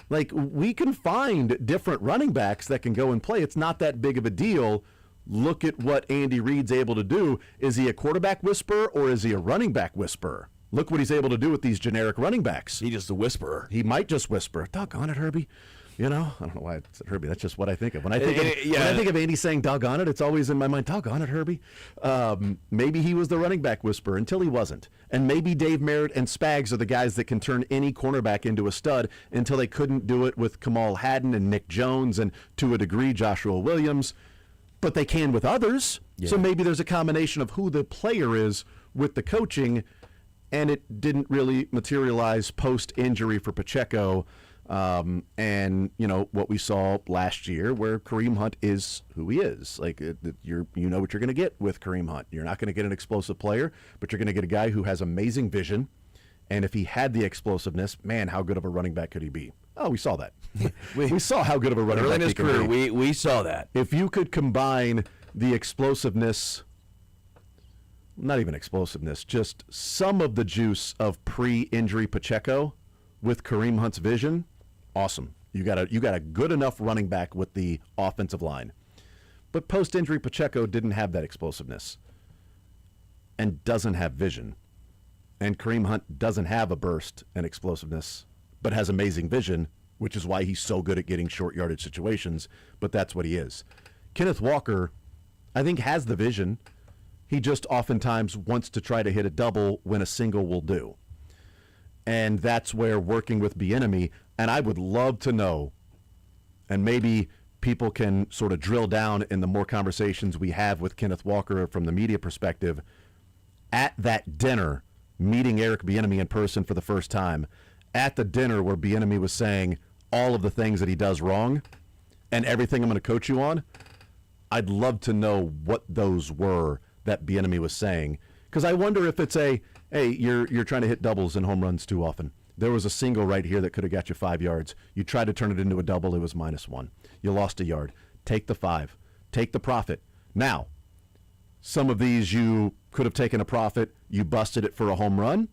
Like, we can find different running backs that can go and play. It's not that big of a deal. Look at what Andy Reid's able to do. Is he a quarterback whisperer or is he a running back whisperer? Look what he's able to do with these generic running backs. He's just a whisperer. He might just whisper. Doggone it, Herbie. You know, I don't know why I said Herbie. That's just what I think of. When I think of Andy saying doggone it, it's always in my mind, doggone it, Herbie. Maybe he was the running back whisperer until he wasn't. And maybe Dave Merritt and Spags are the guys that can turn any cornerback into a stud until they couldn't do it with Kamal Hadden and Nick Jones and, to a degree, Joshua Williams. But they can with others. Yeah. So maybe there's a combination of who the player is with the coaching, and it didn't really materialize post-injury for Pacheco. And you know what we saw last year, where Kareem Hunt is who he is. Like you know what you're going to get with Kareem Hunt. You're not going to get an explosive player, but you're going to get a guy who has amazing vision. And if he had the explosiveness, man, how good of a running back could he be? Oh, we saw that. we saw how good of a running back he could be. We saw that. If you could combine the explosiveness, not even explosiveness, just some of the juice of pre-injury Pacheco with Kareem Hunt's vision. Awesome. You got a good enough running back with the offensive line. But post-injury Pacheco didn't have that explosiveness and doesn't have vision. And Kareem Hunt doesn't have a burst and explosiveness, but has amazing vision, which is why he's so good at getting short yardage situations, but that's what he is. Kenneth Walker, I think, has the vision. He just oftentimes wants to try to hit a double when a single will do. And that's where working with Bieniemy, and I would love to know, and maybe people can sort of drill down in the more conversations we have with Kenneth Walker from the media perspective, at that dinner, meeting Eric Bieniemy in person for the first time, at the dinner where Bieniemy was saying all of the things that he does wrong and everything I'm going to coach you on, I'd love to know what those were that Bieniemy was saying. Because I wonder if it's hey, you're trying to hit doubles and home runs too often. There was a single right here that could have got you 5 yards. You tried to turn it into a double. It was -1. You lost a yard. Take the 5. Take the profit. Now, some of these you could have taken a profit. You busted it for a home run.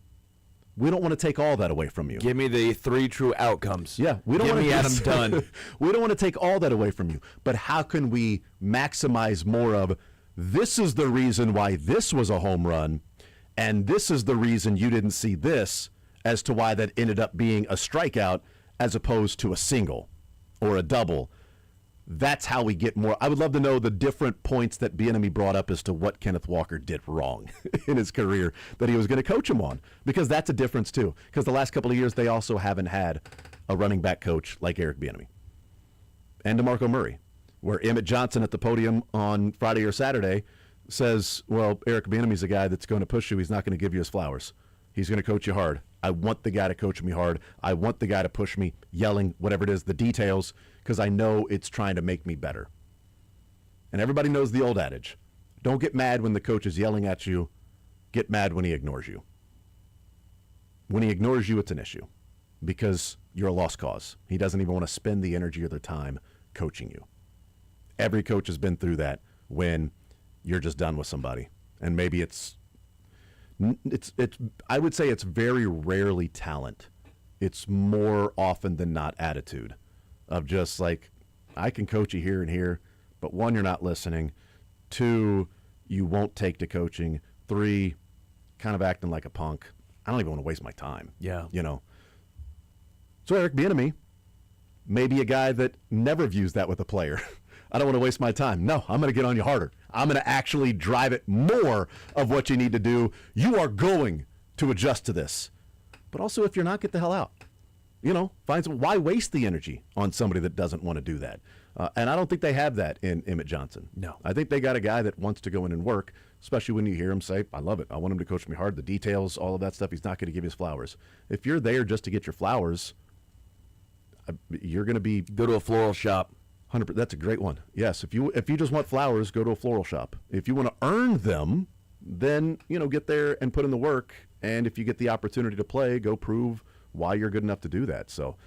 We don't want to take all that away from you. Give me the 3 true outcomes. Yeah, we don't want to Adam Dunn. We don't want to take all that away from you. But how can we maximize more of, this is the reason why this was a home run, and this is the reason you didn't see this, as to why that ended up being a strikeout as opposed to a single or a double. That's how we get more. I would love to know the different points that Bieniemy brought up as to what Kenneth Walker did wrong in his career that he was going to coach him on, because that's a difference too. Because the last couple of years, they also haven't had a running back coach like Eric Bieniemy and DeMarco Murray, where Emmett Johnson at the podium on Friday or Saturday says, well, Eric Bieniemy's a guy that's going to push you. He's not going to give you his flowers. He's going to coach you hard. I want the guy to coach me hard. I want the guy to push me, yelling, whatever it is, the details, because I know it's trying to make me better. And everybody knows the old adage. Don't get mad when the coach is yelling at you. Get mad when he ignores you. When he ignores you, it's an issue, because you're a lost cause. He doesn't even want to spend the energy or the time coaching you. Every coach has been through that when you're just done with somebody. And maybe it's I would say it's very rarely talent. It's more often than not attitude of just like, I can coach you here and here, but 1, you're not listening. 2, you won't take to coaching. 3, kind of acting like a punk. I don't even want to waste my time. Yeah. You know. So Eric Bieniemy may be a guy that never views that with a player. I don't want to waste my time. No, I'm going to get on you harder. I'm going to actually drive it more of what you need to do. You are going to adjust to this. But also, if you're not, get the hell out. You know, why waste the energy on somebody that doesn't want to do that? And I don't think they have that in Emmett Johnson. No. I think they got a guy that wants to go in and work, especially when you hear him say, I love it. I want him to coach me hard. The details, all of that stuff, he's not going to give you his flowers. If you're there just to get your flowers, you're going to be... Go to a floral shop. 100%. That's a great one. Yes, if you just want flowers, go to a floral shop. If you want to earn them, then get there and put in the work. And if you get the opportunity to play, go prove why you're good enough to do that. So,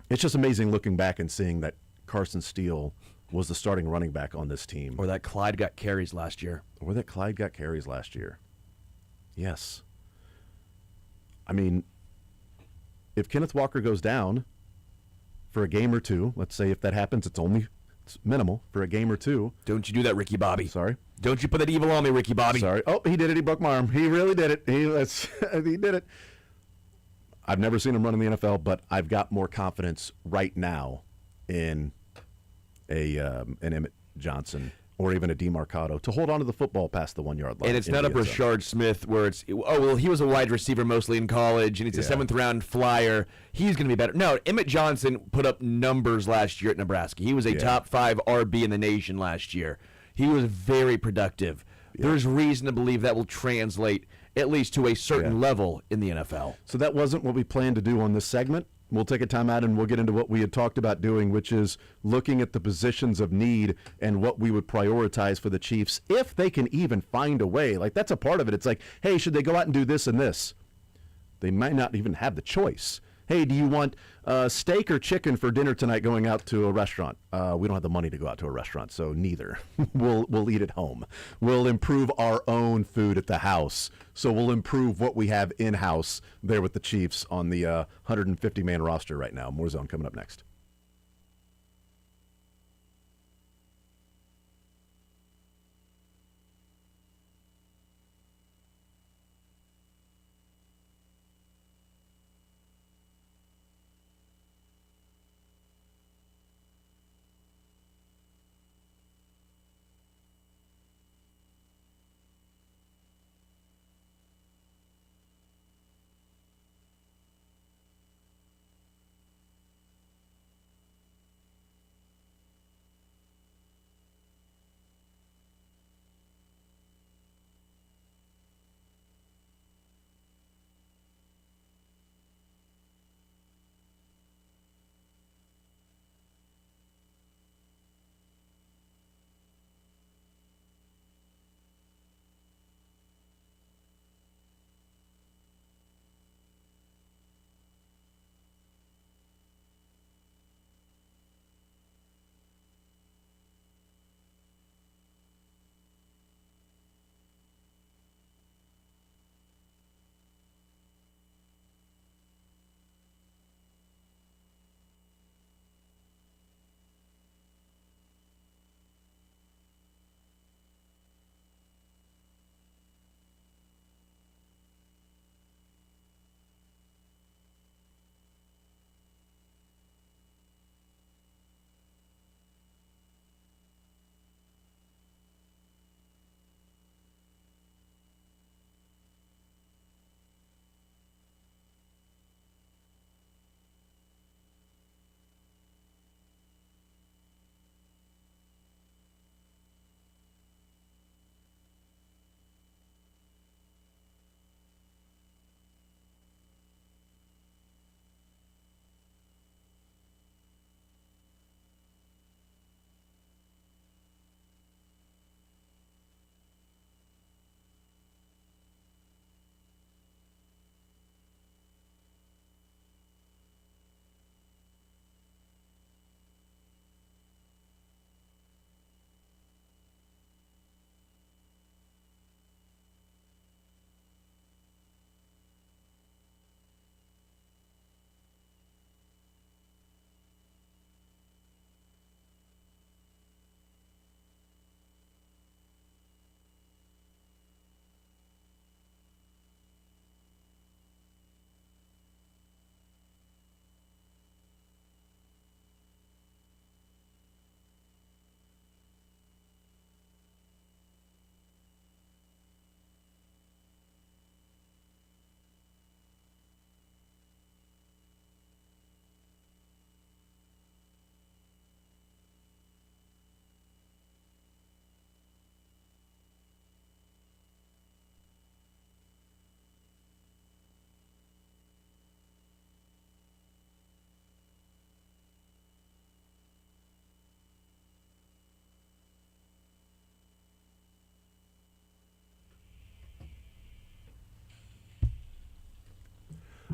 it's just amazing looking back and seeing that Carson Steele was the starting running back on this team, or that Clyde got carries last year. Yes. I mean, if Kenneth Walker goes down for a game or two, let's say if that happens, it's minimal for a game or two. Don't you do that, Ricky Bobby. Sorry. Don't you put that evil on me, Ricky Bobby. Sorry. Oh, he did it. He broke my arm. He really did it. He did it. I've never seen him run in the NFL, but I've got more confidence right now in an Emmett Johnson or even a DeMarcado to hold on to the football past the 1 yard line. And it's not a Rashard Smith where it's, oh, well, he was a wide receiver mostly in college, and he's a 7th round flyer. He's going to be better. No, Emmett Johnson put up numbers last year at Nebraska. He was a top 5 RB in the nation last year. He was very productive. There's reason to believe that will translate at least to a certain level in the NFL. So that wasn't what we planned to do on this segment. We'll take a time out and we'll get into what we had talked about doing, which is looking at the positions of need and what we would prioritize for the Chiefs if they can even find a way. Like, that's a part of it. It's like, hey, should they go out and do this and this? They might not even have the choice. Hey, do you want steak or chicken for dinner tonight going out to a restaurant? We don't have the money to go out to a restaurant, so neither. We'll eat at home. We'll improve our own food at the house. So we'll improve what we have in-house there with the Chiefs on the 150-man roster right now. More Zone coming up next.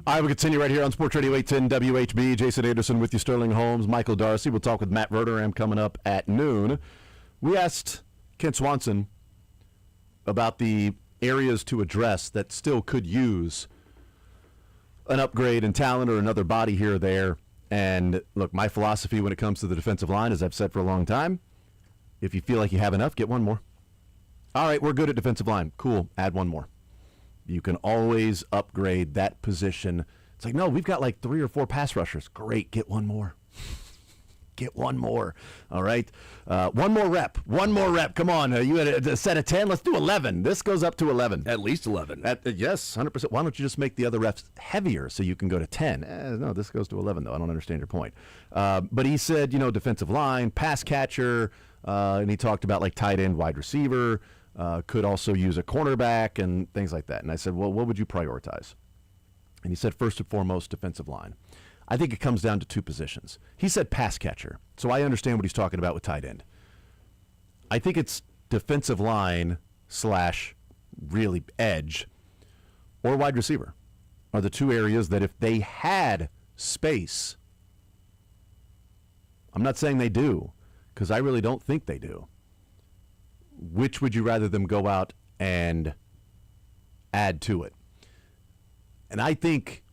All right, we continue right here on Sports Radio 810 WHB. Jason Anderson with you, Sterling Holmes, Michael Darcy. We'll talk with Matt Verderame coming up at noon. We asked Kent Swanson about the areas to address that still could use an upgrade in talent or another body here or there. And look, my philosophy when it comes to the defensive line, as I've said for a long time, if you feel like you have enough, get one more. All right, we're good at defensive line. Cool, add one more. You can always upgrade that position It's like, no, we've got like 3 or 4 pass rushers. Great, get one more. Get one more. All right. One more rep. One more rep. Come on. You had a set of 10. Let's do 11. This goes up to 11. At least 11. Yes, 100%. Why don't you just make the other reps heavier so you can go to 10? No, this goes to 11, though. I don't understand your point. But he said, defensive line, pass catcher, and he talked about like tight end, wide receiver, could also use a cornerback and things like that. And I said, well, what would you prioritize? And he said, first and foremost, defensive line. I think it comes down to 2 positions. He said pass catcher, so I understand what he's talking about with tight end. I think it's defensive line / really edge or wide receiver are the 2 areas that if they had space, I'm not saying they do, because I really don't think they do. Which would you rather them go out and add to it? And I think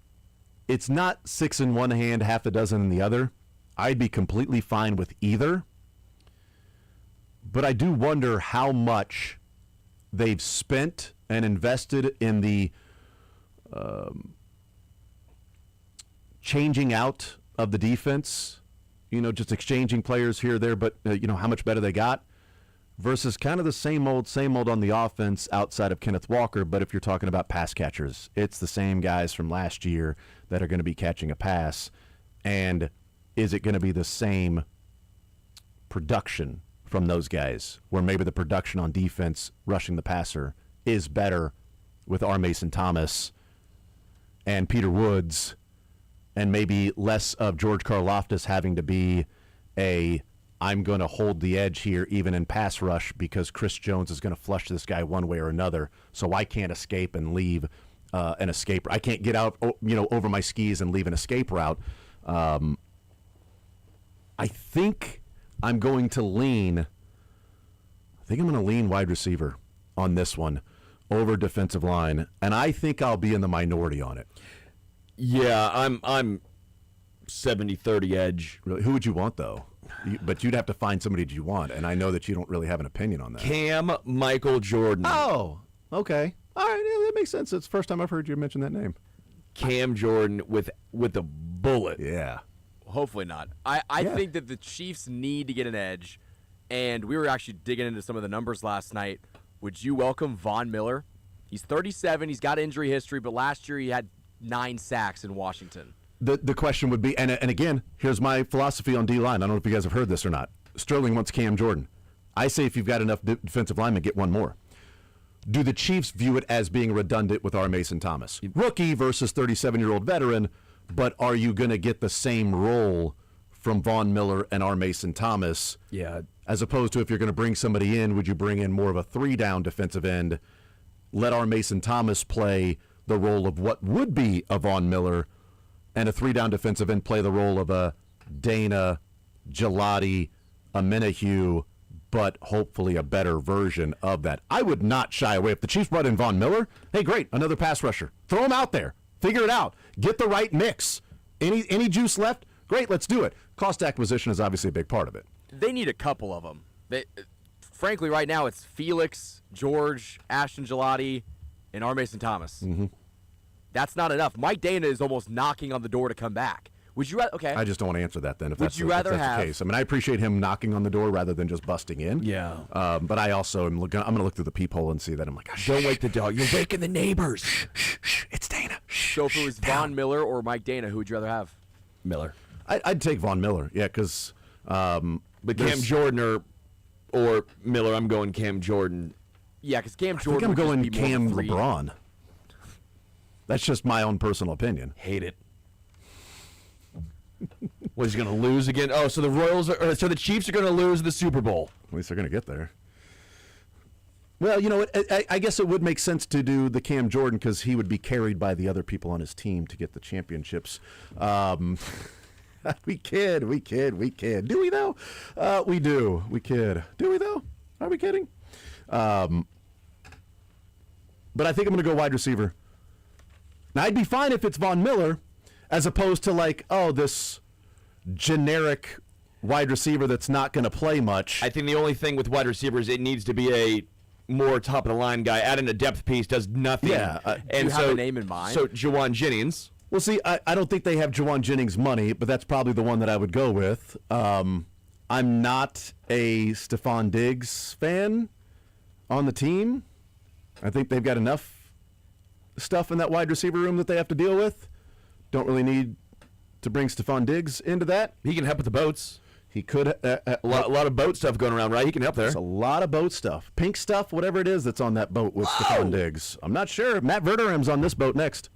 it's not 6 in one hand, half a dozen in the other. I'd be completely fine with either. But I do wonder how much they've spent and invested in the changing out of the defense, just exchanging players here or there, but, how much better they got versus kind of the same old on the offense outside of Kenneth Walker. But if you're talking about pass catchers, it's the same guys from last year that are going to be catching a pass. And is it going to be the same production from those guys where maybe the production on defense rushing the passer is better with R. Mason Thomas and Peter Woods and maybe less of George Karlaftis having to be I'm going to hold the edge here even in pass rush because Chris Jones is going to flush this guy one way or another, so I can't escape and leave an escape. I can't get out, over my skis and leave an escape route. I think I'm going to lean wide receiver on this one over defensive line, and I think I'll be in the minority on it. Yeah, I'm 70-30 edge. Really? Who would you want, though? But you'd have to find somebody that you want, and I know that you don't really have an opinion on that. Cam Michael Jordan. Oh, okay. All right, yeah, that makes sense. It's the first time I've heard you mention that name. Cam Jordan with a bullet. Yeah. Hopefully not. I think that the Chiefs need to get an edge, and we were actually digging into some of the numbers last night. Would you welcome Von Miller? He's 37. He's got injury history, but last year he had 9 sacks in Washington. The question would be, and again, here's my philosophy on D-line. I don't know if you guys have heard this or not. Sterling wants Cam Jordan. I say if you've got enough defensive linemen, get one more. Do the Chiefs view it as being redundant with R. Mason Thomas? Rookie versus 37-year-old veteran, but are you going to get the same role from Von Miller and R. Mason Thomas? Yeah. As opposed to if you're going to bring somebody in, would you bring in more of a 3-down defensive end, let R. Mason Thomas play the role of what would be a Von Miller, and a 3-down defensive end play the role of a Dana, Gelati, a Menahue, but hopefully a better version of that. I would not shy away. If the Chiefs brought in Von Miller, hey, great, another pass rusher. Throw him out there. Figure it out. Get the right mix. Any juice left? Great, let's do it. Cost acquisition is obviously a big part of it. They need a couple of them. Frankly, right now it's Felix, George, Ashton Gelati, and R. Mason Thomas. Mm-hmm. That's not enough. Mike Dana is almost knocking on the door to come back. Would you rather? Okay. I just don't want to answer that then. If Would that's you the, rather if that's have? the case. I mean, I appreciate him knocking on the door rather than just busting in. Yeah. But I also am looking. I'm going to look through the peephole and see that. I'm like, don't wake the dog. You're waking the neighbors. Shh. It's Dana. So if it was Von Miller or Mike Dana, who would you rather have? Miller. I'd take Von Miller. Yeah, because. But Cam Jordan or Miller, I'm going Cam Jordan. Yeah, because Cam Jordan. I think I'm would going just be more Cam free. LeBron. That's just my own personal opinion. Hate it. Was he going to lose again? Oh, so the Royals so the Chiefs are going to lose the Super Bowl. At least they're going to get there. Well, you know what? I guess it would make sense to do the Cam Jordan because he would be carried by the other people on his team to get the championships. We kid. Do we though? We do. We kid. Do we though? Are we kidding? But I think I'm going to go wide receiver. Now, I'd be fine if it's Von Miller as opposed to like, this generic wide receiver that's not going to play much. I think the only thing with wide receivers, it needs to be a more top-of-the-line guy. Adding a depth piece does nothing. Yeah. Do you have a name in mind? So, Juwan Jennings. Well, see, I don't think they have Juwan Jennings money, but that's probably the one that I would go with. I'm not a Stephon Diggs fan on the team. I think they've got enough stuff in that wide receiver room that they have to deal with. Don't really need to bring Stephon Diggs into that. He can help with the boats. He could. A lot of boat stuff going around, right? He can help there. There's a lot of boat stuff. Pink stuff, whatever it is that's on that boat with Stephon Diggs. I'm not sure. Matt Verderham's on this boat next.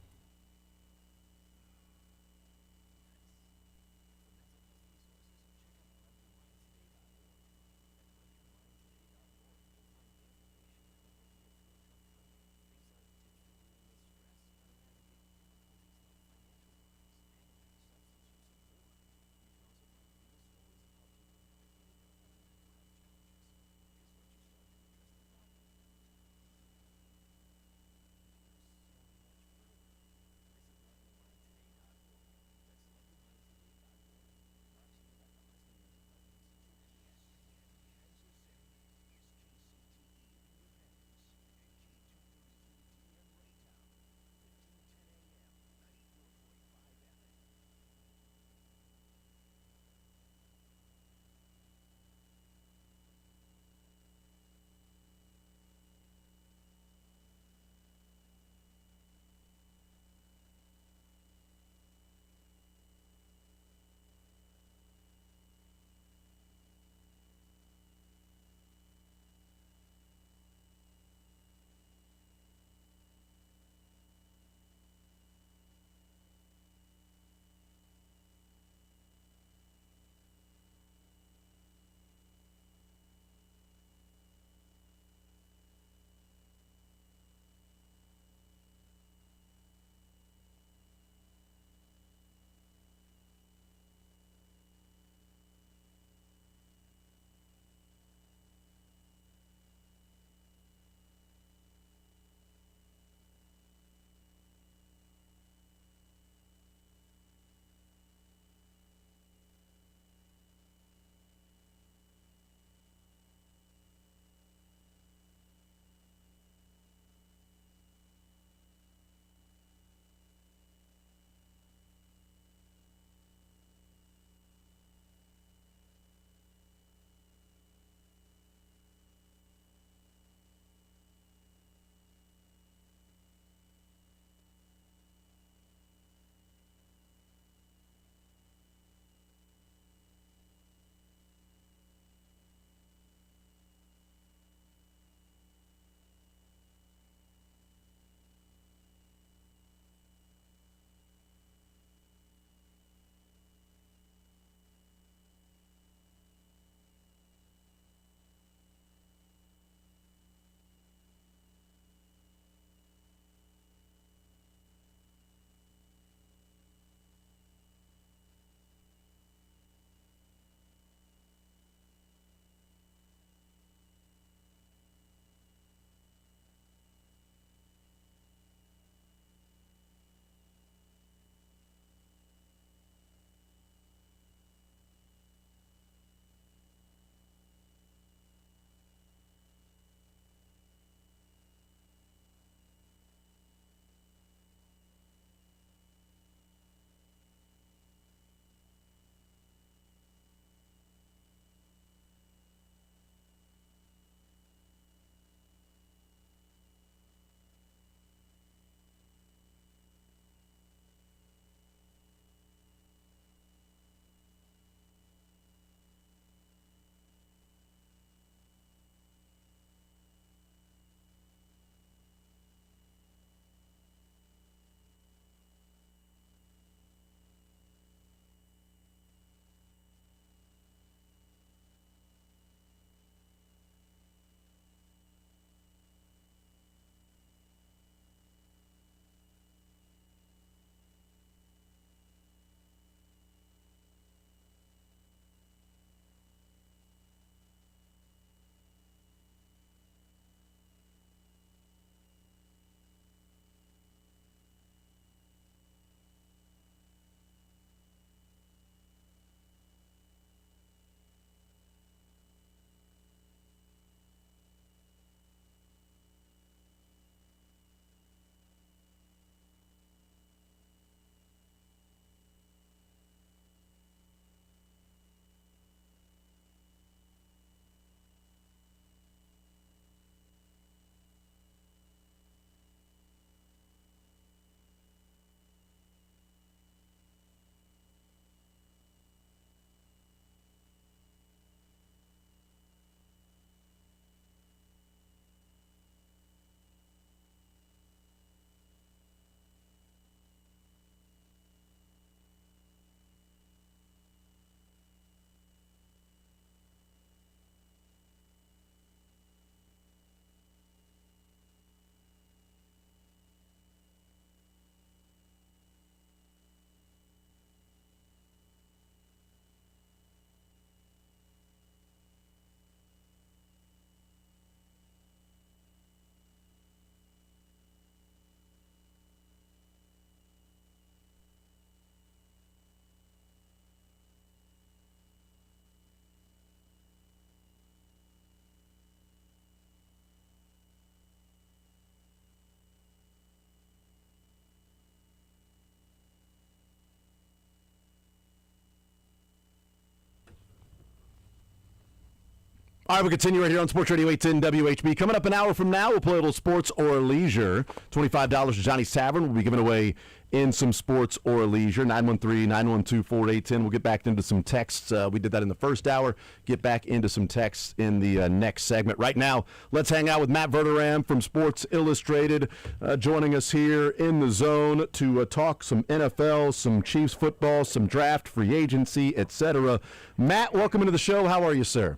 All right, we continue right here on Sports Radio 810 WHB. Coming up an hour from now, we'll play a little sports or leisure. $25 to Johnny's Tavern. We'll be giving away in some sports or leisure. 913-912-4810. We'll get back into some texts. We did that in the first hour. Get back into some texts in the next segment. Right now, let's hang out with Matt Verderam from Sports Illustrated, joining us here in the zone to talk some NFL, some Chiefs football, some draft, free agency, etc. Matt, welcome into the show. How are you, sir?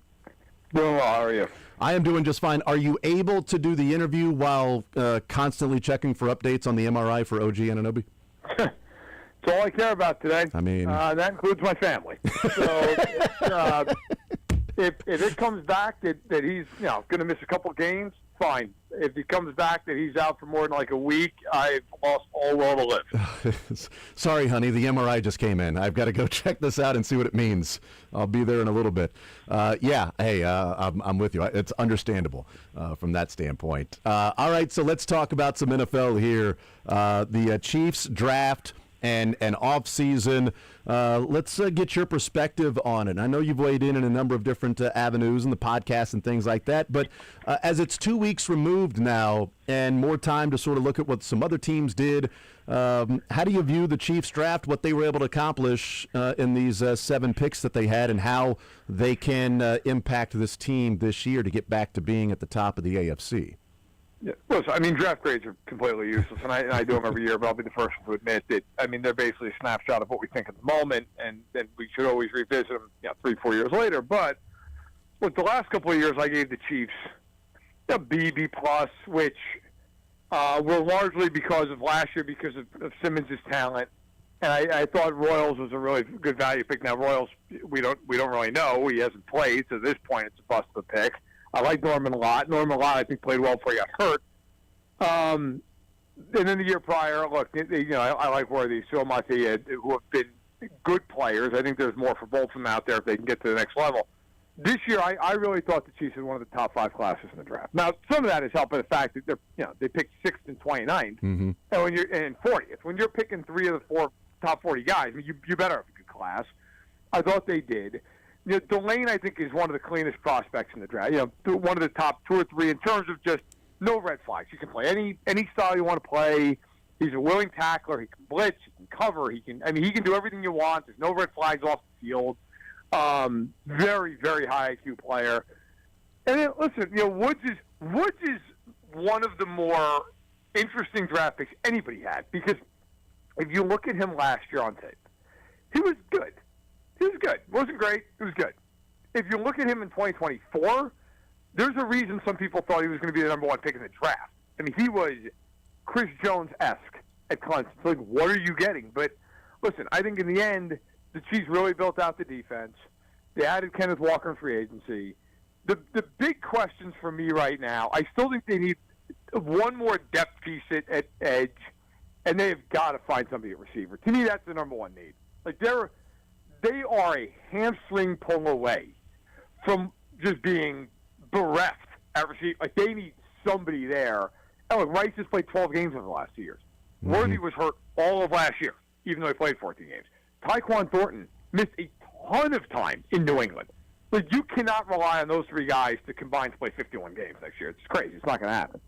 Doing well. How are you? I am doing just fine. Are you able to do the interview while constantly checking for updates on the MRI for OG Anunoby? It's all I care about today. I mean, that includes my family. So if it comes back that he's going to miss a couple games, fine. If he comes back that he's out for more than like a week, I've lost all will to live. Sorry, honey, the MRI just came in. I've got to go check this out and see what it means. I'll be there in a little bit. I'm with you. It's understandable from that standpoint. All right, so let's talk about some NFL here. The Chiefs draft and off season. Let's get your perspective on it. I know you've weighed in a number of different avenues in the podcast and things like that, but as it's 2 weeks removed now and more time to sort of look at what some other teams did, how do you view the Chiefs draft, what they were able to accomplish in these 7 picks that they had, and how they can impact this team this year to get back to being at the top of the AFC? Yeah. Listen, I mean, draft grades are completely useless, and I do them every year, but I'll be the first one to admit that, I mean, they're basically a snapshot of what we think at the moment, and then we should always revisit them 3-4 years later. But, look, the last couple of years I gave the Chiefs a B+, which were largely because of last year, because of Simmons' talent. And I thought Royals was a really good value pick. Now, Royals, we don't really know. He hasn't played, so at this point it's a bust of a pick. I like Norman a lot. Norman a lot, I think, played well before he got hurt. And then the year prior, look, I like Worthy, Suamati, who have been good players. I think there's more for both of them out there if they can get to the next level. This year, I really thought the Chiefs had one of the top 5 classes in the draft. Now, some of that is helped by the fact that they picked 6th and 29th, and 40th. When you're picking 3 of the 4 top 40 guys, I mean, you better have a good class. I thought they did. Delane, I think, is one of the cleanest prospects in the draft. One of the top 2 or 3 in terms of just no red flags. You can play any style you want to play. He's a willing tackler. He can blitz. He can cover. He can do everything you want. There's no red flags off the field. Very, very high IQ player. And then, listen, Woods is one of the more interesting draft picks anybody had, because if you look at him last year on tape, he was good. He was good. Wasn't great. It was good. If you look at him in 2024, there's a reason some people thought he was going to be the number 1 pick in the draft. I mean, he was Chris Jones-esque at Clemson. It's like, what are you getting? But listen, I think in the end, the Chiefs really built out the defense. They added Kenneth Walker in free agency. The big questions for me right now, I still think they need one more depth piece at edge, and they've got to find somebody at receiver. To me, that's the number 1 need. Like, they are a hamstring pull away from just being bereft at receiver. Like, they need somebody there. And look, Rice has played 12 games over the last 2 years. Worthy was hurt all of last year, even though he played 14 games. Tyquan Thornton missed a ton of time in New England. Like, you cannot rely on those 3 guys to combine to play 51 games next year. It's crazy. It's not going to happen.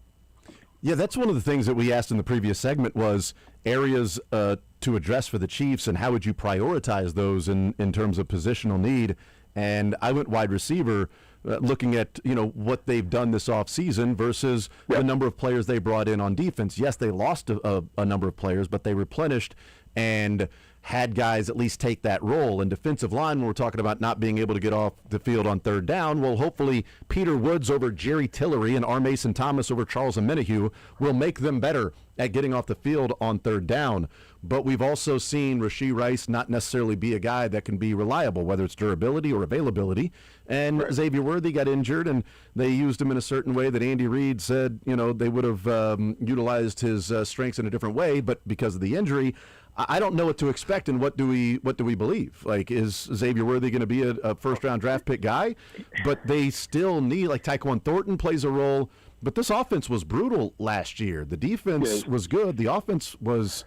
Yeah, that's one of the things that we asked in the previous segment was areas to address for the Chiefs, and how would you prioritize those in terms of positional need. And I went wide receiver, looking at what they've done this offseason versus the number of players they brought in on defense. Yes, they lost a number of players, but they replenished and had guys at least take that role. And defensive line, when we're talking about not being able to get off the field on 3rd down, well, hopefully Peter Woods over Jerry Tillery and R. Mason Thomas over Charles Omenihu will make them better at getting off the field on 3rd down. But we've also seen Rashee Rice not necessarily be a guy that can be reliable, whether it's durability or availability. And Xavier Worthy got injured, and they used him in a certain way that Andy Reid said, they would have utilized his strengths in a different way, but because of the injury, I don't know what to expect, and what do we believe? Like, is Xavier Worthy going to be a first-round draft pick guy? But they still need, like, Tyquan Thornton plays a role. But this offense was brutal last year. The defense was good. The offense was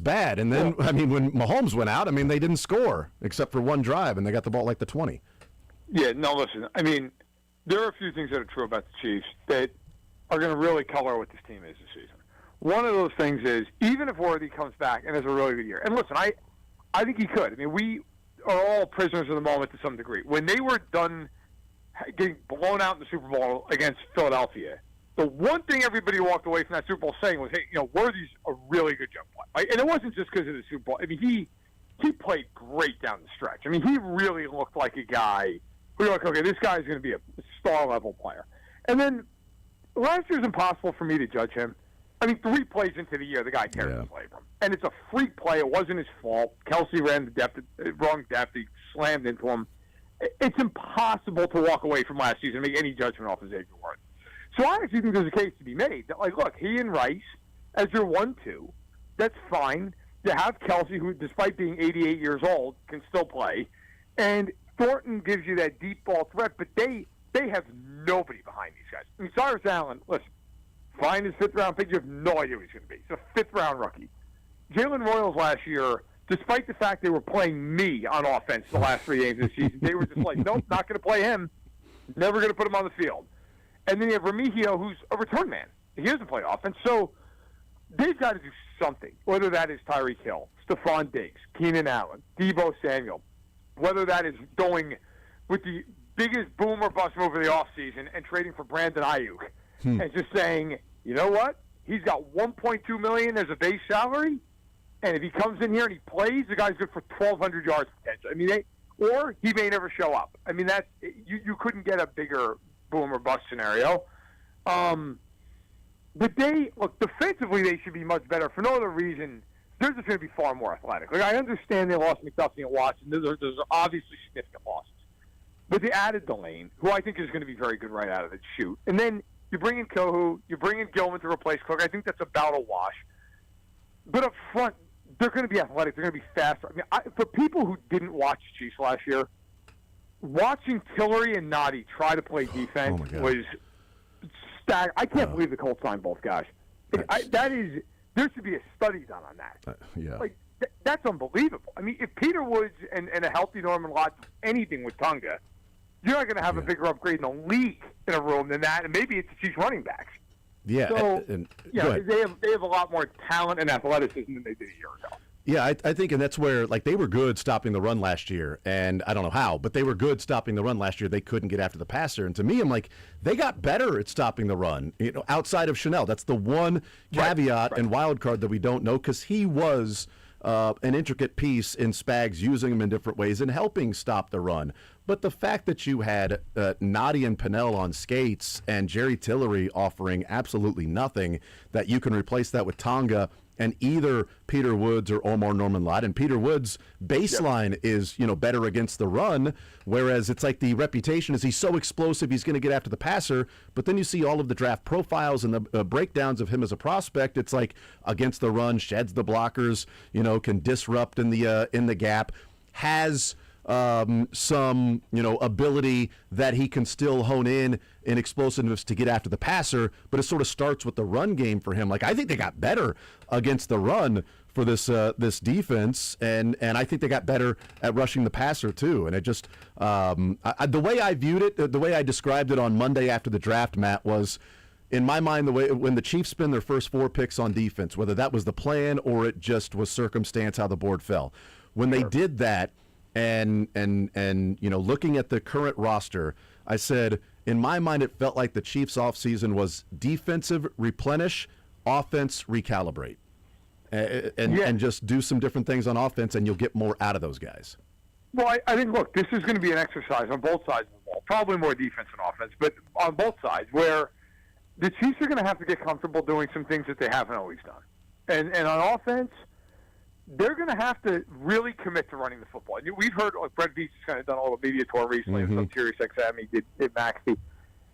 bad. And then, when Mahomes went out, they didn't score except for one drive, and they got the ball like the 20. Yeah, no, listen, there are a few things that are true about the Chiefs that are going to really color what this team is this season. One of those things is, even if Worthy comes back and has a really good year, and listen, I think he could. I mean, we are all prisoners of the moment to some degree. When they were done getting blown out in the Super Bowl against Philadelphia, the one thing everybody walked away from that Super Bowl saying was, hey, Worthy's a really good young player. Right? And it wasn't just because of the Super Bowl. I mean, he played great down the stretch. I mean, he really looked like a guy who you're like, okay, this guy's going to be a star-level player. And then last year was impossible for me to judge him. I mean, 3 plays into the year, the guy carried his labrum. And it's a freak play. It wasn't his fault. Kelsey ran the wrong depth. He slammed into him. It's impossible to walk away from last season and make any judgment off of Xavier Worthy. So I actually think there's a case to be made that, like, look, he and Rice, as your 1-2, that's fine. You have Kelsey, who, despite being 88 years old, can still play. And Thornton gives you that deep ball threat, but they have nobody behind these guys. I mean, Cyrus Allen, listen, fine his 5th-round pick. You have no idea who he's going to be. He's a 5th-round rookie. Jalen Royals last year, despite the fact they were playing me on offense the last 3 games of the season, they were just like, nope, not going to play him. Never going to put him on the field. And then you have Remigio, who's a return man. He doesn't play offense. So they've got to do something, whether that is Tyreek Hill, Stephon Diggs, Keenan Allen, Deebo Samuel, whether that is going with the biggest boom or bust move of the offseason and trading for Brandon Ayuk and just saying, you know what? He's got $1.2 million as a base salary, and if he comes in here and he plays, the guy's good for 1,200 yards potential. I mean, or he may never show up. I mean, that's you couldn't get a bigger boom or bust scenario. But defensively they should be much better for no other reason. They're just going to be far more athletic. Like, I understand they lost McDuffie and Watson. Those are obviously significant losses. But they added Delane, who I think is going to be very good right out of the chute. And then you bring in Kohu, you bring in Gilman to replace Cook. I think that's about a wash. But up front, they're going to be athletic. They're going to be faster. I mean, for people who didn't watch Chiefs last year, watching Tillery and Noddy try to play defense was staggering. I can't believe the Colts signed both guys. There should be a study done on that. That's unbelievable. I mean, if Peter Woods and a healthy Norman Lott do anything with Tonga, you're not going to have a bigger upgrade in the league in a room than that, and maybe it's the Chiefs running backs. Yeah, so they have a lot more talent and athleticism than they did a year ago. Yeah, I think, and that's where, like, they were good stopping the run last year, and I don't know how, but they were good stopping the run last year. They couldn't get after the passer, and to me, I'm like, they got better at stopping the run, outside of Chanel. That's the one caveat and wild card that we don't know, because he was an intricate piece in Spags using him in different ways and helping stop the run. But the fact that you had Noddy and Pinnell on skates and Jerry Tillery offering absolutely nothing, that you can replace that with Tonga and either Peter Woods or Omar Norman Lott. And Peter Woods' baseline is, better against the run, whereas it's like the reputation is he's so explosive, he's going to get after the passer. But then you see all of the draft profiles and the breakdowns of him as a prospect. It's like against the run, sheds the blockers, can disrupt in the gap, has some ability that he can still hone in explosiveness to get after the passer, but it sort of starts with the run game for him. Like, I think they got better against the run for this defense, and I think they got better at rushing the passer too. And it just the way I viewed it, the way I described it on Monday after the draft, Matt, was, in my mind, the way when the Chiefs spend their first 4 picks on defense, whether that was the plan or it just was circumstance how the board fell. When they did that, and looking at the current roster, I said, in my mind, it felt like the Chiefs' offseason was defensive replenish, offense recalibrate, and just do some different things on offense, and you'll get more out of those guys. Well, I think, look, this is going to be an exercise on both sides of the ball, probably more defense than offense, but on both sides, where the Chiefs are going to have to get comfortable doing some things that they haven't always done. And on offense, they're going to have to really commit to running the football. We've heard, Brett Veach has kind of done a little media tour recently with some Sirius XM. He did Maxey.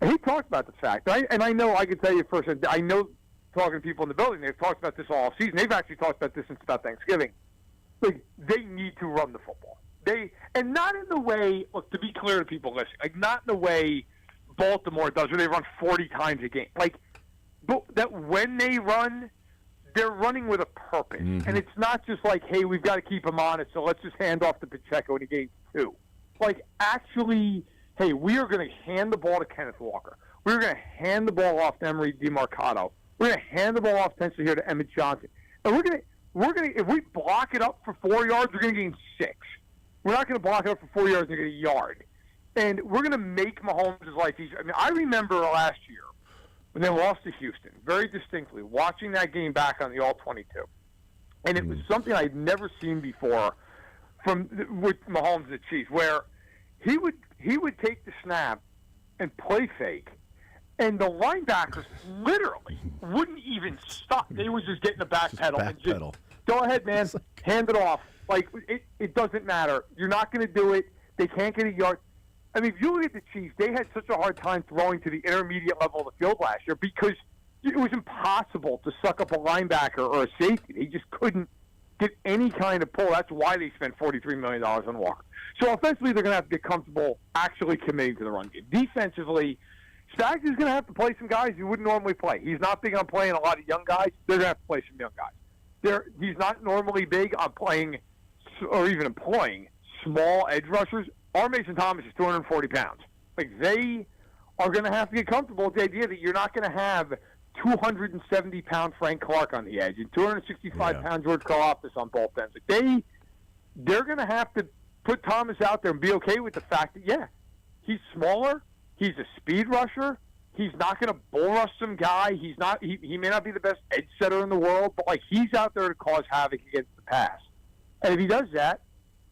And he talked about the fact, and I know I can tell you first, I know talking to people in the building, they've talked about this all season. They've actually talked about this since about Thanksgiving. Like, they need to run the football. And not in the way, look, to be clear to people listening, like, not in the way Baltimore does, where they run 40 times a game. Like, but that when they run, they're running with a purpose. And it's not just like, hey, we've got to keep them honest, so let's just hand off to Pacheco and he gains 2. Like, actually hey, we are going to hand the ball to Kenneth Walker. We're going to hand the ball off to Emery DeMarcado. We're going to hand the ball off potentially here to Emmett Johnson. And we're going to if we block it up for 4 yards, we're going to gain 6. We're not going to block it up for 4 yards and get a yard. And we're going to make Mahomes' life easier. I mean, I remember last year when they lost to Houston, very distinctly, watching that game back on the All-22. And it was something I'd never seen before with Mahomes and the Chiefs, where he would take the snap and play fake, and the linebackers literally wouldn't even stop. They would just get in the back pedal and just go ahead, man, hand it off. Like, it doesn't matter. You're not going to do it. They can't get a yard. I mean, if you look at the Chiefs, they had such a hard time throwing to the intermediate level of the field last year because it was impossible to suck up a linebacker or a safety. They just couldn't get any kind of pull. That's why they spent $43 million on Walker. So offensively, they're going to have to get comfortable actually committing to the run game. Defensively, Spags is going to have to play some guys he wouldn't normally play. He's not big on playing a lot of young guys. They're going to have to play some young guys. He's not normally big on playing or even employing small edge rushers. R. Mason Thomas is 240 pounds. Like, they are going to have to get comfortable with the idea that you're not going to have 270-pound Frank Clark on the edge and 265-pound George Karlaftis on both ends. Like, they're going to have to put Thomas out there and be okay with the fact that, yeah, he's smaller, he's a speed rusher, he's not going to bull rush some guy, he may not be the best edge setter in the world, but, like, he's out there to cause havoc against the pass. And if he does that,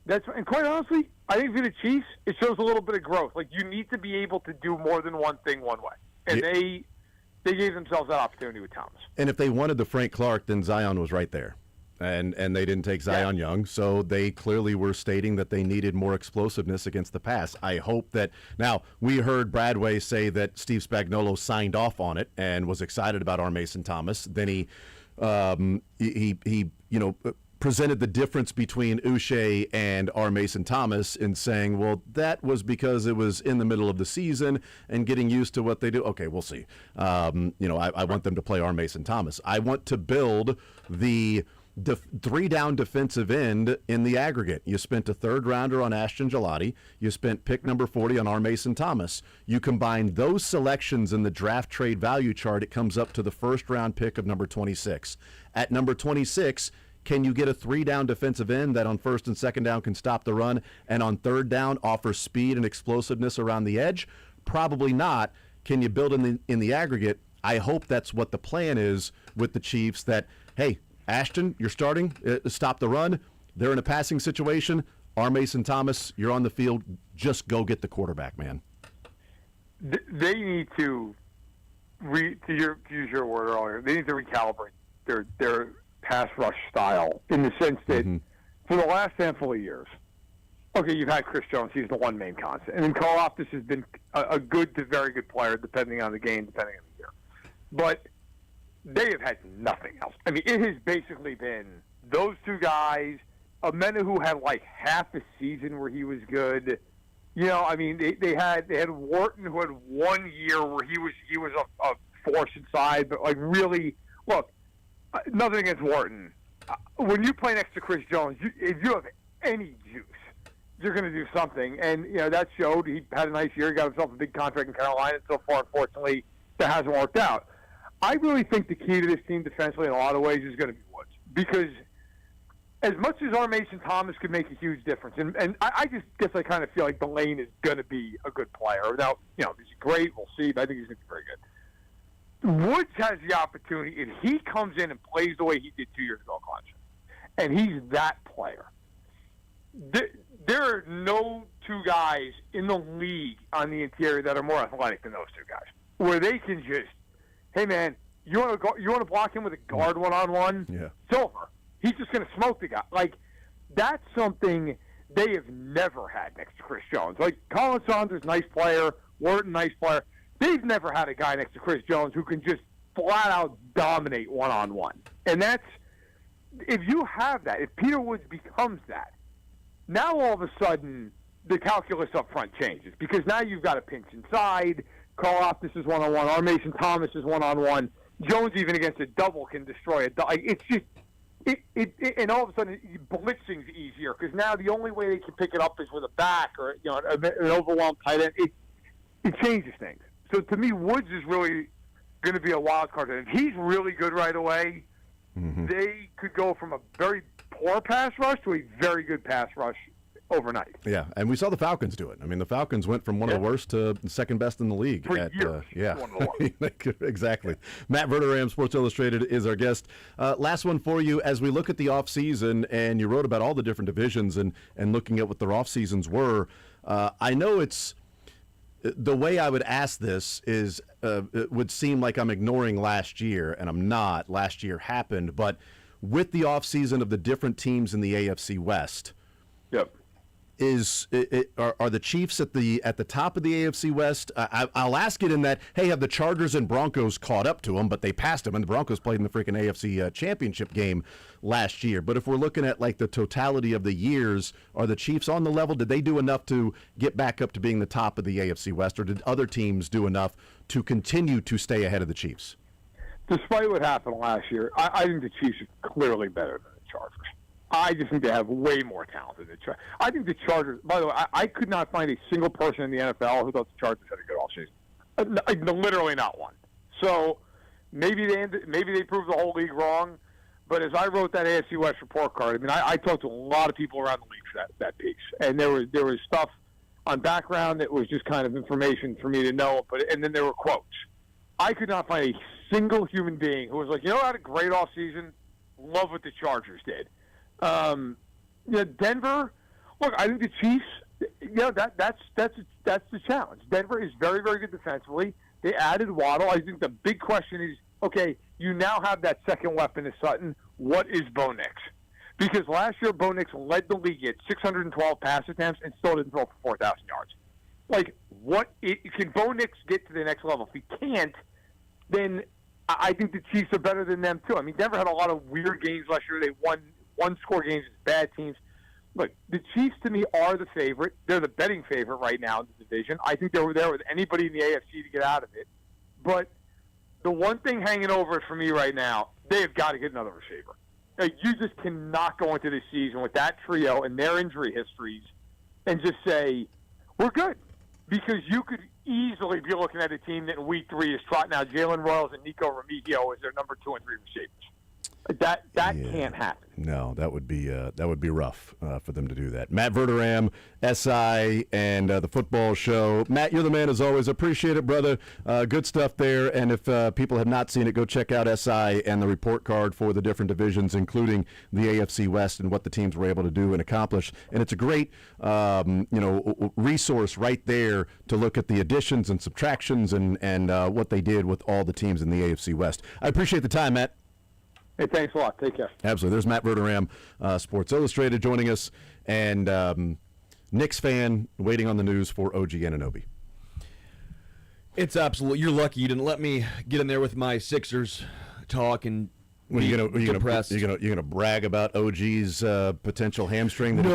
and quite honestly, I think for the Chiefs, it shows a little bit of growth. Like, you need to be able to do more than one thing one way. And they gave themselves that opportunity with Thomas. And if they wanted the Frank Clark, then Zion was right there. And they didn't take Zion Young, so they clearly were stating that they needed more explosiveness against the pass. I hope that – now, we heard Bradway say that Steve Spagnuolo signed off on it and was excited about R. Mason Thomas. Then he presented the difference between Uche and R. Mason Thomas in saying, well, that was because it was in the middle of the season and getting used to what they do. Okay, we'll see. I want them to play R. Mason Thomas. I want to build the three-down defensive end in the aggregate. You spent a third-rounder on Ashton Gelati. You spent pick number 40 on R. Mason Thomas. You combine those selections in the draft trade value chart, it comes up to the first-round pick of number 26. At number 26, can you get a three-down defensive end that on first and second down can stop the run and on third down offer speed and explosiveness around the edge? Probably not. Can you build in the aggregate? I hope that's what the plan is with the Chiefs, that, hey, Ashton, you're starting, stop the run. They're in a passing situation. R. Mason Thomas, you're on the field. Just go get the quarterback, man. They need to, use your word earlier, they need to recalibrate their pass rush style in the sense that for the last handful of years, okay, you've had Chris Jones. He's the one main constant. And then Karlaftis has been a good to very good player depending on the game, depending on the year. But they have had nothing else. I mean, it has basically been those two guys, Amena, who had like half a season where he was good. I mean, they had Wharton, who had 1 year where he was a force inside, but like really, look, nothing against Wharton. When you play next to Chris Jones, if you have any juice, you're going to do something. And, that showed. He had a nice year. He got himself a big contract in Carolina. So far, unfortunately, that hasn't worked out. I really think the key to this team defensively in a lot of ways is going to be Woods. Because as much as R. Mason Thomas could make a huge difference, and I just guess I kind of feel like Delane is going to be a good player. Now, he's great. We'll see. But I think he's going to be very good. Woods has the opportunity, if he comes in and plays the way he did 2 years ago, and he's that player. There are no two guys in the league on the interior that are more athletic than those two guys, where they can just, hey man, you want to block him with a guard one-on-one? Yeah, it's over. He's just going to smoke the guy. Like, that's something they have never had next to Chris Jones. Like, Colin Saunders, nice player. Wharton, nice player. They've never had a guy next to Chris Jones who can just flat-out dominate one-on-one. And that's – if you have that, if Peter Woods becomes that, now all of a sudden the calculus up front changes because now you've got a pinch inside. Karlaftis is one-on-one. R. Mason Thomas is one-on-one. Jones, even against a double, can destroy a double. It's just and all of a sudden blitzing's easier because now the only way they can pick it up is with a back or an overwhelmed tight end. It changes things. So to me, Woods is really going to be a wild card. And if he's really good right away, they could go from a very poor pass rush to a very good pass rush overnight. Yeah, and we saw the Falcons do it. I mean, the Falcons went from one of the worst to second best in the league. For years. One of the worst. Exactly. Matt Verderam, Sports Illustrated, is our guest. Last one for you. As we look at the offseason, and you wrote about all the different divisions and looking at what their off-seasons were, I know it's the way I would ask this is it would seem like I'm ignoring last year, and I'm not. Last year happened, but with the offseason of the different teams in the AFC West, yep. Are the Chiefs at the top of the AFC West? I'll ask it in that, hey, have the Chargers and Broncos caught up to them, but they passed them, and the Broncos played in the freaking AFC championship game last year. But if we're looking at like the totality of the years, are the Chiefs on the level? Did they do enough to get back up to being the top of the AFC West, or did other teams do enough to continue to stay ahead of the Chiefs? Despite what happened last year, I think the Chiefs are clearly better than the Chargers. I just think they have way more talent than the Chargers. I think the Chargers, by the way, I could not find a single person in the NFL who thought the Chargers had a good offseason. Literally not one. So maybe they proved the whole league wrong, but as I wrote that AFC West report card, I mean, I talked to a lot of people around the league for that piece, and there was stuff on background that was just kind of information for me to know, and then there were quotes. I could not find a single human being who was like, I had a great offseason, love what the Chargers did. Denver. Look, I think the Chiefs. That's the challenge. Denver is very, very good defensively. They added Waddle. I think the big question is, okay, you now have that second weapon in Sutton. What is Bo Nix? Because last year Bo Nix led the league at 612 pass attempts and still didn't throw for 4,000 yards. Like, can Bo Nix get to the next level? If he can't, then I think the Chiefs are better than them too. I mean, Denver had a lot of weird games last year. They won one-score games against bad teams. Look, the Chiefs, to me, are the favorite. They're the betting favorite right now in the division. I think they were there with anybody in the AFC to get out of it. But the one thing hanging over it for me right now, they have got to get another receiver. You just cannot go into the season with that trio and their injury histories and just say, we're good. Because you could easily be looking at a team that in week 3 is trotting out Jalen Royals and Nico Remigio as their number 2 and 3 receivers. That can't happen. No, that would be rough for them to do that. Matt Verderam, SI, and the football show. Matt, you're the man as always. Appreciate it, brother. Good stuff there. And if people have not seen it, go check out SI and the report card for the different divisions, including the AFC West and what the teams were able to do and accomplish. And it's a great resource right there to look at the additions and subtractions and what they did with all the teams in the AFC West. I appreciate the time, Matt. Hey, thanks a lot. Take care. Absolutely. There's Matt Verderam, Sports Illustrated, joining us, and Knicks fan waiting on the news for OG Anunoby. It's absolutely. You're lucky you didn't let me get in there with my Sixers talk and depressed. You're gonna brag about OG's potential hamstring that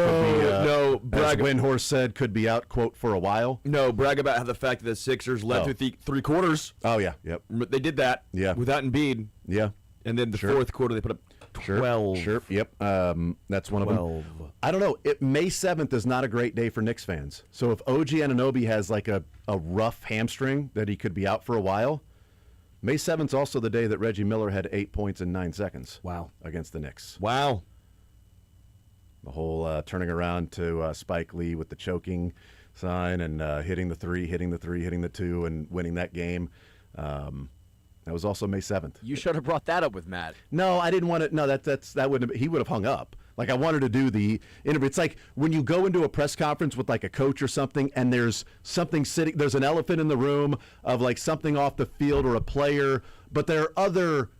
as Windhorse said, could be out, quote, for a while. No, brag about how the fact that the Sixers led through three quarters. Oh yeah, yep. They did that. Yeah. Without Embiid. Yeah. And then the fourth quarter, they put up 12. Sure. Yep. That's one of them. I don't know. May 7th is not a great day for Knicks fans. So if OG Anunoby has like a rough hamstring that he could be out for a while, May 7th is also the day that Reggie Miller had 8 points in 9 seconds. Wow. Against the Knicks. Wow. The whole turning around to Spike Lee with the choking sign and hitting the 3, hitting the 2, and winning that game. That was also May 7th. You should have brought that up with Matt. No, I didn't want to. No, that wouldn't have, he would have hung up. Like, I wanted to do the interview. It's like when you go into a press conference with like a coach or something, and there's something sitting, there's an elephant in the room of like something off the field or a player, but there are other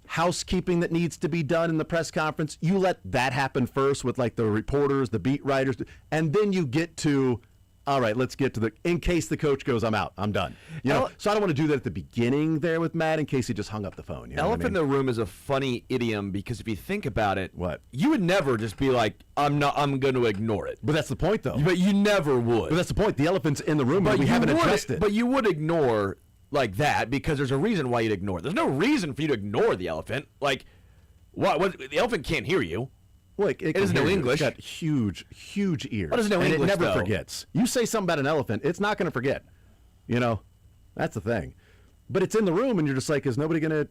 housekeeping that needs to be done in the press conference. You let that happen first with like the reporters, the beat writers, and then you get to, all right, let's get to in case the coach goes, I'm out, I'm done. So I don't want to do that at the beginning there with Matt in case he just hung up the phone. Elephant in the room is a funny idiom because if you think about it, you would never just be like, I'm going to ignore it. But that's the point, though. But you never would. But that's the point. The elephant's in the room, but we haven't addressed it. But you would ignore like that because there's a reason why you'd ignore it. There's no reason for you to ignore the elephant. Like, What? The elephant can't hear you. Well, it doesn't know English. It's got huge ears. What doesn't know and English, it never though? forgets. You say something about an elephant, it's not going to forget. You know, that's the thing. But it's in the room, and you're just like, is nobody going to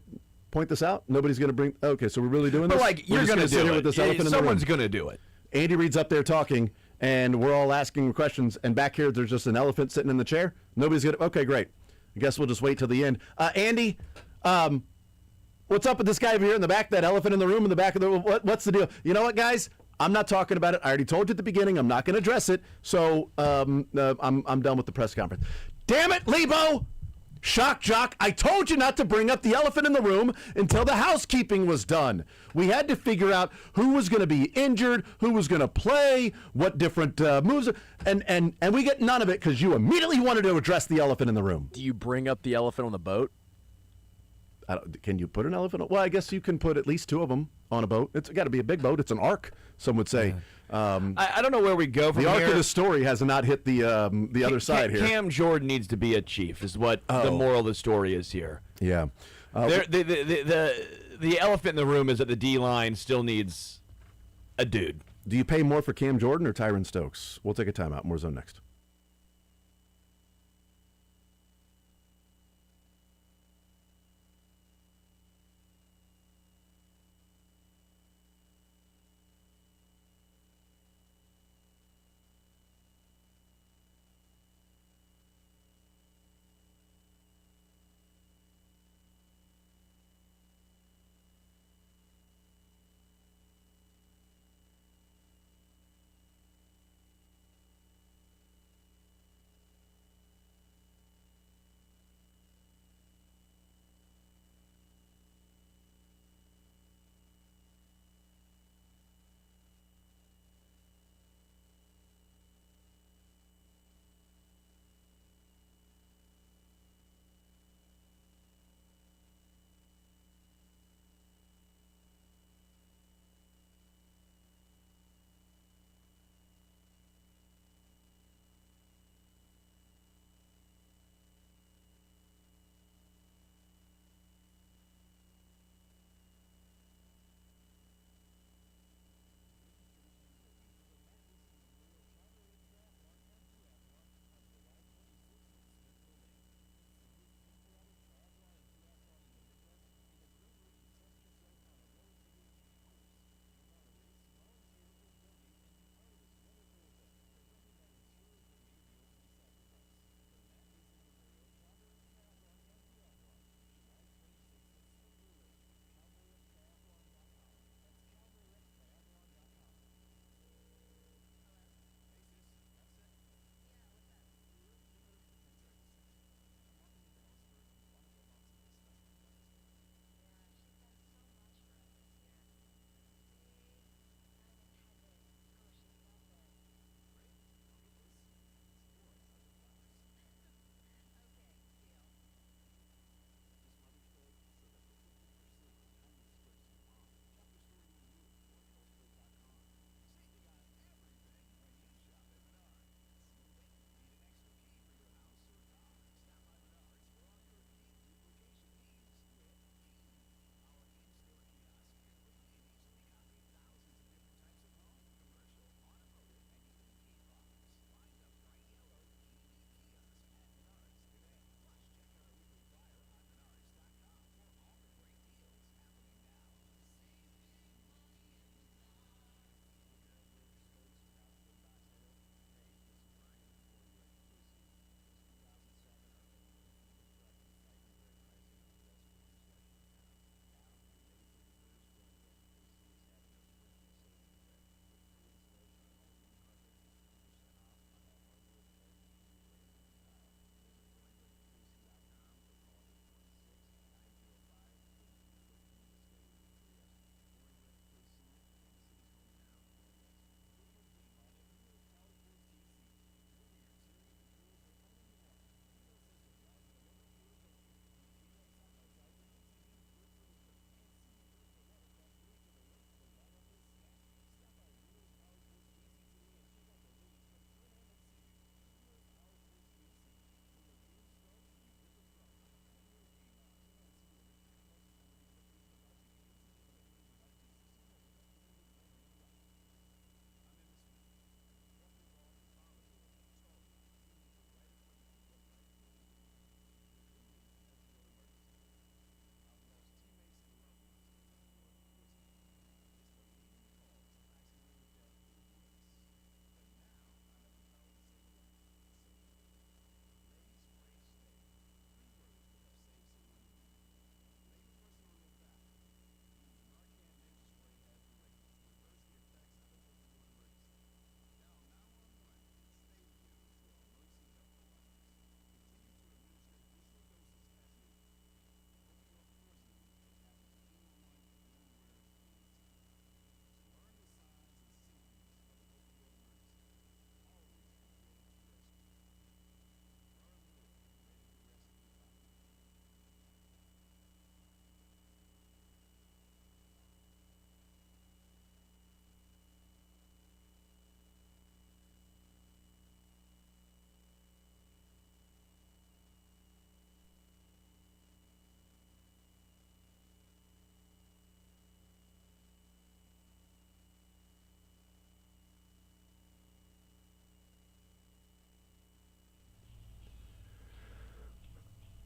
point this out? Nobody's going to bring. Okay, so we're really doing But this. like, We're you're just going to sit do here it. with this elephant in the room. Someone's going to do it. Andy Reid's up there talking, and we're all asking questions, and back here there's just an elephant sitting in the chair. Nobody's going to. Okay, great. I guess we'll just wait till the end. Andy, what's up with this guy over here in the back? That elephant in the room in the back of the. What's the deal? You know what, guys? I'm not talking about it. I already told you at the beginning. I'm not going to address it. So I'm done with the press conference. Damn it, Lebo! Shock jock, I told you not to bring up the elephant in the room until the housekeeping was done. We had to figure out who was going to be injured, who was going to play, what different moves, and we get none of it because you immediately wanted to address the elephant in the room. Do you bring up the elephant on the boat? Can you put an elephant? Well, I guess you can put at least 2 of them on a boat. It's got to be a big boat. It's an ark, some would say. I don't know where we go from the here. arc of the story has not hit the other side here. Cam Jordan needs to be a chief, is what the moral of the story is here. Yeah. The elephant in the room is that the D-line still needs a dude. Do you pay more for Cam Jordan or Tyron Stokes? We'll take a timeout. More Zone next.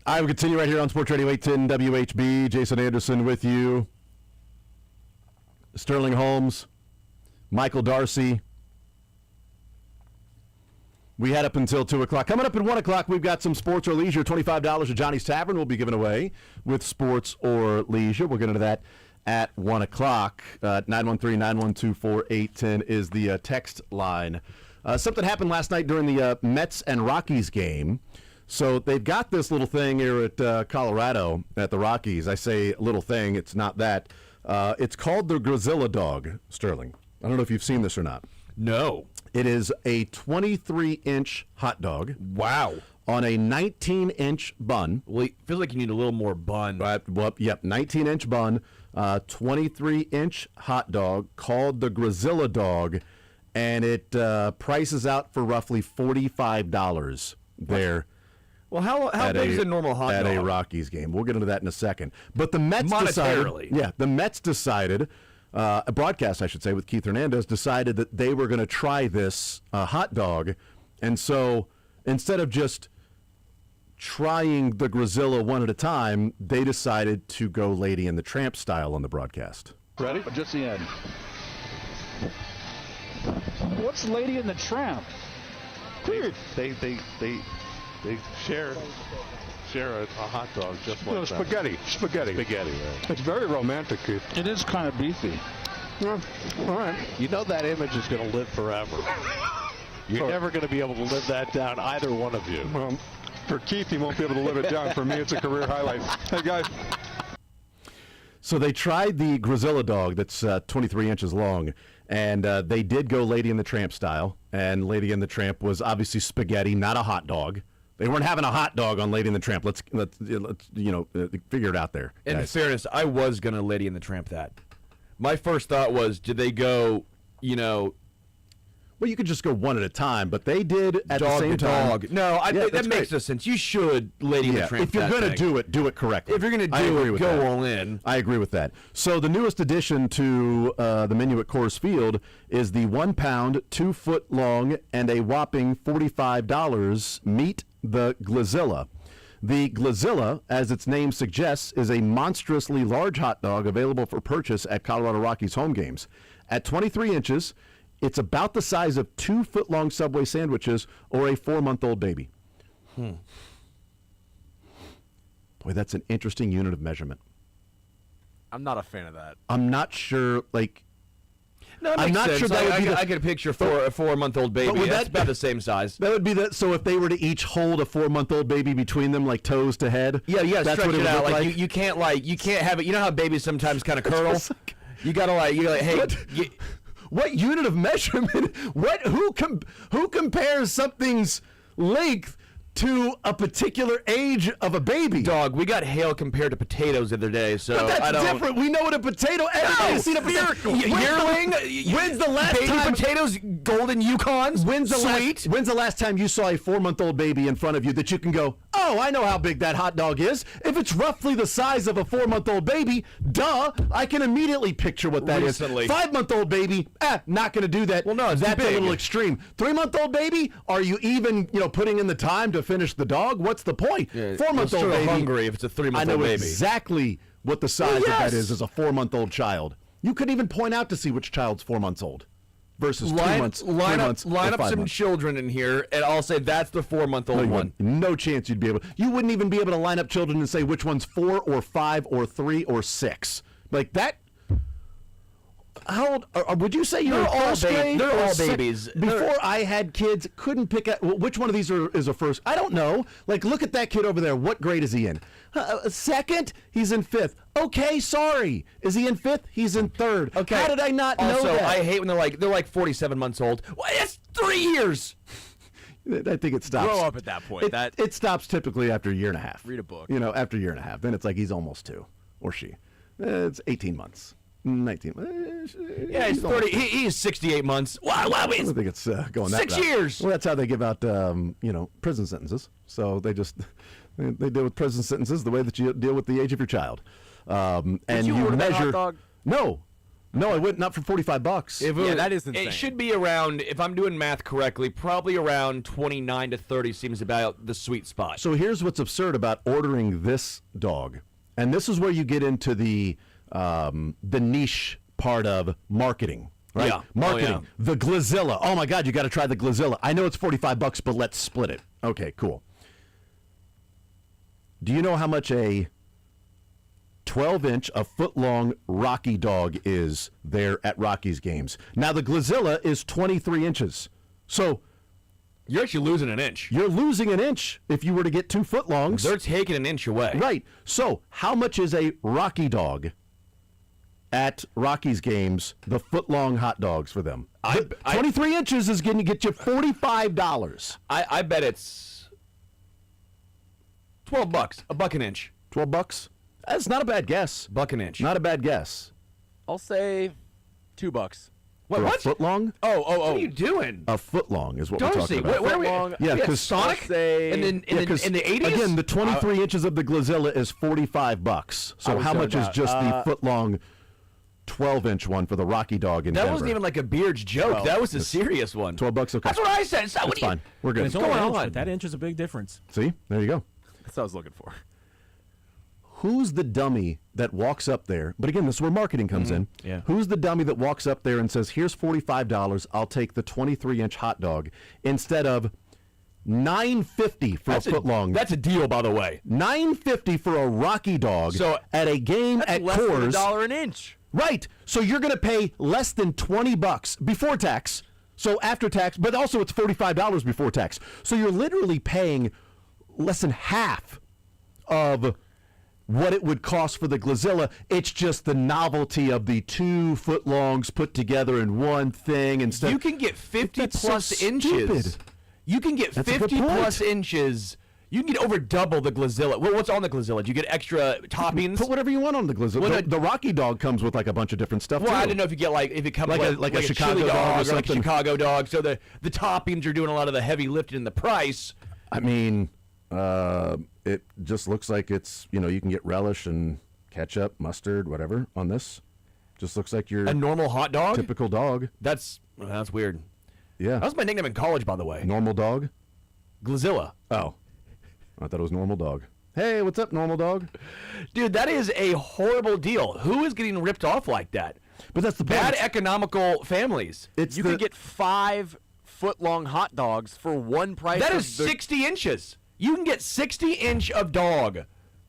I will continue right here on Sports Radio 810 WHB. Jason Anderson with you. Sterling Holmes, Michael Darcy. We had up until 2 o'clock. Coming up at 1 o'clock, we've got some sports or leisure. $25 at Johnny's Tavern will be given away with sports or leisure. We'll get into that at 1 o'clock. 913-912-4810 is the text line. Something happened last night during the Mets and Rockies game. So they've got this little thing here at Colorado at the Rockies. I say little thing. It's not that. It's called the Grizzilla Dog, Sterling. I don't know if you've seen this or not. No. It is a 23-inch hot dog. Wow. On a 19-inch bun. Well, it feels like you need a little more bun. Well, yep, 19-inch bun, 23-inch hot dog called the Grizzilla Dog, and it prices out for roughly $45 there. Well, how big is a normal hot dog? At a Rockies game. We'll get into that in a second. But the Mets decided, a broadcast, I should say, with Keith Hernandez, decided that they were going to try this hot dog. And so instead of just trying the Grizzilla one at a time, they decided to go Lady and the Tramp style on the broadcast. Ready? Just the end. What's Lady and the Tramp? They share a hot dog just like that. Spaghetti. Spaghetti, right. It's very romantic, Keith. It is kind of beefy. Yeah, all right. You know that image is going to live forever. You're never going to be able to live that down, either one of you. Well, for Keith, he won't be able to live it down. For me, it's a career highlight. Hey, guys. So they tried the Grizzilla Dog that's 23 inches long, and they did go Lady and the Tramp style, and Lady and the Tramp was obviously spaghetti, not a hot dog. They weren't having a hot dog on Lady and the Tramp. Let's figure it out there. In fairness, I was going to Lady and the Tramp that. My first thought was, did they go, Well, you could just go one at a time, but they did at the same time. Dog. No, that makes no sense. You should Lady and the Tramp. If you're going to do it correctly. If you're going to do it, go all in. I agree with that. So the newest addition to the menu at Coors Field is the 1 pound, 2 foot long, and a whopping $45 meat the Glazilla. The Glazilla, as its name suggests, is a monstrously large hot dog available for purchase at Colorado Rockies home games. At 23 inches, it's about the size of 2 foot long Subway sandwiches or a 4-month-old baby. Boy, that's an interesting unit of measurement. I'm not a fan of that. I'm not sure, No, I'm not sure that would be I get a picture for a 4-month-old baby. That's about the same size. That would be that. So if they were to each hold a 4-month-old baby between them, like toes to head, you gotta stretch it out. Like you can't have it. You know how babies sometimes kind of curdle. You gotta hey. What unit of measurement? Who compares something's length to a particular age of a baby? Dog, we got hail compared to potatoes the other day, so but that's different. We know what a potato. Everybody's seen a potato. Yearling. When's the last baby time potatoes? Golden Yukons. When's the last time you saw a 4-month-old baby in front of you that you can go, oh, I know how big that hot dog is. If it's roughly the size of a 4-month-old baby, duh, I can immediately picture what that is. 5-month-old baby, not going to do that. Well, no, that's a little extreme. 3-month-old baby, are you even putting in the time to finish the dog? What's the point? 4-month-old baby. Hungry if it's a 3-month-old baby. I know exactly what the size of that is as a 4-month-old child. You could even point out to see which child's 4 months old versus 2 months. Line up some 5 months. children in here, and I'll say that's the 4-month-old one. No chance you'd be able. You wouldn't even be able to line up children and say which one's 4 or 5 or 3 or 6 like that. How old would you say you're all grade? They're all babies. Before I had kids, couldn't pick out which one of these is a first. I don't know. Like, look at that kid over there. What grade is he in? Second? He's in 5th. Okay, sorry. Is he in 5th? He's in 3rd. Okay. How did I not know that? I hate when they're like 47 months old. Well, that's 3 years. I think it stops. Grow up at that point. It stops typically after a year and a half. Read a book. After a year and a half. Then it's like he's almost 2, or she. It's 18 months. 19. Yeah, he's 30. He's 68 months. Wow, I don't think it's going that 6 route. years. Well, that's how they give out, prison sentences. So they deal with prison sentences the way that you deal with the age of your child. And you order that hot dog? No, No, I wouldn't. Not for $45. That is insane. It should be around, if I'm doing math correctly, probably around 29 to 30 seems about the sweet spot. So here's what's absurd about ordering this dog, and this is where you get into the niche part of marketing. Right? Yeah. Marketing. Oh, yeah. The Glazilla. Oh my God, you got to try the Glazilla. I know it's $45, but let's split it. Okay, cool. Do you know how much a 12-inch, a foot-long Rocky dog is there at Rockies games? Now, the Glazilla is 23 inches. So you're actually losing an inch. You're losing an inch if you were to get 2 footlongs. They're taking an inch away. Right. So how much is a Rocky dog at Rockies games, the foot-long hot dogs for them? 23 inches is going to get you $45. I bet it's $12, $1 an inch. $12? That's not a bad guess. $1 an inch. Not a bad guess. I'll say $2. For a foot-long? What are you doing? A foot-long is what we're talking about. Where are we? Yeah, because Sonic in the 80s? Again, the 23 inches of the Glazilla is $45. So how much is just the foot-long 12-inch one for the Rocky dog in That Denver? wasn't even like a Beard's joke. That was a serious one. $12, okay. That's what I said. So That's fine. We're good. What's going on? That inch is a big difference. See? There you go. That's what I was looking for. Who's the dummy that walks up there? But again, this is where marketing comes in. Yeah. Who's the dummy that walks up there and says, here's $45, I'll take the 23-inch hot dog, instead of $9.50 for a foot-long? That's a deal, by the way. $9.50 for a Rocky dog at a game at less Coors. than $1 an inch. Right. So you're going to pay less than $20 before tax. So after tax, but also it's $45 before tax. So you're literally paying less than half of what it would cost for the Glazilla. It's just the novelty of the 2 footlongs put together in one thing instead. You can get 50 That's plus so inches. stupid. You can get That's a good 50 plus point. inches. You can get over double the Glazilla. Well, what's on the Glazilla? Do you get extra toppings? Put whatever you want on the Glazilla. Well, The Rocky dog comes with like a bunch of different stuff. Well, too. I don't know if you get if it comes Like a Chicago chili dog or or like a something. Chicago dog. So the toppings are doing a lot of the heavy lifting in the price. I mean, it just looks like it's, you can get relish and ketchup, mustard, whatever on this. Just looks like your A normal hot dog? typical dog. That's weird. Yeah. That was my nickname in college, by the way. Normal dog? Glazilla. Oh. I thought it was normal dog. Hey, what's up, normal dog? Dude, that is a horrible deal. Who is getting ripped off like that? But that's the point. Bad economical families. It's You can get 5 foot-long hot dogs for one price. That of is the 60 inches. You can get 60-inch of dog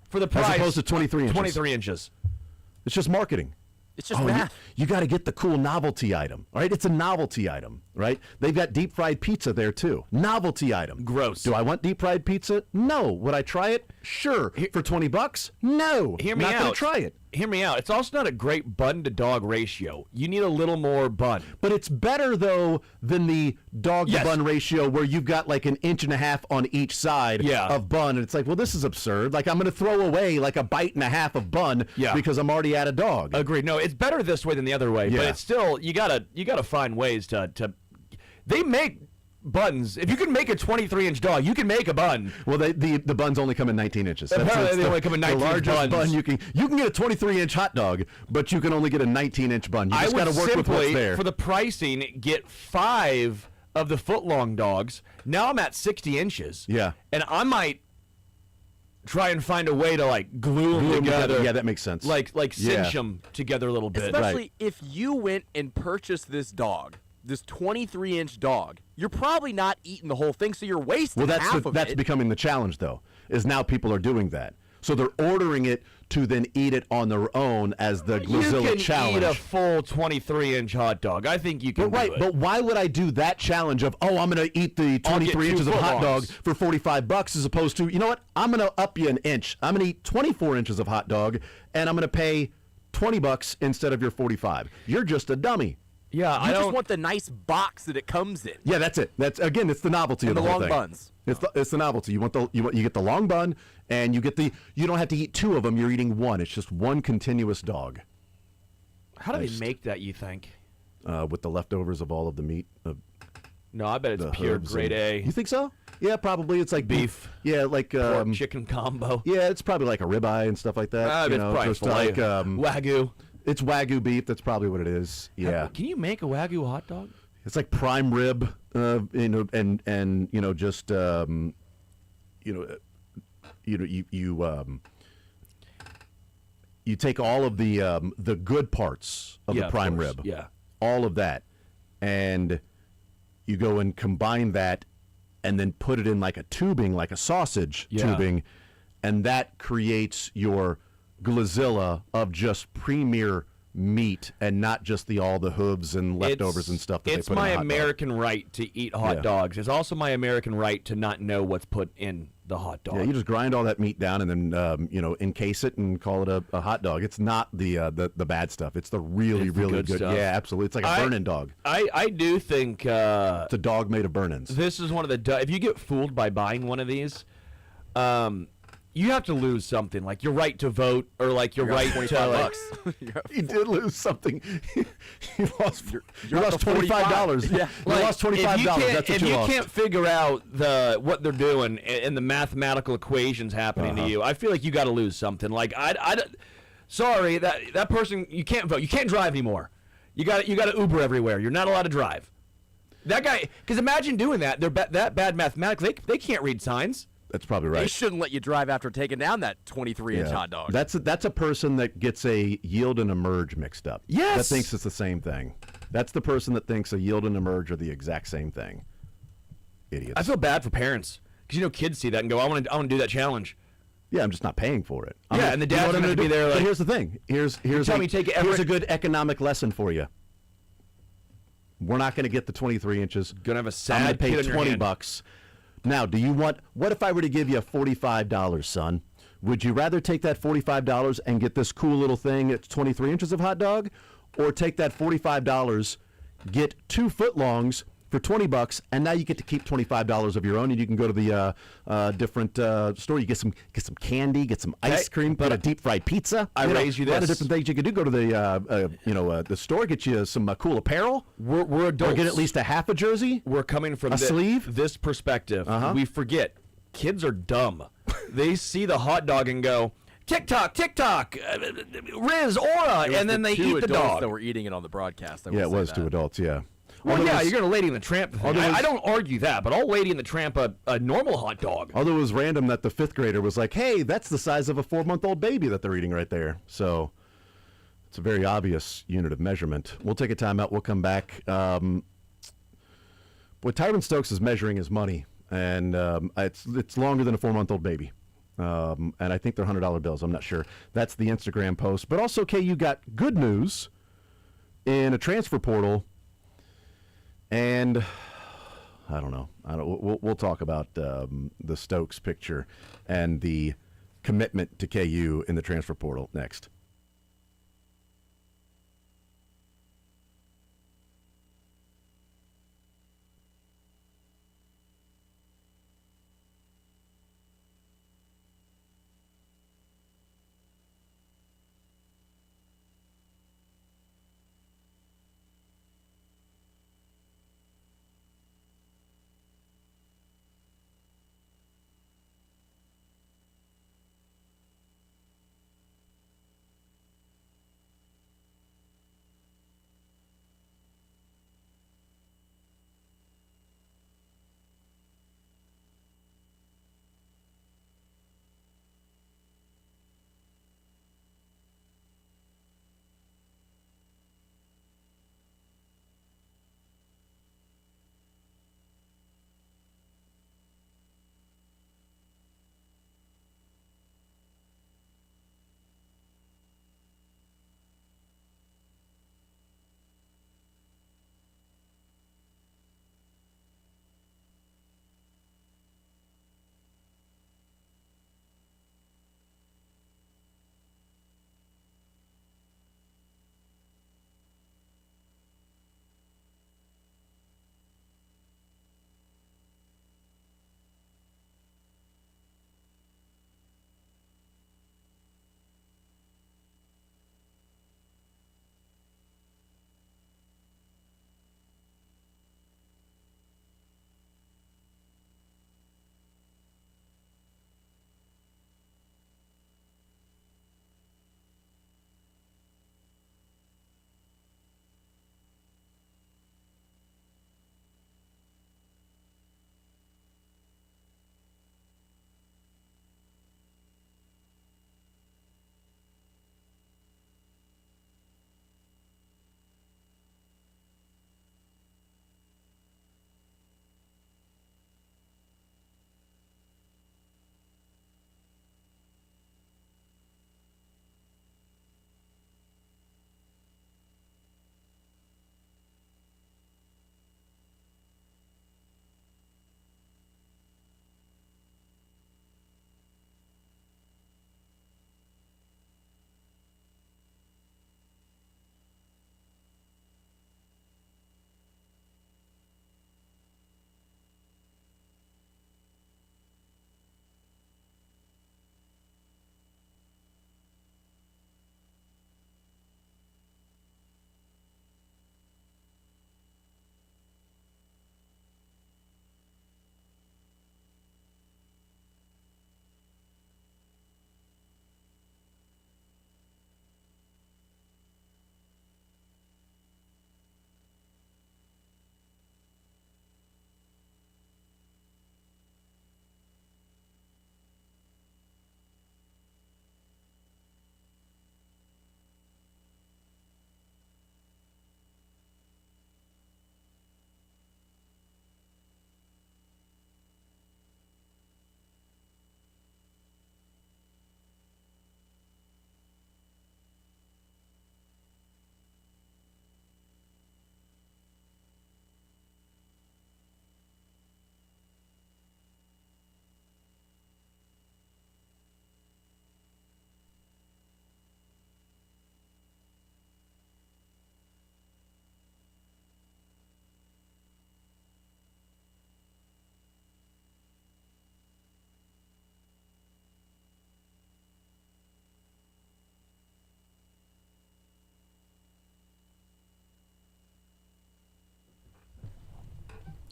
for the price. As opposed to 23 inches. 23 inches. It's just marketing. It's just math. You got to get the cool novelty item, right? It's a novelty item, right? They've got deep fried pizza there too. Novelty item. Gross. Do I want deep fried pizza? No. Would I try it? Sure. For $20? No. Hear me Not gonna out. try it. Hear me out. It's also not a great bun to dog ratio. You need a little more bun. But it's better though than the dog to bun ratio where you've got like an inch and a half on each side of bun, and it's like, well, this is absurd. Like I'm going to throw away like a bite and a half of bun because I'm already at a dog. Agreed. No, it's better this way than the other way. But it's still you gotta find ways to. They make buns. If you can make a 23-inch dog, you can make a bun. Well, the buns only come in 19 inches. Apparently, they only come in 19 the largest buns. bun you can get a 23-inch hot dog, but you can only get a 19-inch bun. You just got to work with what's there. For the pricing, get 5 of the foot-long dogs. Now I'm at 60 inches. Yeah, and I might try and find a way to like glue them together. Yeah, that makes sense. Like cinch them together a little bit. Especially if you went and purchased this dog, this 23-inch dog, you're probably not eating the whole thing, so you're wasting half of it. That's becoming the challenge, though, is now people are doing that. So they're ordering it to then eat it on their own as the Glazilla challenge. You can eat a full 23-inch hot dog. I think you can do it. But why would I do that challenge of, I'm going to eat the 23 inches of hot dog for $45 as opposed to, you know what, I'm going to up you an inch. I'm going to eat 24 inches of hot dog, and I'm going to pay $20 instead of your $45. You're just a dummy. Yeah, I just want the nice box that it comes in. Yeah, that's it. It's the novelty of the whole thing. And the long buns. It's the novelty. You get the long bun, and you don't have to eat 2 of them. You're eating 1. It's just one continuous dog. How do they make that, you think? With the leftovers of all of the meat. No, I bet it's pure grade A. You think so? Yeah, probably. It's like beef. Yeah, like pork chicken combo. Yeah, it's probably like a ribeye and stuff like that. It's probably just filet. like Wagyu. It's Wagyu beef. That's probably what it is. Yeah. Can you make a Wagyu hot dog? It's like prime rib, and just you take all of the good parts of the prime rib, all of that, and you go and combine that, and then put it in like a tubing, like a sausage tubing, and that creates your glazilla of just premier meat and not just all the hooves and leftovers and stuff that they put in a hot dog. It's my American right to eat hot dogs. It's also my American right to not know what's put in the hot dog. Yeah, you just grind all that meat down and then encase it and call it a hot dog. It's not the bad stuff. It's the really good stuff. Yeah, absolutely. It's like a burn-in dog. I do think it's a dog made of burn-ins. This is one of the if you get fooled by buying one of these, you have to lose something, like your right to vote, or like your right to $25. You did lose something. you lost $25. Yeah, you lost $25. That's what you lost. If you can't figure out what they're doing and the mathematical equations happening to you, I feel like you got to lose something. Like sorry, that person, you can't vote, you can't drive anymore. You got to Uber everywhere. You're not allowed to drive. That guy, because imagine doing that. They're that bad mathematically. They can't read signs. That's probably right. They shouldn't let you drive after taking down that 23-inch hot dog. That's a person that gets a yield and a merge mixed up. Yes. That thinks it's the same thing. That's the person that thinks a yield and a merge are the exact same thing. Idiots. I feel bad for parents because kids see that and go, "I want to do that challenge." Yeah, I'm just not paying for it. And the dad's going to be there. Like, but here's the thing. Here's a good economic lesson for you. We're not going to get the 23 inches. Gonna have a sad I'm going to kid pay in your hand. $20. Now, do you want? What if I were to give you $45, son? Would you rather take that $45 and get this cool little thing at 23 inches of hot dog, or take that $45, get 2 footlongs for $20, and now you get to keep $25 of your own, and you can go to the different store. You get some candy, get some ice cream, get a deep fried pizza. I raise you a lot of this. different things you can do. Go to the store, get you some cool apparel. We're adults. Or get at least a half a jersey. We're coming from sleeve. This perspective. We forget kids are dumb. They see the hot dog and go, TikTok, Riz, Aura, and then they eat the dog. That were eating it on the broadcast. Yeah, it was 2 adults. Yeah. Well, you're going to Lady and the Tramp the thing. I don't argue that, but I'll Lady and the Tramp a normal hot dog. Although it was random that the 5th grader was like, "Hey, that's the size of a 4-month-old baby that they're eating right there." So it's a very obvious unit of measurement. We'll take a timeout. We'll come back. Boy, Tyron Stokes is measuring his money, and it's longer than a 4-month-old baby. And I think they're $100 bills. I'm not sure. That's the Instagram post. But also, KU got good news in a transfer portal. And I don't know. We'll talk about the Stokes picture and the commitment to KU in the transfer portal next.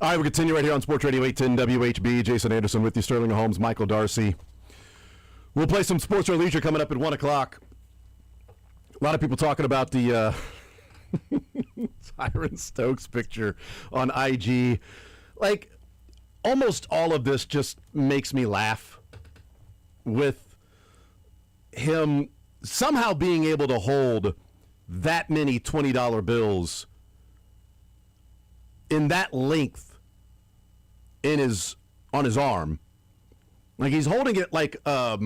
All right, we continue right here on Sports Radio 810 WHB. Jason Anderson with you, Sterling Holmes, Michael Darcy. We'll play some Sports or Leisure coming up at 1 o'clock. A lot of people talking about the Tyron Stokes picture on IG. Like, almost all of this just makes me laugh with him somehow being able to hold that many $20 bills in that length on his arm. Like, he's holding it like a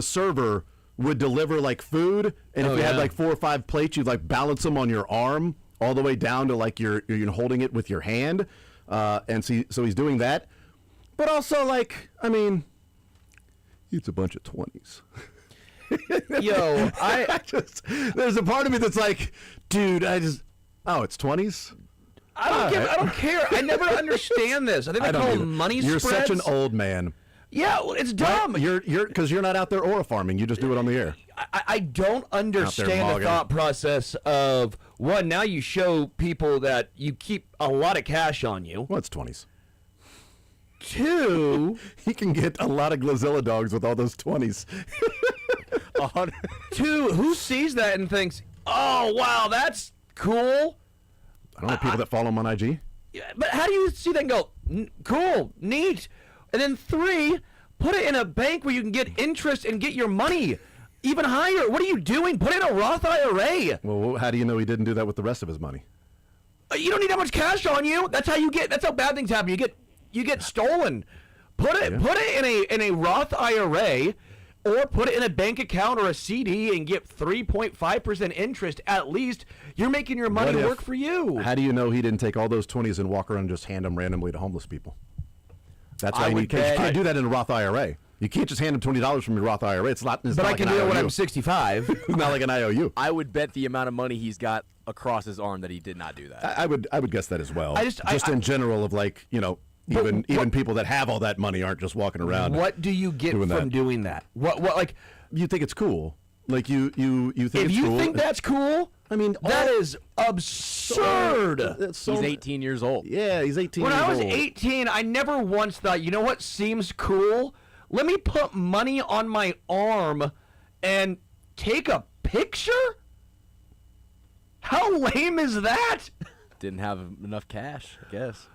server would deliver like food, and if you had like 4 or 5 plates, you'd like balance them on your arm all the way down to like you're holding it with your hand, and so he's doing that. But also, like, I mean, it's a bunch of 20s. Yo, I just, there's a part of me that's like, dude, it's 20s. I don't care. I never understand this. I think they call them money You're spreads. such an old man. Yeah, well, it's dumb. Right? You're because you're not out there aura farming. You just do it on the air. I don't understand the thought process of, one, now you show people that you keep a lot of cash on you. Well, it's 20s. 2, he can get a lot of Glazilla dogs with all those 20s. 2, who sees that and thinks, oh, wow, that's cool? I don't know people that follow him on IG. Yeah, but how do you see that and go, cool, neat? And then 3, put it in a bank where you can get interest and get your money even higher. What are you doing? Put it in a Roth IRA. Well, how do you know he didn't do that with the rest of his money? You don't need that much cash on you. That's how bad things happen. You get stolen. Put it in a Roth IRA, or put it in a bank account or a CD and get 3.5% interest. At least you're making your money work for you. How do you know he didn't take all those 20s and walk around and just hand them randomly to homeless people? That's why you can't do that in a Roth IRA. You can't just hand them $20 from your Roth IRA. It's not. But I can do it when I'm 65. It's not like an IOU. I would bet the amount of money he's got across his arm that he did not do that. I would guess that as well. Just in general of like, even people that have all that money aren't just walking around. What do you get from doing that? What like you think it's cool? Like you think if it's cool? If you think that's cool, I mean, that is absurd. He's 18 years old. Yeah, he's 18 when years old. I was 18, I never once thought, you know what seems cool? Let me put money on my arm and take a picture? How lame is that? Didn't have enough cash, I guess.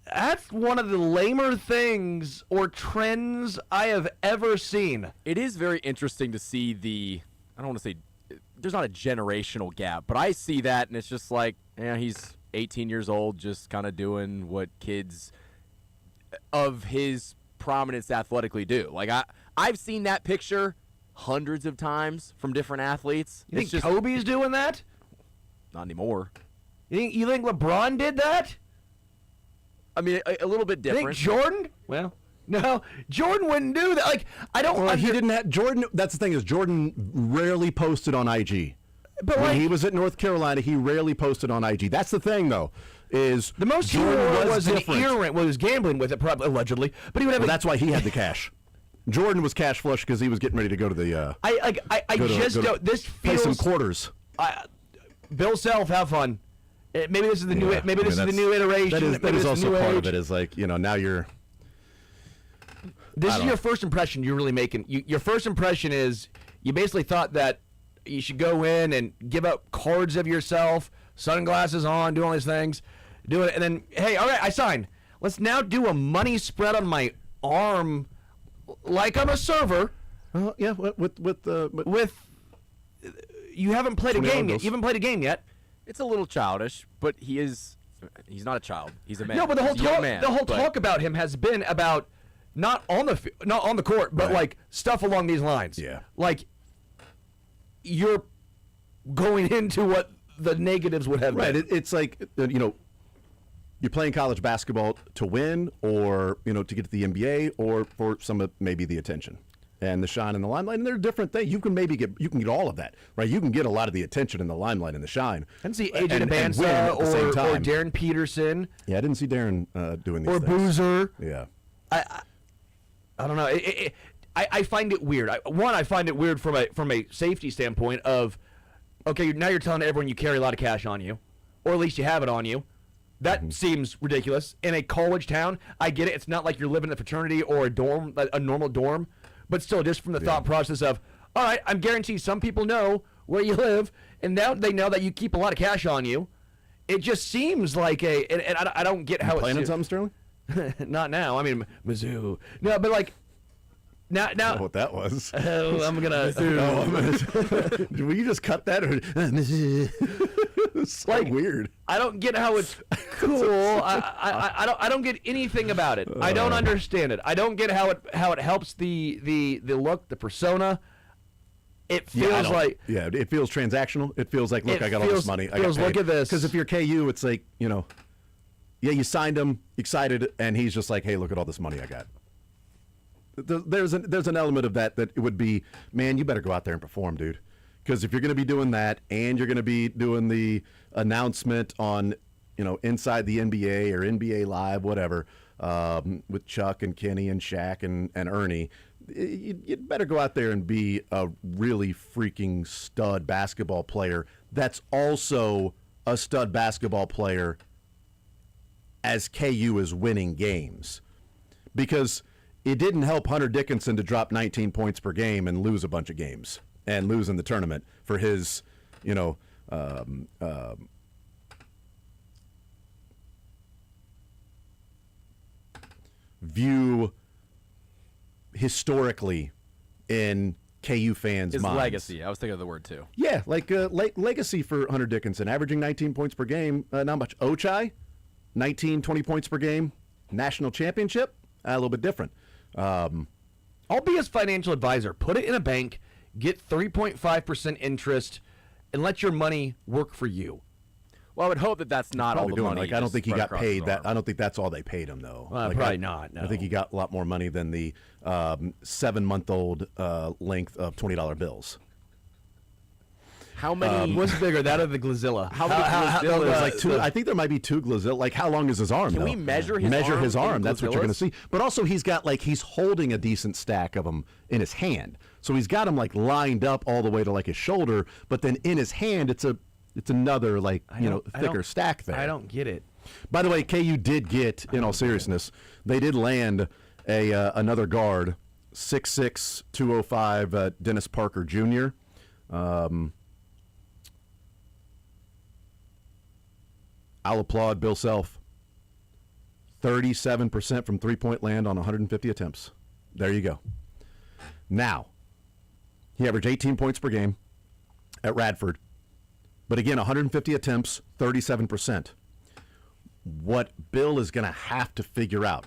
That's one of the lamer things or trends I have ever seen. It is very interesting to see I don't want to say, there's not a generational gap, but I see that and it's just like, he's 18 years old, just kind of doing what kids of his prominence athletically do. Like, I've seen that picture hundreds of times from different athletes. You think Kobe's doing that? Not anymore. You think LeBron did that? I mean, a little bit different. Think Jordan? Well, no, Jordan wouldn't do that. Like, I don't. Well, he didn't have Jordan. That's the thing is Jordan rarely posted on IG. But when he was at North Carolina, he rarely posted on IG. That's the thing, though, is the most Jordan was an different. earring. Well, he was gambling with it, probably allegedly. But he would have. Well, that's why he had the cash. Jordan was cash flush because he was getting ready to go to the. This feels play some quarters. Bill Self, have fun. Maybe this is the new. Maybe this is the new iteration. That is also part of it. Is like now you're. This is your first impression. You're really making. Your first impression is you basically thought that you should go in and give up cards of yourself, sunglasses on, do all these things, do it, and then hey, all right, I signed. Let's now do a money spread on my arm, like I'm a server. Yeah, with you haven't played a game yet. You haven't played a game yet. It's a little childish, but he's not a child. He's a man. No, but the whole talk about him has been about not on the court, but like stuff along these lines. Yeah. Like you're going into what the negatives would have been. Right. It's like you're playing college basketball to win, or to get to the NBA, or for some of maybe the attention and the shine and the limelight, and they're different things. You can get all of that, right? You can get a lot of the attention and the limelight and the shine. I didn't see AJ Nabanza or Darren Peterson. Yeah, I didn't see Darren doing these or things. Boozer. Yeah, I don't know. I find it weird. I find it weird from a safety standpoint of, okay, now you're telling everyone you carry a lot of cash on you, or at least you have it on you. That seems ridiculous. In a college town, I get it. It's not like you're living in a fraternity or a dorm, a normal dorm, but still, just from the thought process of, all right, I'm guaranteed some people know where you live, and now they know that you keep a lot of cash on you. It just seems like and I don't get how it's playing on something, Sterling? Not now. I mean, Mizzou. No, but like now. I don't know what that was. I'm gonna. Will you just cut that? Or it's so like weird. I don't get how it's cool. I don't get anything about it. I don't understand it. I don't get how it helps the look, the persona. It feels it feels transactional. It feels like, look, I got all this money. Look at this. Because if you're KU, it's like, you signed him, excited, and he's just like, hey, look at all this money I got. There's an element of that it would be, man, you better go out there and perform, dude. Because if you're going to be doing that and you're going to be doing the announcement on, Inside the NBA or NBA Live, whatever, with Chuck and Kenny and Shaq and Ernie, you'd better go out there and be a really freaking stud basketball player that's also a stud basketball player as KU is winning games. Because it didn't help Hunter Dickinson to drop 19 points per game and lose a bunch of games and lose in the tournament for his, view historically in KU fans' His minds. legacy. I was thinking of the word too. Yeah, like legacy for Hunter Dickinson, averaging 19 points per game. Not much. Ochai, 19, 20 points per game. National championship, a little bit different. I'll be his financial advisor. Put it in a bank, get 3.5% interest, and let your money work for you. Well, I would hope that that's not all the money. Like, I don't think he got paid that. I don't think that's all they paid him, though. Probably not. No. I think he got a lot more money than the 7-month-old length of $20 bills. How many? What's bigger, that or the Glazilla? How many Glazillas? Like two. I think there might be 2 Glazilla. Like, how long is his arm? Can we measure his arm? Measure his arm. in That's what you're going to see. But also, he's got he's holding a decent stack of them in his hand. So he's got them lined up all the way to his shoulder. But then in his hand, it's another thicker stack there. I don't get it. By the way, KU did get, in all seriousness, they did land another guard, 6'6", 205, Dennis Parker Jr. I'll applaud Bill Self. 37% from three-point land on 150 attempts. There you go. Now, he averaged 18 points per game at Radford. But again, 150 attempts, 37%. What Bill is going to have to figure out,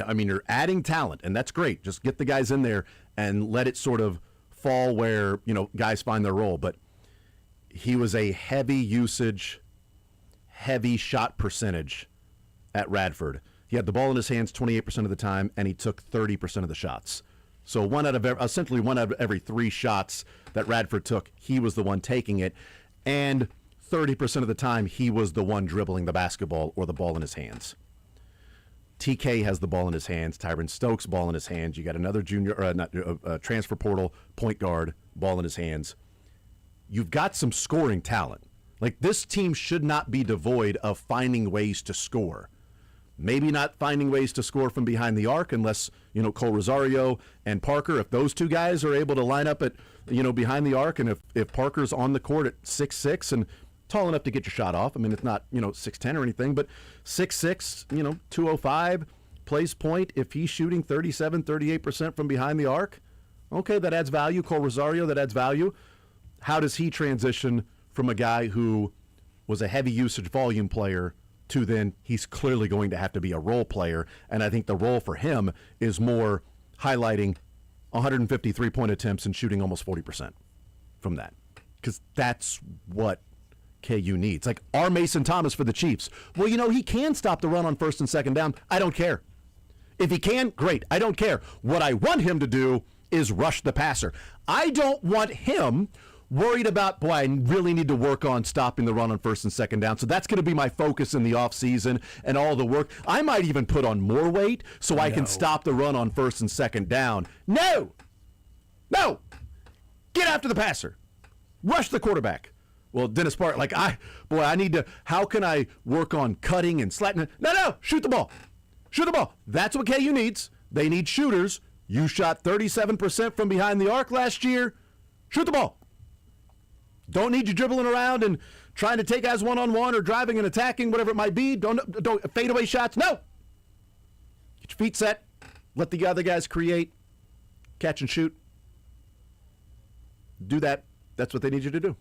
I mean, you're adding talent, and that's great. Just get the guys in there and let it sort of fall where, guys find their role. But he was a heavy usage, heavy shot percentage at Radford. He had the ball in his hands 28% of the time, and he took 30% of the shots. So essentially one out of every 3 shots that Radford took, he was the one taking it. And 30% of the time, he was the one dribbling the basketball or the ball in his hands. TK has the ball in his hands. Tyron Stokes, ball in his hands. You got another transfer portal point guard, ball in his hands. You've got some scoring talent. This team should not be devoid of finding ways to score. Maybe not finding ways to score from behind the arc unless, Cole Rosario and Parker, if those two guys are able to line up at, behind the arc, and if Parker's on the court at 6'6" and tall enough to get your shot off. I mean, it's not, 6'10" or anything, but 6'6", 205, plays point. If he's shooting 37, 38% from behind the arc, okay, that adds value. Cole Rosario, that adds value. How does he transition from a guy who was a heavy usage volume player to then he's clearly going to have to be a role player? And I think the role for him is more highlighting 150 three-point attempts and shooting almost 40% from that. Because that's what KU needs. Our Mason Thomas for the Chiefs. Well, he can stop the run on first and second down. I don't care. If he can, great. I don't care. What I want him to do is rush the passer. I don't want him worried about, boy, I really need to work on stopping the run on first and second down. So that's going to be my focus in the offseason and all the work. I might even put on more weight so I can stop the run on first and second down. No! Get after the passer. Rush the quarterback. Well, Dennis Parker, I need to, how can I work on cutting and slacking? No, shoot the ball. Shoot the ball. That's what KU needs. They need shooters. You shot 37% from behind the arc last year. Shoot the ball. Don't need you dribbling around and trying to take guys one-on-one or driving and attacking, whatever it might be. Don't fadeaway shots. No. Get your feet set. Let the other guys create. Catch and shoot. Do that. That's what they need you to do.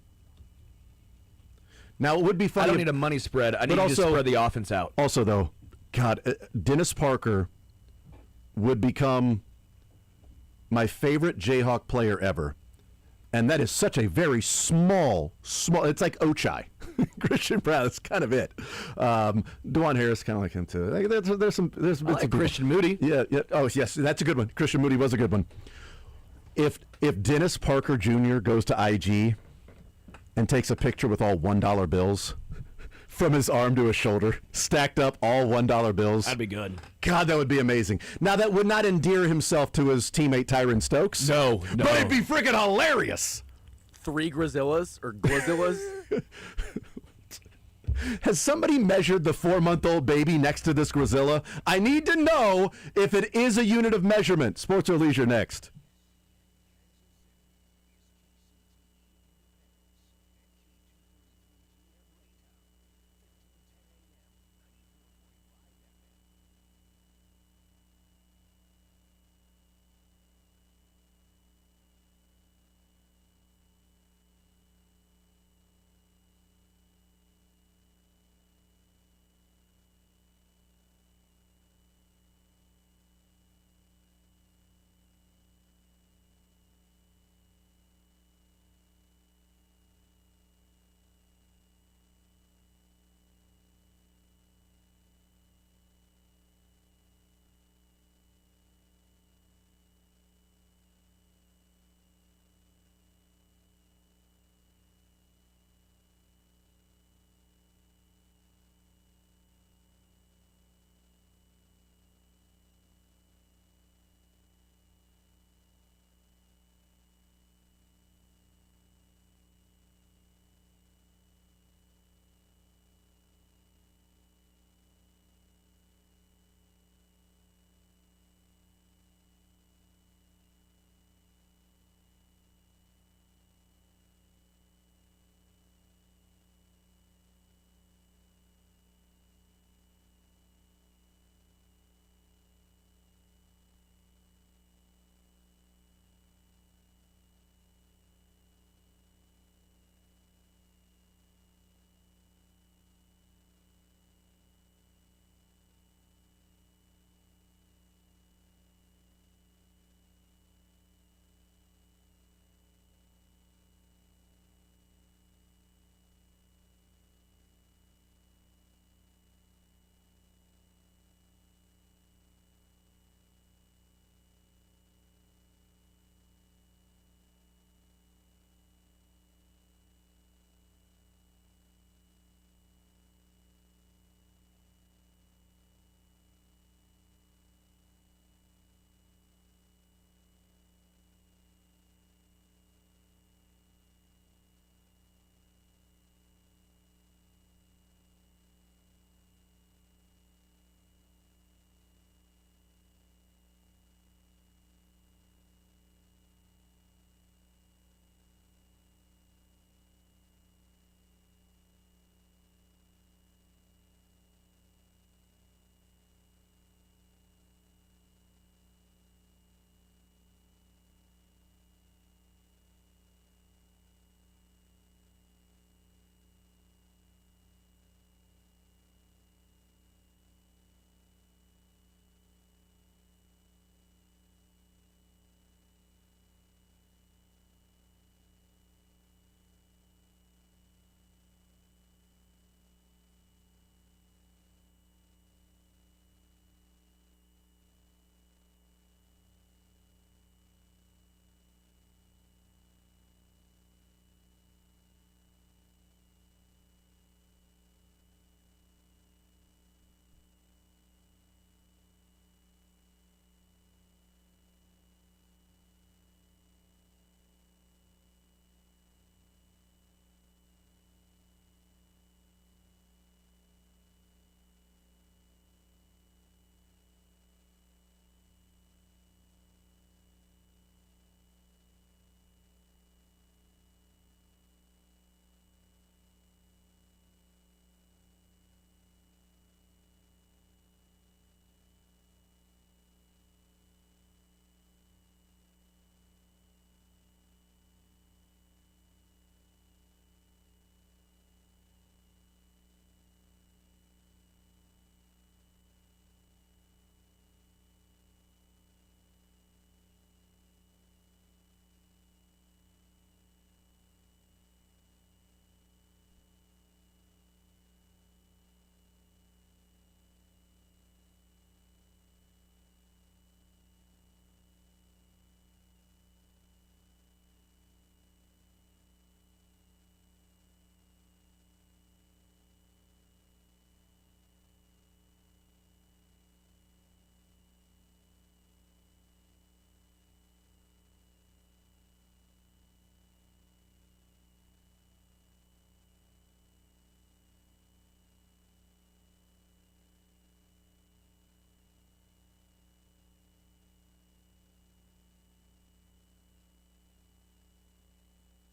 Now, it would be funny. I don't need a money spread. I need to spread the offense out. Also, though, God, Dennis Parker would become my favorite Jayhawk player ever. And that is such a very small, it's like Ochai. Christian Brown, that's kind of it. DeJuan Harris, kind of like him, too. There's some Christian Moody. Yeah. Oh, yes, that's a good one. Christian Moody was a good one. If Dennis Parker Jr. goes to IG and takes a picture with all $1 bills from his arm to his shoulder, stacked up all $1 bills. That'd be good. God, that would be amazing. Now, that would not endear himself to his teammate Tyron Stokes. No. But it'd be freaking hilarious. 3 Grizillas or Glizillas. Has somebody measured the 4-month-old baby next to this Grizilla? I need to know if it is a unit of measurement. Sports or Leisure next.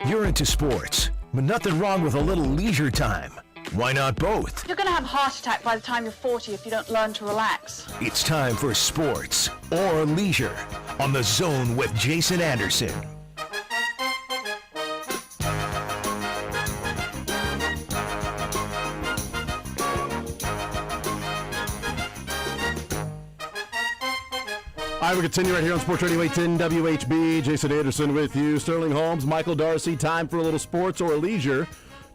You're into sports, but nothing wrong with a little leisure time. Why not both? You're going to have a heart attack by the time you're 40 if you don't learn to relax. It's time for sports or leisure on The Zone with Jason Anderson. All right, we continue right here on Sports Radio 810 WHB. Jason Anderson with you. Sterling Holmes, Michael Darcy. Time for a little sports or leisure.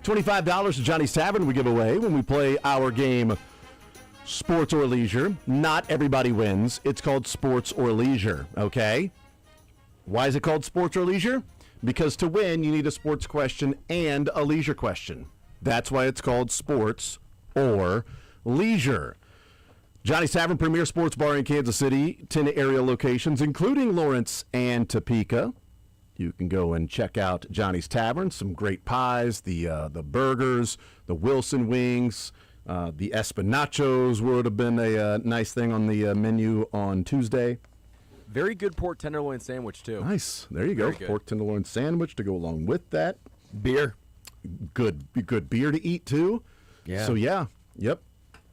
$25 to Johnny's Tavern we give away when we play our game Sports or Leisure. Not everybody wins. It's called Sports or Leisure, okay? Why is it called Sports or Leisure? Because to win, you need a sports question and a leisure question. That's why it's called Sports or Leisure. Johnny's Tavern, premier sports bar in Kansas City, 10 area locations, including Lawrence and Topeka. You can go and check out Johnny's Tavern, some great pies, the burgers, the Wilson wings, the Espinachos would have been a nice thing on the menu on Tuesday. Very good pork tenderloin sandwich, too. Nice. There you go. Pork tenderloin sandwich to go along with that. Beer. Good beer to eat, too. Yeah. So, yeah. Yep.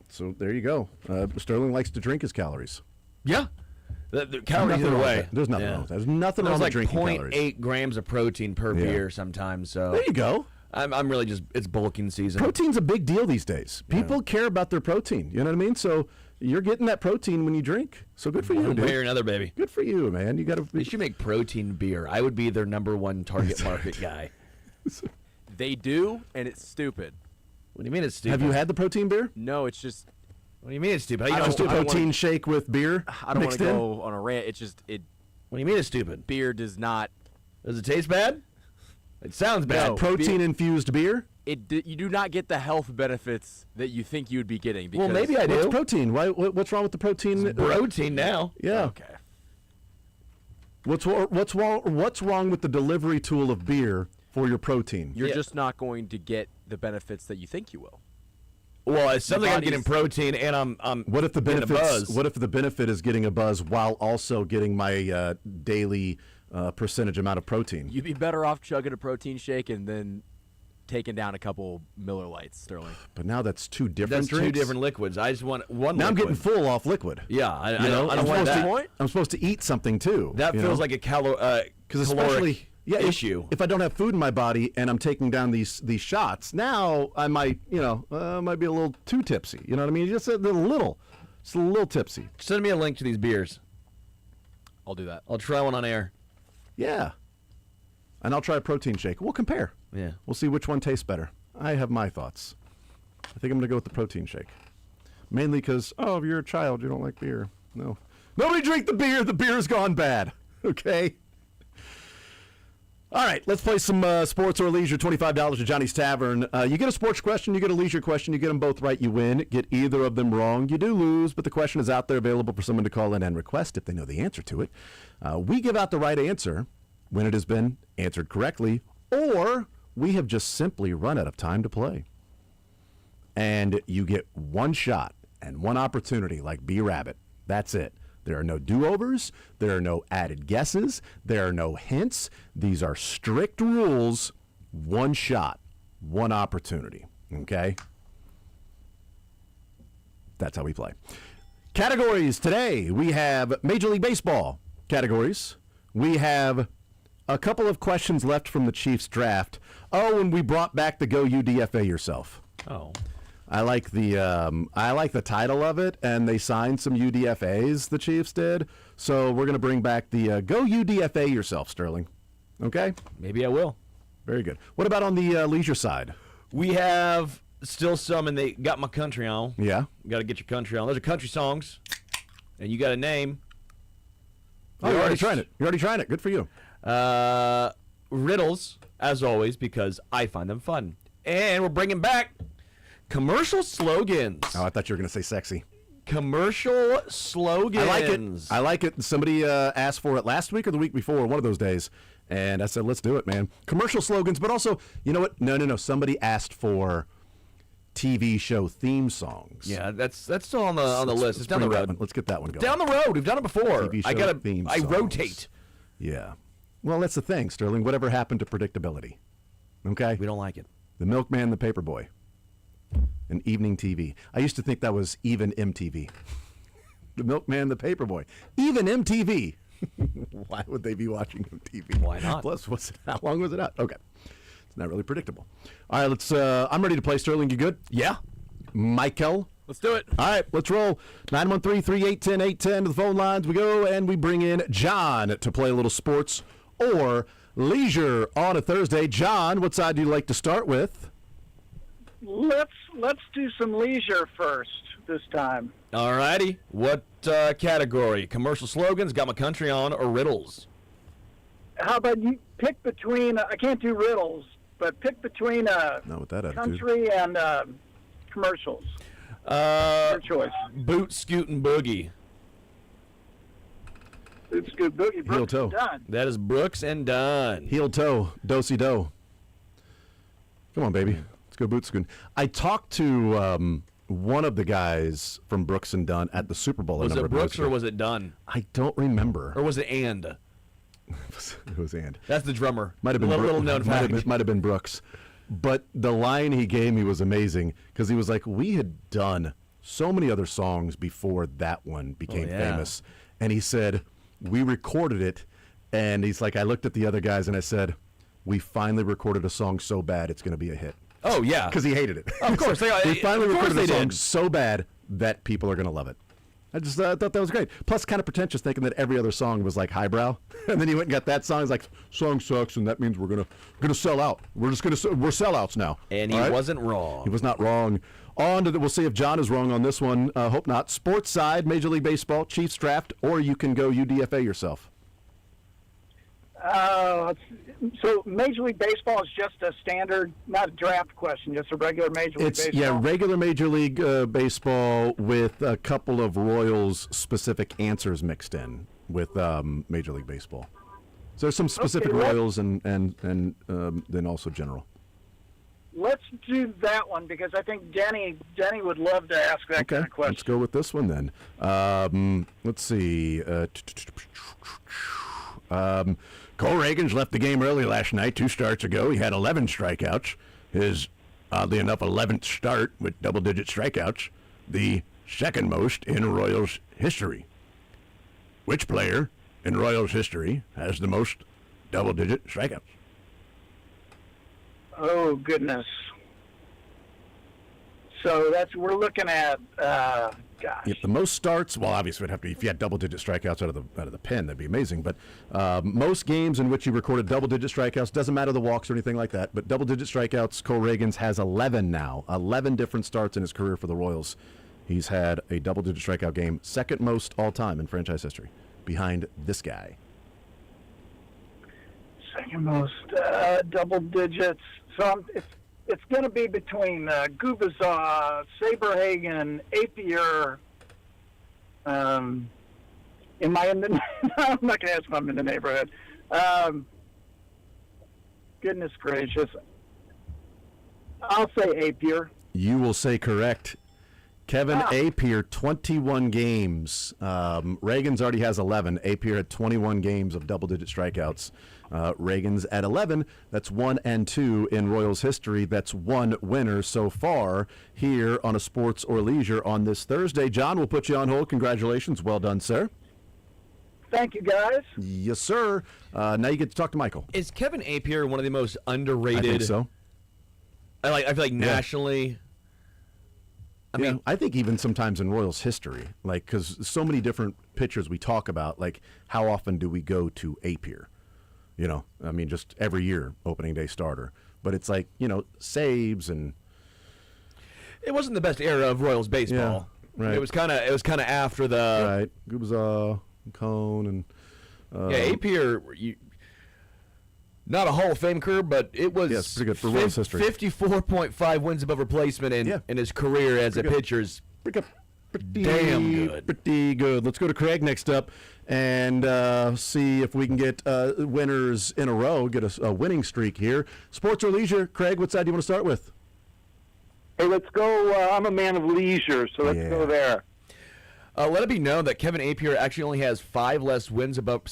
So, there you go. Sterling likes to drink his calories. Yeah. The calories either way. There's nothing wrong with that. There's nothing wrong with drinking calories. There's like 0.8 grams of protein per beer sometimes. So there you go. I'm really just, it's bulking season. Protein's a big deal these days. People care about their protein. You know what I mean? So you're getting that protein when you drink. So good for you, One dude. way or another, baby. Good for you, man. You got to. They should make protein beer. I would be their number one target market guy. They do, and it's stupid. What do you mean it's stupid? Have you had the protein beer? No, it's just. What do you mean it's stupid? I don't protein shake with beer. I don't want to go on a rant. It's just it. What do you mean it's stupid? Beer does not. Does it taste bad? It sounds bad. No, protein infused beer. You do not get the health benefits that you think you would be getting. Well, maybe I do. What's protein? What's wrong with the protein? It's protein now. Yeah. Okay. What's wrong with the delivery tool of beer for your protein? You're just not going to get the benefits that you think you will. Well, it sounds like I'm getting protein, and I'm what if the getting benefits? a buzz? What if the benefit is getting a buzz while also getting my daily percentage amount of protein? You'd be better off chugging a protein shake and then taking down a couple Miller Lights, Sterling. But now that's two different That's drinks. two different liquids. I just want one. Now liquid. I'm getting full off liquid. Yeah, I don't I'm want that. I'm supposed to eat something too. That feels like a caloric especially issue. If I don't have food in my body and I'm taking down these shots, now I might might be a little too tipsy. You know what I mean? Just a little tipsy. Send me a link to these beers. I'll do that. I'll try one on air. Yeah. And I'll try a protein shake. We'll compare. Yeah. We'll see which one tastes better. I have my thoughts. I think I'm going to go with the protein shake. Mainly because, if you're a child, you don't like beer. No. Nobody drink the beer. The beer's gone bad. Okay? All right, let's play some sports or leisure. $25 to Johnny's Tavern. You get a sports question, you get a leisure question. You get them both right, you win. Get either of them wrong, you do lose. But the question is out there available for someone to call in and request if they know the answer to it. We give out the right answer when it has been answered correctly, or we have just simply run out of time to play. And you get one shot and one opportunity like B-Rabbit. That's it. There are no do-overs. There are no added guesses. There are no hints. These are strict rules. One shot, one opportunity. Okay? That's how we play. Categories today. We have Major League Baseball categories. We have a couple of questions left from the Chiefs draft. Oh, and we brought back the Go UDFA Yourself. Oh. I like the title of it, and they signed some UDFAs, the Chiefs did. So we're going to bring back the Go UDFA Yourself, Sterling. Okay? Maybe I will. Very good. What about on the leisure side? We have still some, and they got my country on. Yeah. Got to get your country on. Those are country songs, and you got a name. Oh, you're already trying it. You're already trying it. Good for you. Riddles, as always, because I find them fun. And we're bringing back commercial slogans. Oh, I thought you were going to say sexy. Commercial slogans. I like it. I like it. Somebody asked for it last week or the week before, one of those days. And I said, let's do it, man. Commercial slogans, but also, you know what? No. Somebody asked for TV show theme songs. Yeah, that's still on the list. It's down the road. Let's get that one going. Down the road. We've done it before. TV show theme I songs. rotate. Yeah. Well, that's the thing, Sterling. Whatever happened to predictability? Okay? We don't like it. The Milkman, the Paperboy, and evening TV. I used to think that was even MTV. The Milkman, the Paperboy. Even MTV. Why would they be watching MTV? Why not? Plus, how long was it out? Okay. It's not really predictable. All right, I'm ready to play, Sterling. You good? Yeah. Michael? Let's do it. All right, let's roll. 913-381-810 to the phone lines we go, and we bring in John to play a little sports or leisure on a Thursday. John, what side do you like to start with? Let's do some leisure first this time. All righty. What category? Commercial slogans, Got My Country On, or riddles? How about you pick between, I can't do riddles, but pick between Not with that attitude. country and commercials. Your choice. Boot, Scoot, and Boogie. Boot, Scoot, Boogie, Heel Brooks toe. and Dunn. That is Brooks and Dunn. Heel toe, do-si-do. Come on, baby. Let's go boot scoot. I talked to one of the guys from Brooks and Dunn at the Super Bowl. Was a number it of Brooks years or ago. was it Dunn? I don't remember. Or was it And? It was And. That's the drummer. Might have been little known fact. Might have been Brooks. But the line he gave me was amazing because he was like, we had done so many other songs before that one became famous. And he said, we recorded it. And he's like, I looked at the other guys and I said, we finally recorded a song so bad it's going to be a hit. Oh, yeah. Because he hated it. Of course. We finally of course recorded a they song did. so bad that people are going to love it. I just thought that was great. Plus, kind of pretentious thinking that every other song was like highbrow, and then he went and got that song. He's like, "Song sucks, and that means we're gonna sell out. We're sellouts now." And he wasn't wrong. He was not wrong. On to we'll see if John is wrong on this one. Hope not. Sports side, Major League Baseball, Chiefs draft, or you can go UDFA yourself. So Major League Baseball is just a standard, not a draft question, just a regular Major League Baseball? Yeah, regular Major League Baseball with a couple of Royals specific answers mixed in with Major League Baseball. So there's some specific Royals and then also general. Let's do that one because I think Denny would love to ask that kind of question. Let's go with this one then. Let's see. Cole Reagans left the game early last night, 2 starts ago. He had 11 strikeouts. His, oddly enough, 11th start with double-digit strikeouts, the second most in Royals history. Which player in Royals history has the most double-digit strikeouts? Oh, goodness. So we're looking at, gosh. If the most starts, well, obviously it would have to be if you had double-digit strikeouts out of the pen, that'd be amazing. But most games in which he recorded double-digit strikeouts, doesn't matter the walks or anything like that, but double-digit strikeouts, Cole Reagans has 11 now, 11 different starts in his career for the Royals. He's had a double-digit strikeout game, second most all-time in franchise history, behind this guy. Second most double digits. So it's going to be between Gubazov, Saberhagen, Apier. Am I in the? I'm not going to ask if I'm in the neighborhood. Goodness gracious. I'll say Apier. You will say correct. Kevin Apier, 21 games. Reagans already has 11. Apier had 21 games of double-digit strikeouts. Reagans at 11. That's 1 and 2 in Royals history. That's one winner so far here on a Sports or Leisure on this Thursday. John, we'll put you on hold. Congratulations. Well done, sir. Thank you, guys. Yes, sir. Now you get to talk to Michael. Is Kevin Apier one of the most underrated? I think so. I feel like nationally. I mean, I think even sometimes in Royals history, like, because so many different pitchers we talk about, like, how often do we go to Apier? You know, I mean, just every year, opening day starter. But it's like, you know, saves and. It wasn't the best era of Royals baseball. Yeah, right. It was kind of after the. Right. It was Cone and. Yeah, Apier. Not a Hall of Fame career, but it was pretty good for Royals history. 54.5 wins above replacement in his career as a pitcher. Damn good. Pretty good. Let's go to Craig next up and see if we can get winners in a row, get a winning streak here. Sports or Leisure? Craig, what side do you want to start with? Hey, let's go. I'm a man of leisure, so let's go there. Let it be known that Kevin Apier actually only has 6 less wins above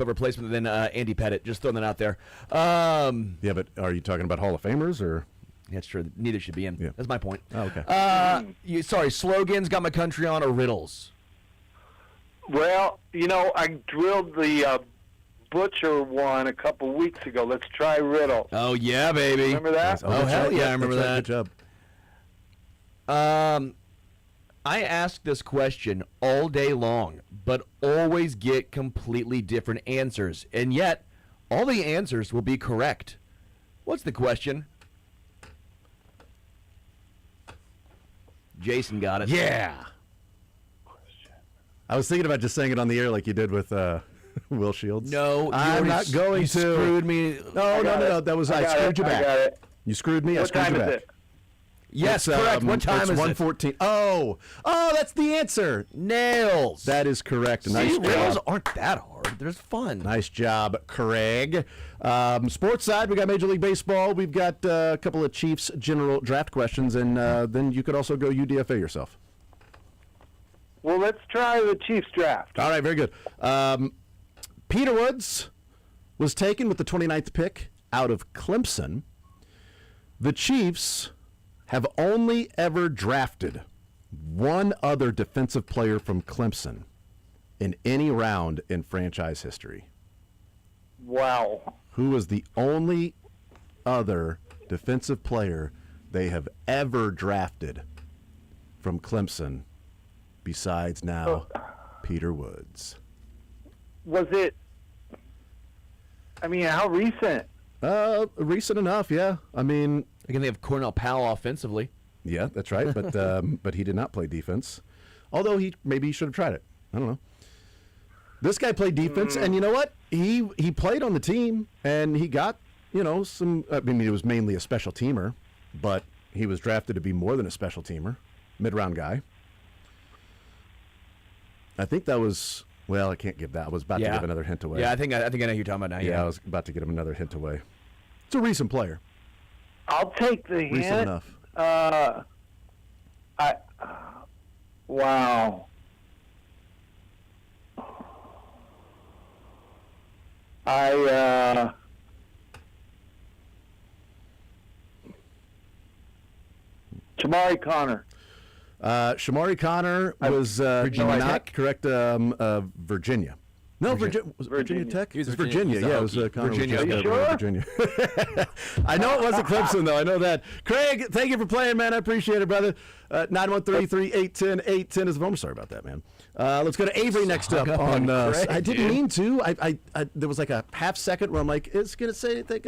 replacement than Andy Pettit. Just throwing that out there. Yeah, but are you talking about Hall of Famers or? That's true. Neither should be in. Yeah. That's my point. Oh, okay. Slogans, got my country on, or riddles? Well, I drilled the Butcher one a couple weeks ago. Let's try riddle. Oh, yeah, baby. Remember that? Oh, hell yeah, I remember that. Good job. I ask this question all day long, but always get completely different answers. And yet, all the answers will be correct. What's the question? Jason got it. Yeah. I was thinking about just saying it on the air like you did with Will Shields. No, I'm not going you to. Screwed me. No. That was I screwed you back. I got it. You screwed me. I What screwed time you is back. it? Yes, correct. What time it's is 1:14. Oh, that's the answer. Nails. That is correct. See, Nice riddles job. aren't that hard. They're fun. Nice job, Craig. Sports side, we got Major League Baseball. We've got a couple of Chiefs general draft questions, and then you could also go UDFA yourself. Well, let's try the Chiefs draft. All right, very good. Peter Woods was taken with the 29th pick out of Clemson. The Chiefs have only ever drafted one other defensive player from Clemson in any round in franchise history. Wow. Who was the only other defensive player they have ever drafted from Clemson besides now Peter Woods? Was it? I mean, how recent? Recent enough, yeah. I mean, again, they have Cornell Powell offensively. Yeah, that's right. But he did not play defense. Although maybe he should have tried it. I don't know. This guy played defense, and you know what? He played on the team, and he got some. I mean, he was mainly a special teamer, but he was drafted to be more than a special teamer, mid-round guy. I think that was. Well, I can't give that. I was about to give another hint away. Yeah, I think I know who you're talking about now. Yeah, I was about to give him another hint away. It's a recent player. I'll take the hint. Recent enough. Wow. Shamari Connor. Shamari Connor was not correct. Virginia. No, Virginia Tech. He was Virginia. Virginia. Yeah, it was Connor. Virginia. Was Are you sure? Virginia. I know it wasn't Clemson though. I know that. Craig, thank you for playing, man. I appreciate it, brother. 913-381-0810 is the phone. Sorry about that, man. Let's go to Avery next up. On Craig, I didn't mean to. I there was like a half second where I'm like, it's gonna say anything.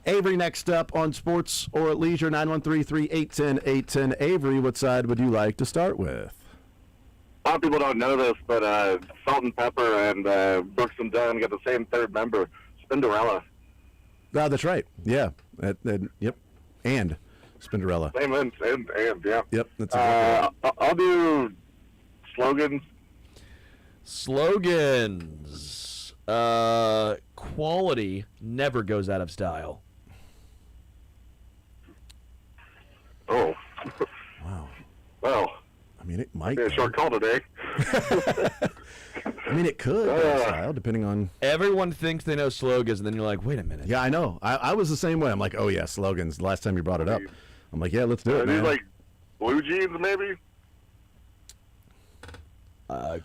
Avery next up on Sports or Leisure, 913-381-0810. Avery, what side would you like to start with? A lot of people don't know this, but Salt and Pepper and Brooks and Dunn got the same third member, Spinderella. Oh, that's right. Yeah. Yep. And Spinderella. Same and yeah. Yep. That's exactly right. I'll do slogans. Slogans. Quality never goes out of style. Oh. Wow. Well. I mean, it might be a short call today. I mean, it could, style, depending on. Everyone thinks they know slogans, and then you're like, wait a minute. Yeah, I know. I was the same way. I'm like, oh, yeah, slogans. The last time you brought it up. I'm like, yeah, let's do it, man. Like blue jeans, maybe?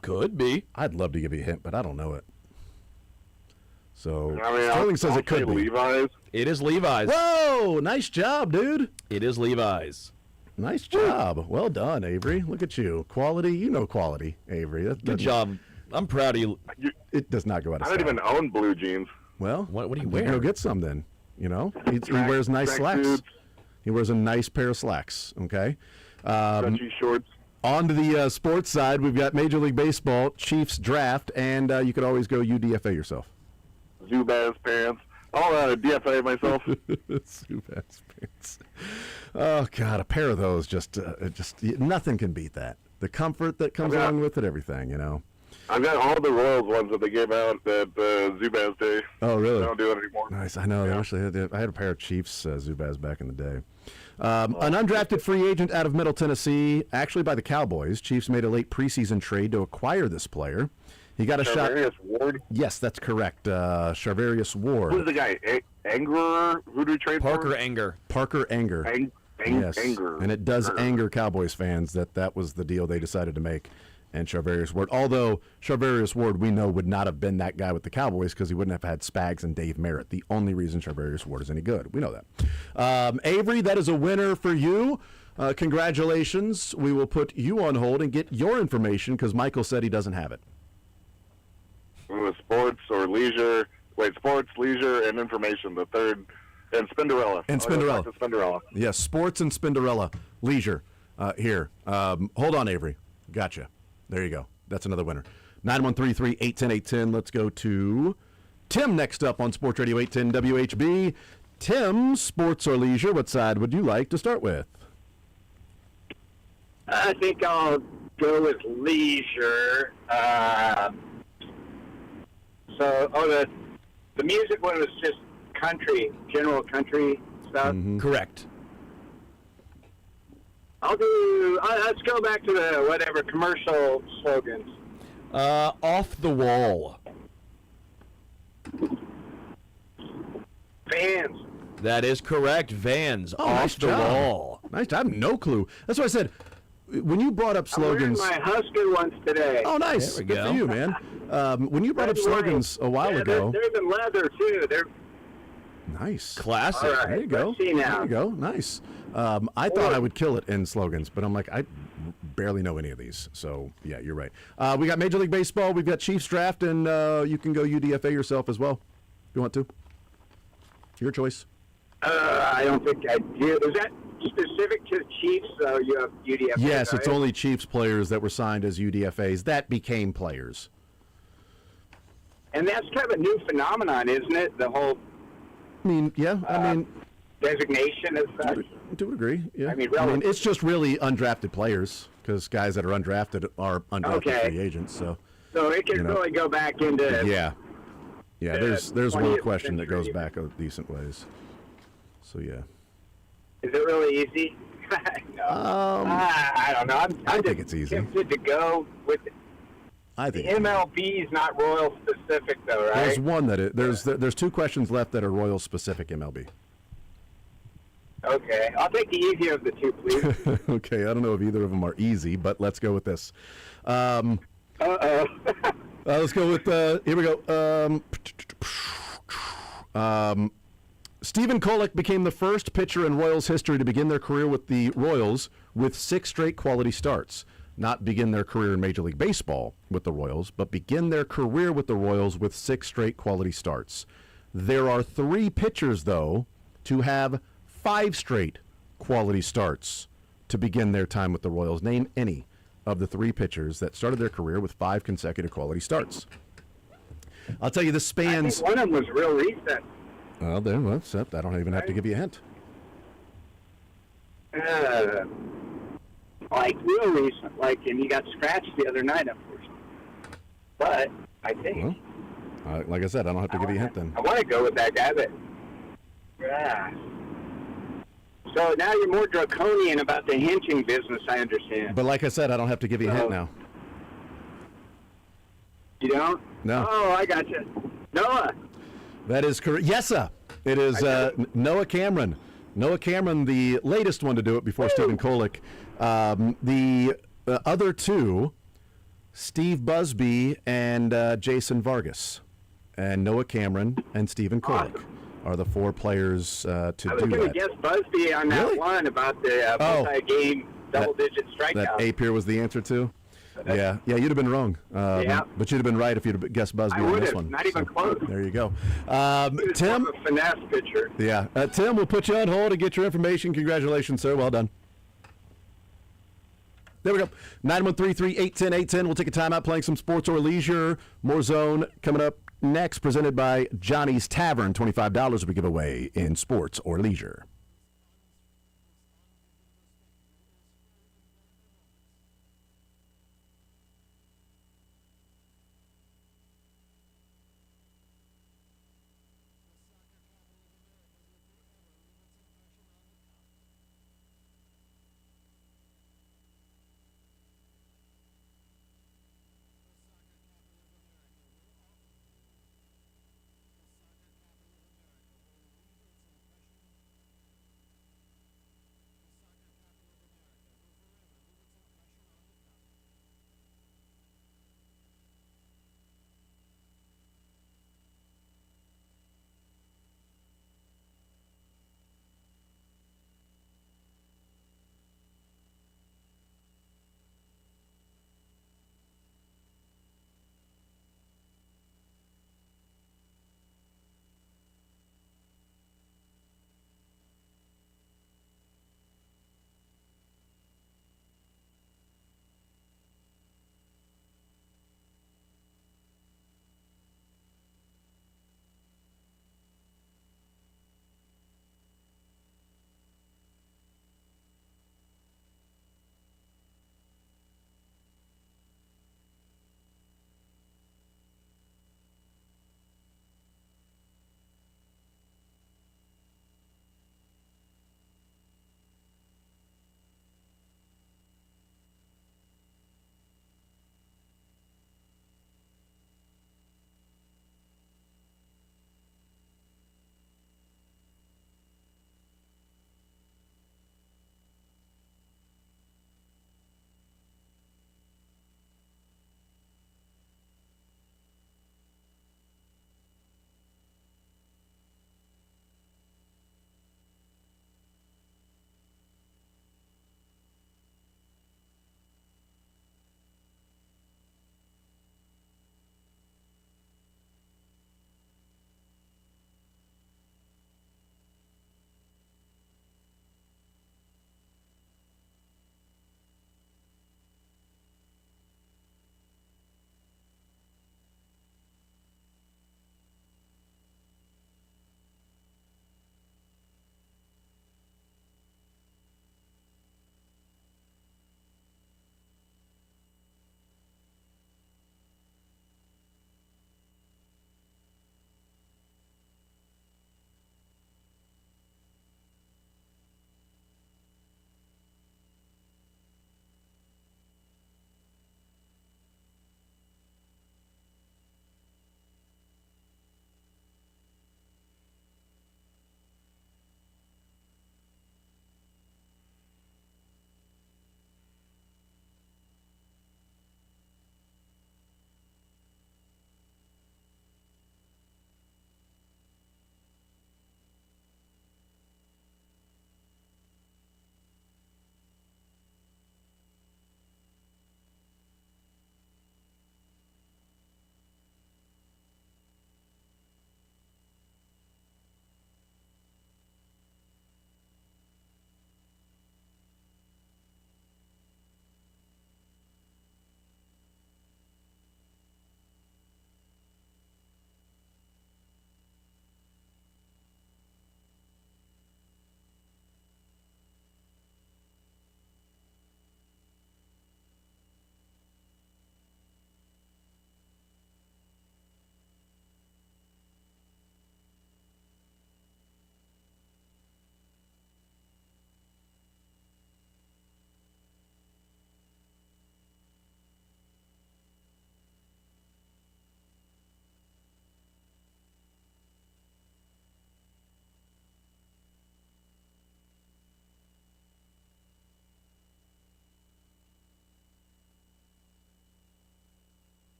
Could be. I'd love to give you a hint, but I don't know it. So, I mean, Sterling says it could be. Levi's. It is Levi's. Whoa, nice job, dude. It is Levi's. Nice job. Well done, Avery. Look at you. Quality. You know quality, Avery. Good job. I'm proud of you. It does not go out of I don't even own blue jeans. Well, what do you wear? Go get some then. You know, he wears nice slacks. Dudes. He wears a nice pair of slacks. Okay. Stretchy shorts. On to the sports side, we've got Major League Baseball, Chiefs draft, and you could always go UDFA yourself. Zubaz pants. I'll DFA myself. Zubaz pants. Oh God, a pair of those just nothing can beat that. The comfort that comes along with it, everything, you know. I've got all the Royals ones that they gave out at Zubaz Day. Oh, really? They don't do it anymore. Nice. I know. I wish they had. I had a pair of Chiefs Zubaz back in the day. An undrafted free agent out of Middle Tennessee, actually by the Cowboys. Chiefs made a late preseason trade to acquire this player. He got a shot. Charvarius Ward? Yes, that's correct. Charvarius Ward. Who's the guy? Anger? Who do we trade Parker for? Anger. Parker Anger. Yes. Anger. And it does anger Cowboys fans that was the deal they decided to make. And Charvarius Ward, although Charvarius Ward we know would not have been that guy with the Cowboys because he wouldn't have had Spags and Dave Merritt. The only reason Charvarius Ward is any good. We know that. Avery, that is a winner for you. Congratulations. We will put you on hold and get your information because Michael said he doesn't have it. With sports or leisure. Wait, sports, leisure, and information. The third. And Spinderella. And Spinderella. Spinderella. Yes, sports and Spinderella. Leisure. Here. Hold on, Avery. Gotcha. There you go. That's another winner. 913-3810810. Let's go to Tim next up on Sports Radio 810 WHB. Tim, sports or leisure, what side would you like to start with? I think I'll go with leisure. The music one was just country, general country stuff. Correct. Let's go back to the whatever commercial slogans. Off the wall. Vans. That is correct. Vans. Oh, off nice the job. wall. Nice job. I have no clue. That's why I said, when you brought up slogans. I'm wearing my Husker ones today. Oh, nice. There we Good go. for you, man. When you brought up slogans a while ago. They're in leather, too. They're Nice. Classic. all right. There you go. Let's see now. There you go. Nice. I thought I would kill it in slogans, but I'm like, I barely know any of these. So, yeah, you're right. We got Major League Baseball. We've got Chiefs draft, and you can go UDFA yourself as well if you want to. Your choice. I don't think I do. Is that specific to the Chiefs? You have UDFA. Yes, right? it's only Chiefs players that were signed as UDFAs that became players. And that's kind of a new phenomenon, isn't it? The whole I mean, yeah. designation as such. To a degree, yeah. I mean, it's just really undrafted players because guys that are undrafted are undrafted free agents. So it can really go back into. Yeah. There's one 20th question that goes century. back a decent ways. So yeah. Is it really easy? No. I don't know. I think it's easy. Tempted to go with it. I think The MLB is not Royal specific, though, right? there's one that there's two questions left that are Royal specific MLB. Okay, I'll take the easier of the two, please. Okay, I don't know if either of them are easy, but let's go with this. Let's go with here we go. Stephen Kolek became the first pitcher in Royals history to begin their career with the Royals with 6 straight quality starts. Not begin their career in Major League Baseball with the Royals, but begin their career with the Royals with 6 straight quality starts. There are 3 pitchers, though, to have 5 straight quality starts to begin their time with the Royals. Name any of the 3 pitchers that started their career with 5 consecutive quality starts. I'll tell you, this spans. I think one of them was real recent. Well, then, I don't even have to give you a hint. Like real recent, and he got scratched the other night, unfortunately. But I think. Well, like I said, I don't have to give you a hint then. I want to go with that guy, but. Yeah. So now you're more draconian about the hinting business, I understand. But like I said, I don't have to give you a hint now. You don't? No. Oh, I got you. Noah. That is correct. Yes, sir. It is Noah Cameron. Noah Cameron, the latest one to do it before Stephen Kolek. The other 2, Steve Busby and Jason Vargas. And Noah Cameron and Stephen Kolek are the 4 players to do that. I was going to guess Busby on that one about the multi-game double-digit strikeout. That Apir was the answer to? Yeah, you'd have been wrong. But you'd have been right if you'd have guessed Busby on this one. Not even close. There you go. Tim, a finesse pitcher. Yeah, Tim, we'll put you on hold to get your information. Congratulations, sir. Well done. There we go. 913-3810810. We'll take a timeout playing some sports or leisure. More Zone coming up next, presented by Johnny's Tavern. $25 we give away in sports or leisure.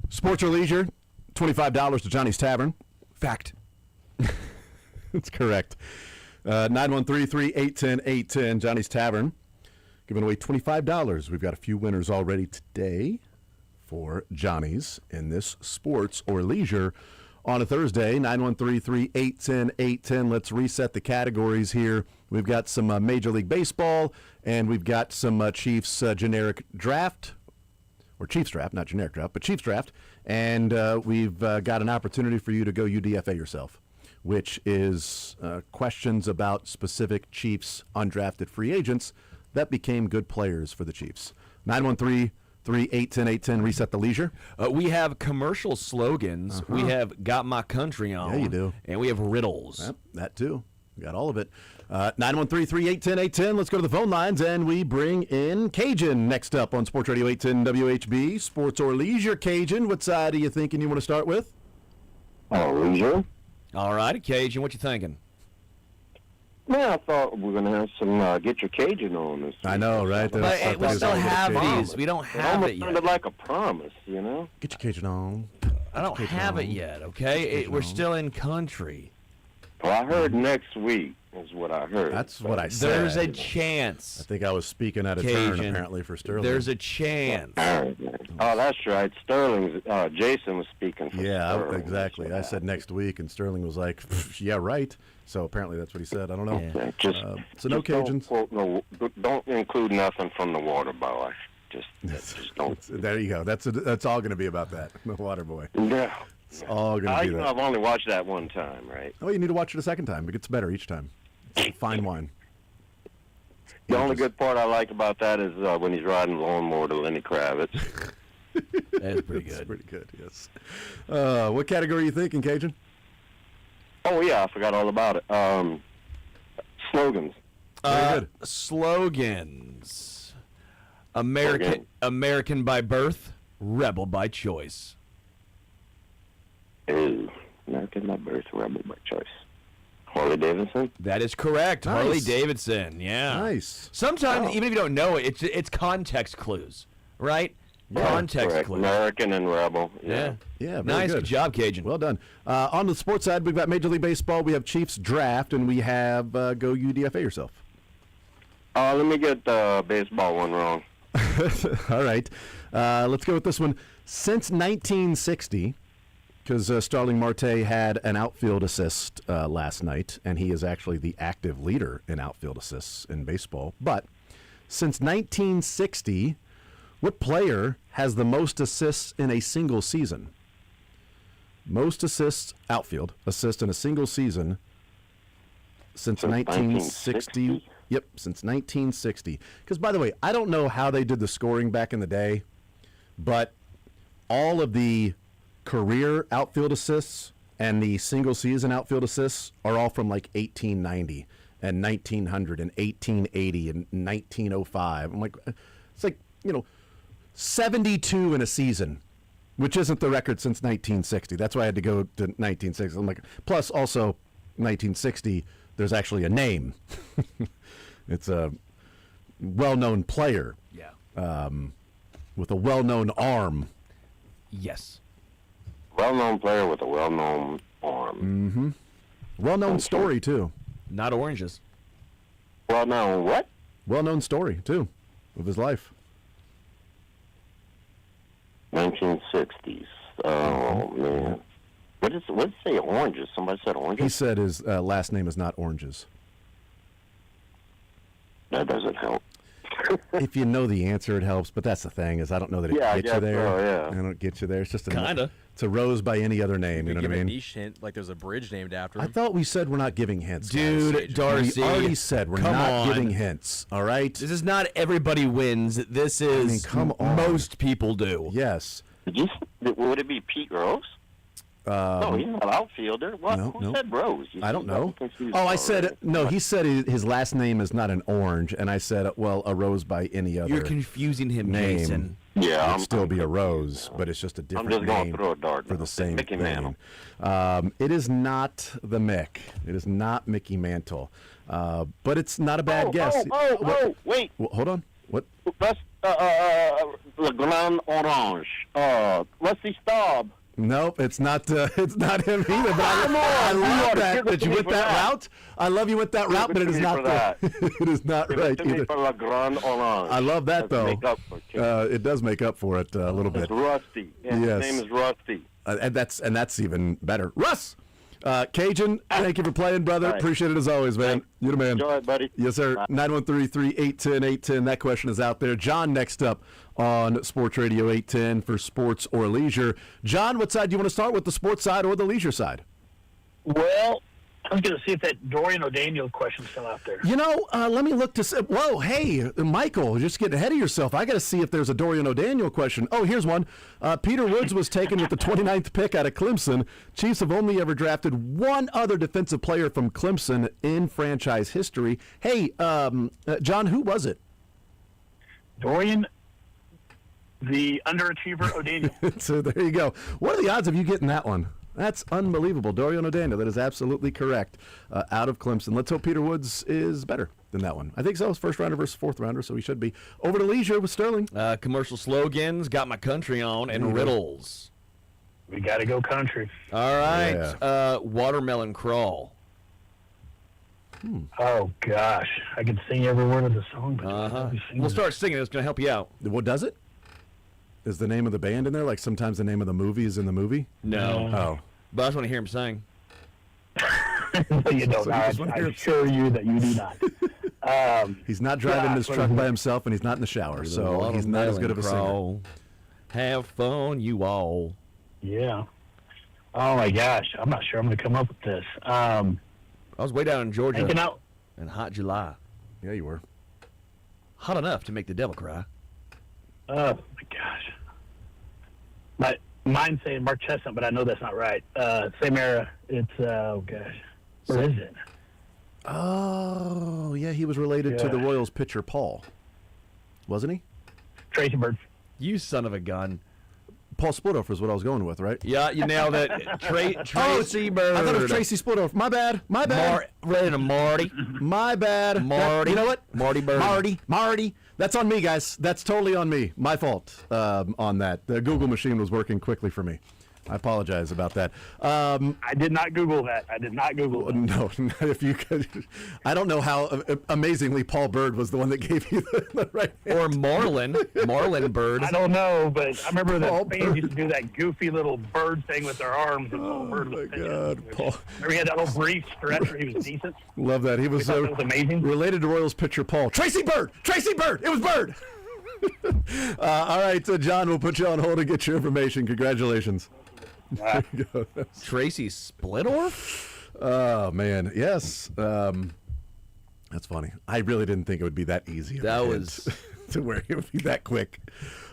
Sports or leisure, $25 to Johnny's Tavern. Fact. That's correct. 913-381-0810, Johnny's Tavern. Giving away $25. We've got a few winners already today for Johnny's in this sports or leisure on a Thursday. 913-381-0810. Let's reset the categories here. We've got some Major League Baseball, and we've got some Chiefs generic draft, or Chiefs draft, not generic draft, but Chiefs draft. And we've got an opportunity for you to go UDFA yourself, which is questions about specific Chiefs undrafted free agents that became good players for the Chiefs. 913-381-0810, reset the leisure. We have commercial slogans. We have Got My Country On. Yeah, you do. And we have riddles. Yep, that too. We got all of it. 913-381-0810. Let's go to the phone lines, and we bring in Cajun next up on Sports Radio 810 WHB. Sports or leisure, Cajun. What side are you thinking you want to start with? Leisure. All right, Cajun, what you thinking? Man, I thought we were going to have some Get Your Cajun on this. I know, right? But we still have these. We don't have it yet. It sounded like a promise, you know? Get your Cajun on. I don't have it yet, okay? We're still in country. Well, I heard next week is what I heard. That's what I said. There's a chance. I think I was speaking out of Cajun. turn, apparently, for Sterling. There's a chance. Oh, that's right. Sterling's, Jason was speaking for Sterling. Exactly. I said next week, and Sterling was like, yeah, right. So apparently that's what he said. I don't know. Yeah, so no Cajuns. Don't include nothing from the water boy. Just don't. There you go. That's all going to be about that. The water boy. Yeah. It's all going to be that. I've only watched that one time, right? Oh, you need to watch it a second time. It gets better each time. It's fine wine. The only good part I like about that is when he's riding the lawnmower to Lenny Kravitz. That's pretty good. That's pretty good, yes. What category are you thinking, Cajun? Oh, yeah, I forgot all about it. Slogans. Very good. Slogans. American by birth, rebel by choice. Ooh, American by birth, rebel by choice. Harley Davidson? That is correct. Nice. Harley Davidson, yeah. Nice. Sometimes, even if you don't know it, it's context clues, right? Context correct. clues. American and rebel. Yeah. Yeah, very nice. good Job, Cajun. Well done. On the sports side, we've got Major League Baseball, we have Chiefs draft, and we have go UDFA yourself. Let me get the baseball one wrong. All right. Let's go with this one. Since 1960, because Starling Marte had an outfield assist last night, and he is actually the active leader in outfield assists in baseball. But since 1960, what player has the most assists in a single season? Most assists, outfield assists in a single season since 1960. Yep, since 1960. Because, by the way, I don't know how they did the scoring back in the day, but all of the career outfield assists and the single season outfield assists are all from like 1890 and 1900 and 1880 and 1905. I'm like, it's like, 72 in a season, which isn't the record since 1960. That's why I had to go to 1960. I'm like, plus also 1960, there's actually a name. It's a well-known player. Yeah. With a well-known arm. Yes. Well-known player with a well-known arm. Mm-hmm. Well-known story, too. Not oranges. Well-known what? Well-known story, too, of his life. 1960s. Oh, man. What did it say, oranges? Somebody said oranges? He said his last name is not Oranges. That doesn't help. If you know the answer, it helps, but that's the thing, is I don't know that it gets you there. So, yeah. I don't get you there. It's just Kinda. It's a rose by any other name, you know what I Give mean? a niche hint, like there's a bridge named after him. I thought we said we're not giving hints. Dude, guys. Darcy. We already said we're come not on. giving hints, all right? This is not everybody wins. This is come on. most people do. Yes. Would it be Pete Rose? No, he's not an outfielder. What? Who said Rose? I don't know. Confused Oh, I already. said, no, he said his last name is not an orange, and I said, well, a rose by any other You're confusing him, name. Jason. Yeah, It'd still be a rose, but it's just a different just going name through a dart for now. the same Mickey thing. Mantle. It is not the Mick. It is not Mickey Mantle. But it's not a bad guess. Oh, wait. Well, hold on. What? That's Le Grand Orange. Rusty Staub. Nope, it's not. It's not him either. But I love that you went that route. I love you went that route, but it is not. It is not right either. I love that though. It does make up for it a little bit. It's Rusty. Yeah, yes. His name is Rusty. And that's even better. Russ, Cajun, thank you for playing, brother. Right. Appreciate it as always, man. You're the man. Enjoy it, buddy. Yes, sir. 913-381-810. That question is out there. John, next up on Sports Radio 810 for sports or leisure. John, what side do you want to start with, the sports side or the leisure side? Well, I was going to see if that Dorian O'Daniel question's still out there. You know, let me look to see. Whoa, hey, Michael, just getting ahead of yourself. I got to see if there's a Dorian O'Daniel question. Oh, here's one. Peter Woods was taken with the 29th pick out of Clemson. Chiefs have only ever drafted one other defensive player from Clemson in franchise history. Hey, John, who was it? Dorian, the underachiever O'Daniel. So there you go. What are the odds of you getting that one? That's unbelievable. Dorian O'Daniel, that is absolutely correct. Out of Clemson. Let's hope Peter Woods is better than that one. I think so. It's first rounder versus fourth rounder, so he should be. Over to leisure with Sterling. Commercial slogans, got my country on, and riddles. We got to go country. All right. Watermelon crawl. Oh, gosh. I could sing every word of the song. But We'll start singing. It's going to help you out. What does it? Is the name of the band in there? Like sometimes the name of the movie is in the movie? No. Oh. But I just want to hear him sing. You don't. So I assure you that you do not. He's not driving his truck by himself, and he's not in the shower, so he's not as good of a singer. Have fun, you all. Yeah. Oh, my gosh. I'm not sure I'm going to come up with this. I was way down in Georgia Hanging out. in hot July. Yeah, you were. Hot enough to make the devil cry. Oh, my gosh. Mine's saying Mark Chestnut, but I know that's not right. Same era. It's, oh, gosh. Where is it? Oh, yeah, he was related to the Royals pitcher Paul. Wasn't he? Tracy Bird. You son of a gun. Paul Splithofer is what I was going with, right? Yeah, you nailed it. Tracy Bird. I thought it was Tracy Splithofer. My bad. Related to Marty. My bad. Marty. You know what? Marty Bird. Marty. That's on me, guys. That's totally on me. My fault on that. The Google machine was working quickly for me. I apologize about that. I did not Google that. No, if you could. I don't know how amazingly Paul Bird was the one that gave you the right answer. Or Marlin Bird. I don't know, but I remember that fans used to do that goofy little bird thing with their arms. And Paul Bird was God, Paul. Remember he had that little brief stretch where he was decent? Love that. He was, that was amazing. Related to Royals pitcher Paul. Tracy Bird! It was Bird! All right, John, we'll put you on hold and get your information. Congratulations. Tracy Splittorf? Oh, man. Yes. That's funny. I really didn't think it would be that easy. That was to where it would be that quick.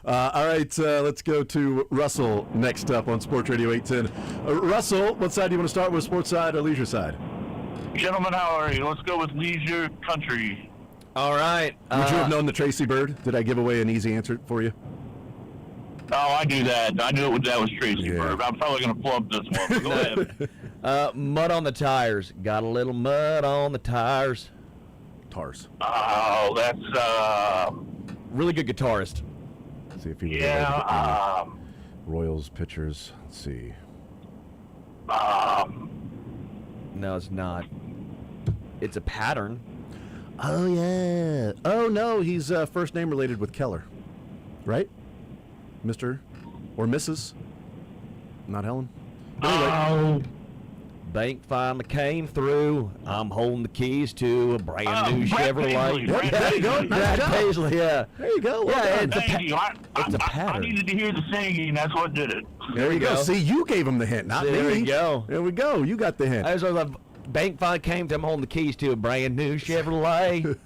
All right, let's go to Russell next up on Sports Radio 810. Russell, what side do you want to start with, sports side or leisure side? Gentlemen, how are you? Let's go with leisure country. All right. Would you have known the Tracy Bird? Did I give away an easy answer for you? Oh, I knew that. I knew that was Tracy Bird. I'm probably going to plug this one. But go ahead. Mud on the tires. Got a little mud on the tires. Tars. Oh, that's really good guitarist. Let's see if he Royals pitchers. Let's see. No, it's not. It's a pattern. Oh yeah. Oh no, he's first name related with Keller, right? Mr. or Mrs. Not Helen. Anyway. Bank finally came through. I'm holding the keys to a brand new Chevrolet. There you go. Brad Paisley, yeah. There you go. Well yeah, done. it's a pattern. I needed to hear the singing. That's what did it. There you go. See, you gave him the hint, not me. There you go. There we go. You got the hint. I was like, bank finally came to. I'm holding the keys to a brand new Chevrolet.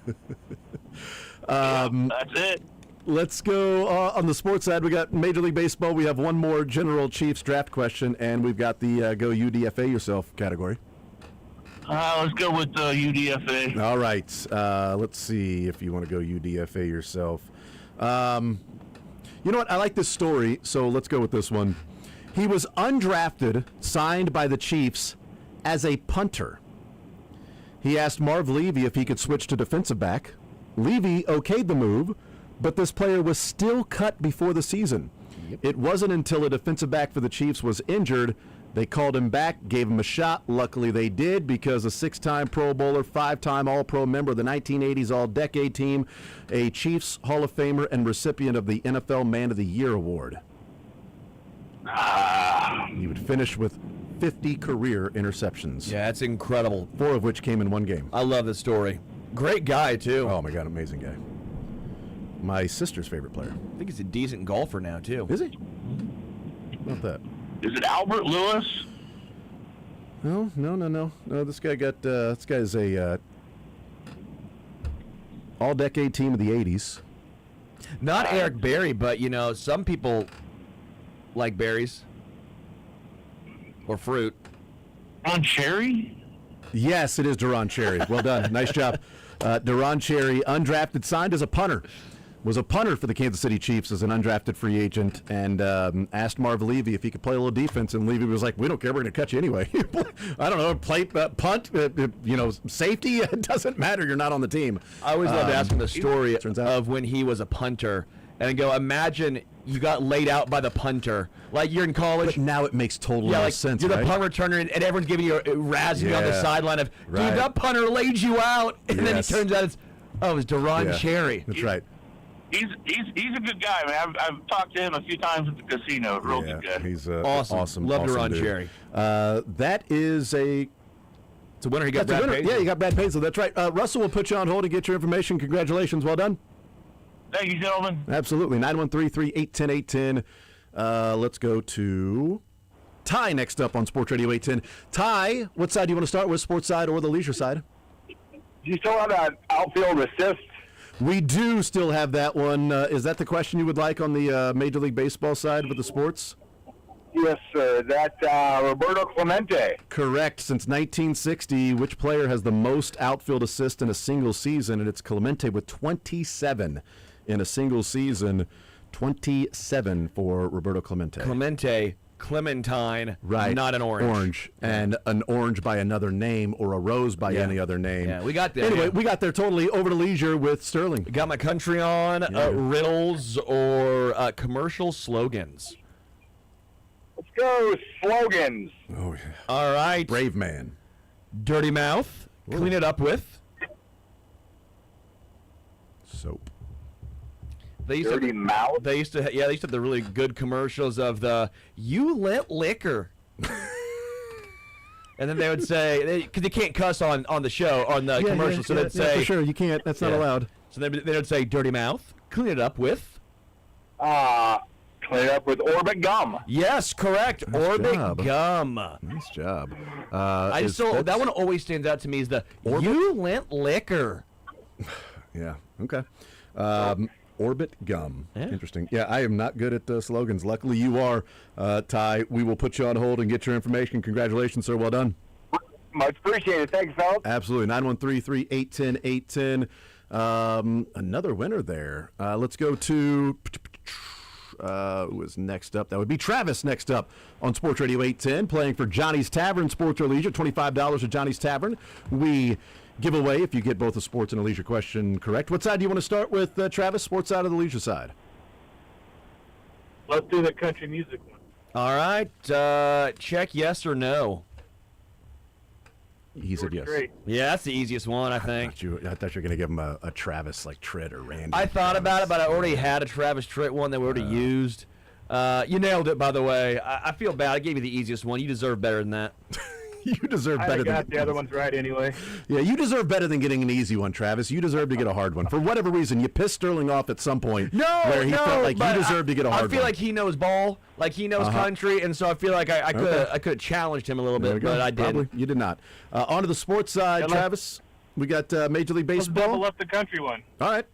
That's it. Let's go on the sports side. We got Major League Baseball. We have one more General Chiefs draft question, and we've got the Go UDFA Yourself category. Let's go with UDFA. All right. Let's see if you want to go UDFA yourself. You know what? I like this story, so let's go with this one. He was undrafted, signed by the Chiefs as a punter. He asked Marv Levy if he could switch to defensive back. Levy okayed the move, but this player was still cut before the season. It wasn't until a defensive back for the Chiefs was injured, they called him back, gave him a shot. Luckily they did, because a 6-time Pro Bowler, 5-time All-Pro member of the 1980s All-Decade Team, a Chiefs Hall of Famer, and recipient of the NFL Man of the Year Award. He would finish with 50 career interceptions. Yeah, that's incredible. 4 of which came in one game. I love this story. Great guy, too. Oh, my God, amazing guy. My sister's favorite player. I think he's a decent golfer now, too. Is he? Not that. Is it Albert Lewis? No. This guy got. This guy's a all-decade team of the '80s. Not Eric Berry, but some people like berries or fruit. On Cherry? Yes, it is Duron Cherry. Well done. Nice job. Duron Cherry, undrafted, signed as a punter. Was a punter for the Kansas City Chiefs as an undrafted free agent, and asked Marv Levy if he could play a little defense, and Levy was like, "We don't care, we're going to cut you anyway." I don't know, play punt, safety. It doesn't matter. You're not on the team. I always loved asking the story of when he was a punter, and I go, imagine you got laid out by the punter, like you're in college. But now it makes total sense. You're right? the punt returner, and everyone's giving you a razzing on the sideline of, dude, that punter laid you out, and then it turns out it was Duron Cherry. That's right. He's a good guy, man. I've talked to him a few times at the casino. Real good guy. He's awesome. Love Duron Cherry. That is a. It's a winner. He got Brad Paisley. Yeah, you got Brad Paisley. That's right. Russell will put you on hold and get your information. Congratulations. Well done. Thank you, gentlemen. Absolutely. 913-381-0810. Let's go to Ty next up on Sports Radio 810. Ty, what side do you want to start with, sports side or the leisure side? Do you still have that outfield assist? We do still have that one. Is that the question you would like on the Major League Baseball side with the sports? Yes, sir. That's Roberto Clemente. Correct. Since 1960, which player has the most outfield assists in a single season? And it's Clemente with 27 in a single season. 27 for Roberto Clemente. Clementine, right? Not an orange. And an orange by another name, or a rose by any other name. Yeah, we got there. Anyway, we got there totally. Over to leisure with Sterling. Got my country on, riddles or commercial slogans. Let's go slogans. Oh, yeah. All right. Brave man. Dirty mouth. Ooh. Clean it up with soap. They used Dirty mouth? They used to have the really good commercials of the "You lit liquor," and then they would say, because they can't cuss on the show on the commercial, so they'd say, for sure you can't. That's not allowed. So they would say, "Dirty mouth, clean it up with." Clean it up with Orbit gum. Yes, correct. Nice Orbit job. gum. Nice job. That one always stands out to me is the "You lit liquor." Yeah. Okay. Orbit gum. Yeah. Interesting. Yeah, I am not good at slogans. Luckily, you are, Ty. We will put you on hold and get your information. Congratulations, sir. Well done. Much appreciated. Thanks, fellas. Absolutely. 913-381-0810. Another winner there. Let's go to who is next up? That would be Travis next up on Sports Radio 810, playing for Johnny's Tavern, Sports or Leisure. $25 at Johnny's Tavern. We give away if you get both a sports and a leisure question correct. What side do you want to start with, Travis? Sports side or the leisure side? Let's do the country music one. All right. Check yes or no. He said yes. Great. Yeah, that's the easiest one, I think. I thought you were going to give him a Travis, like Tritt or Randy. I thought about it, but I already had a Travis Tritt one that we already used. You nailed it, by the way. I feel bad. I gave you the easiest one. You deserve better than that. You deserve better I than got the other ones right anyway. Yeah, you deserve better than getting an easy one, Travis. You deserve to get a hard one. For whatever reason, you pissed Sterling off at some point where he felt like you deserved to get a hard one. I feel like he knows ball, like he knows country, and so I feel like I could have challenged him a little bit, but I didn't. Probably. You did not. On to the sports side, Travis. We got Major League Baseball. Let's double up the country one. All right.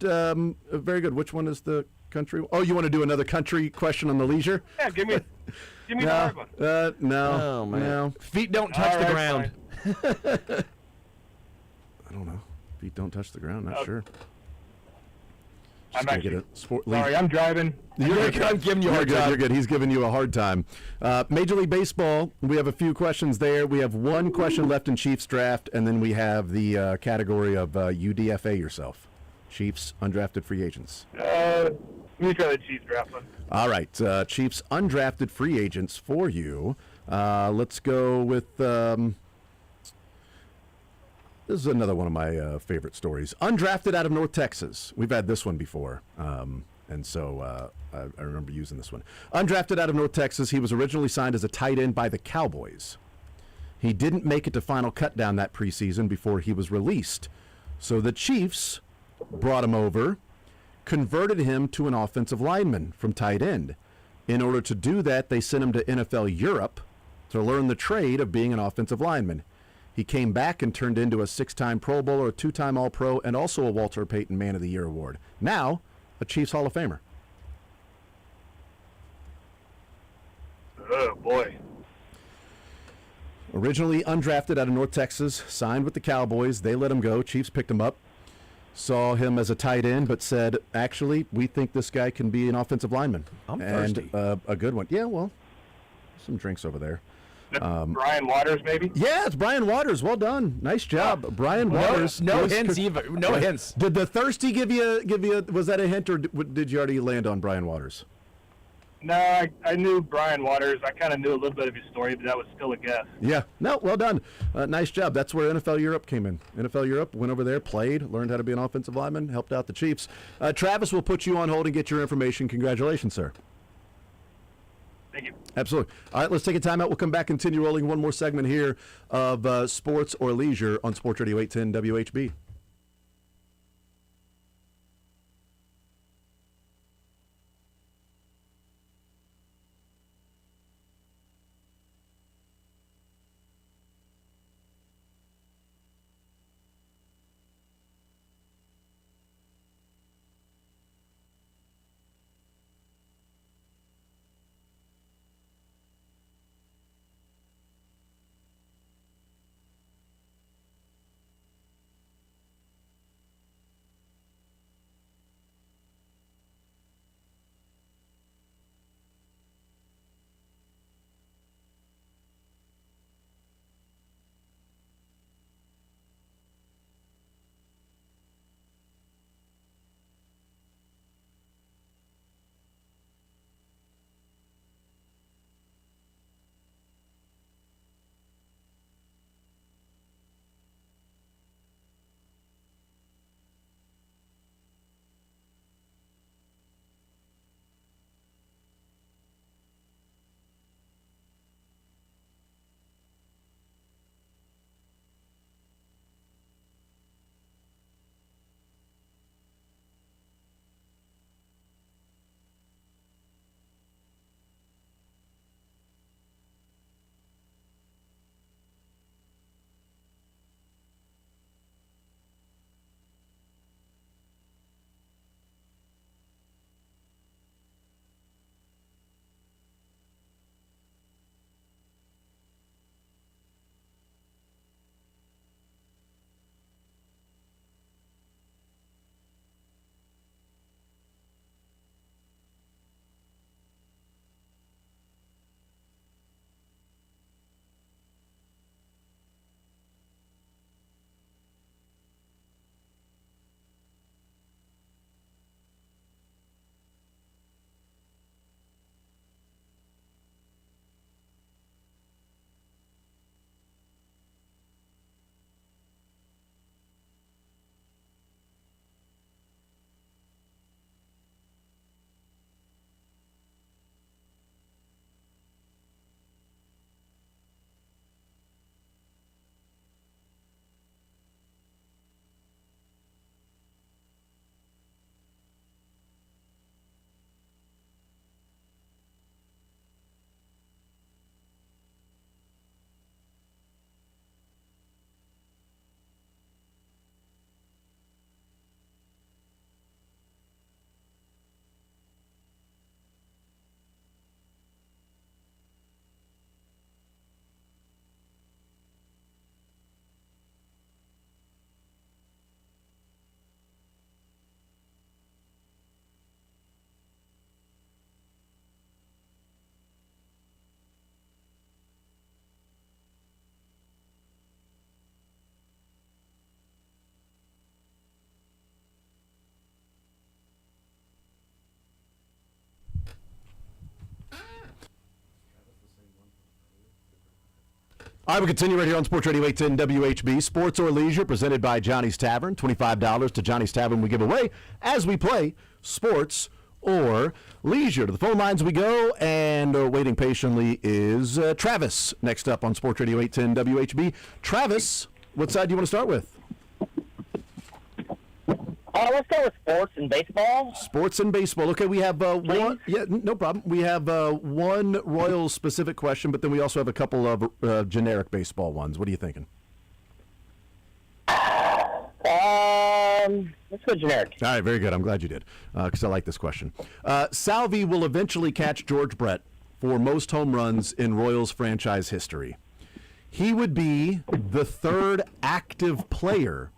Very good. Which one is the country? Oh, you want to do another country question on the leisure? Yeah, give me the hard one. No. Oh, man. No. Feet don't touch the ground. I don't know. Feet don't touch the ground. Not sure. I'm actually, get a sport sorry, I'm driving. I'm giving you a hard time. You're good. He's giving you a hard time. Major League Baseball, we have a few questions there. We have one question left in Chiefs draft, and then we have the category of UDFA yourself. Chiefs undrafted free agents. You try the Chiefs draft one. All right, Chiefs undrafted free agents for you. Let's go with. This is another one of my favorite stories. Undrafted out of North Texas. We've had this one before, and so I remember using this one. Undrafted out of North Texas, he was originally signed as a tight end by the Cowboys. He didn't make it to final cut down that preseason before he was released. So the Chiefs brought him over, converted him to an offensive lineman from tight end. In order to do that, they sent him to NFL Europe to learn the trade of being an offensive lineman. He came back and turned into a 6-time Pro Bowler, a 2-time All-Pro, and also a Walter Payton Man of the Year award. Now, a Chiefs Hall of Famer. Oh, boy. Originally undrafted out of North Texas, signed with the Cowboys. They let him go. Chiefs picked him up. Saw him as a tight end, but said, actually, we think this guy can be an offensive lineman. I'm thirsty. thirsty. A good one. Yeah, well, some drinks over there. Brian Waters, maybe? Yeah, it's Brian Waters. Well done. Nice job. Brian Waters. No hints even. No hints. Did the thirsty give you was that a hint, or did you already land on Brian Waters? No, I knew Brian Waters. I kind of knew a little bit of his story, but that was still a guess. Yeah. No, well done. Nice job. That's where NFL Europe came in. NFL Europe went over there, played, learned how to be an offensive lineman, helped out the Chiefs. Travis will put you on hold and get your information. Congratulations, sir. Thank you. Absolutely. All right, let's take a timeout. We'll come back, continue rolling one more segment here of Sports or Leisure on Sports Radio 810 WHB. All right, we continue right here on Sports Radio 810 WHB. Sports or Leisure, presented by Johnny's Tavern. $25 to Johnny's Tavern we give away as we play Sports or Leisure. To the phone lines we go, and waiting patiently is Travis, next up on Sports Radio 810 WHB. Travis, what side do you want to start with? Let's go with sports and baseball. Sports and baseball. Okay, we have one. Yeah, no problem. We have one Royals-specific question, but then we also have a couple of generic baseball ones. What are you thinking? Let's go generic. All right, very good. I'm glad you did, because I like this question. Salvi will eventually catch George Brett for most home runs in Royals franchise history. He would be the third active player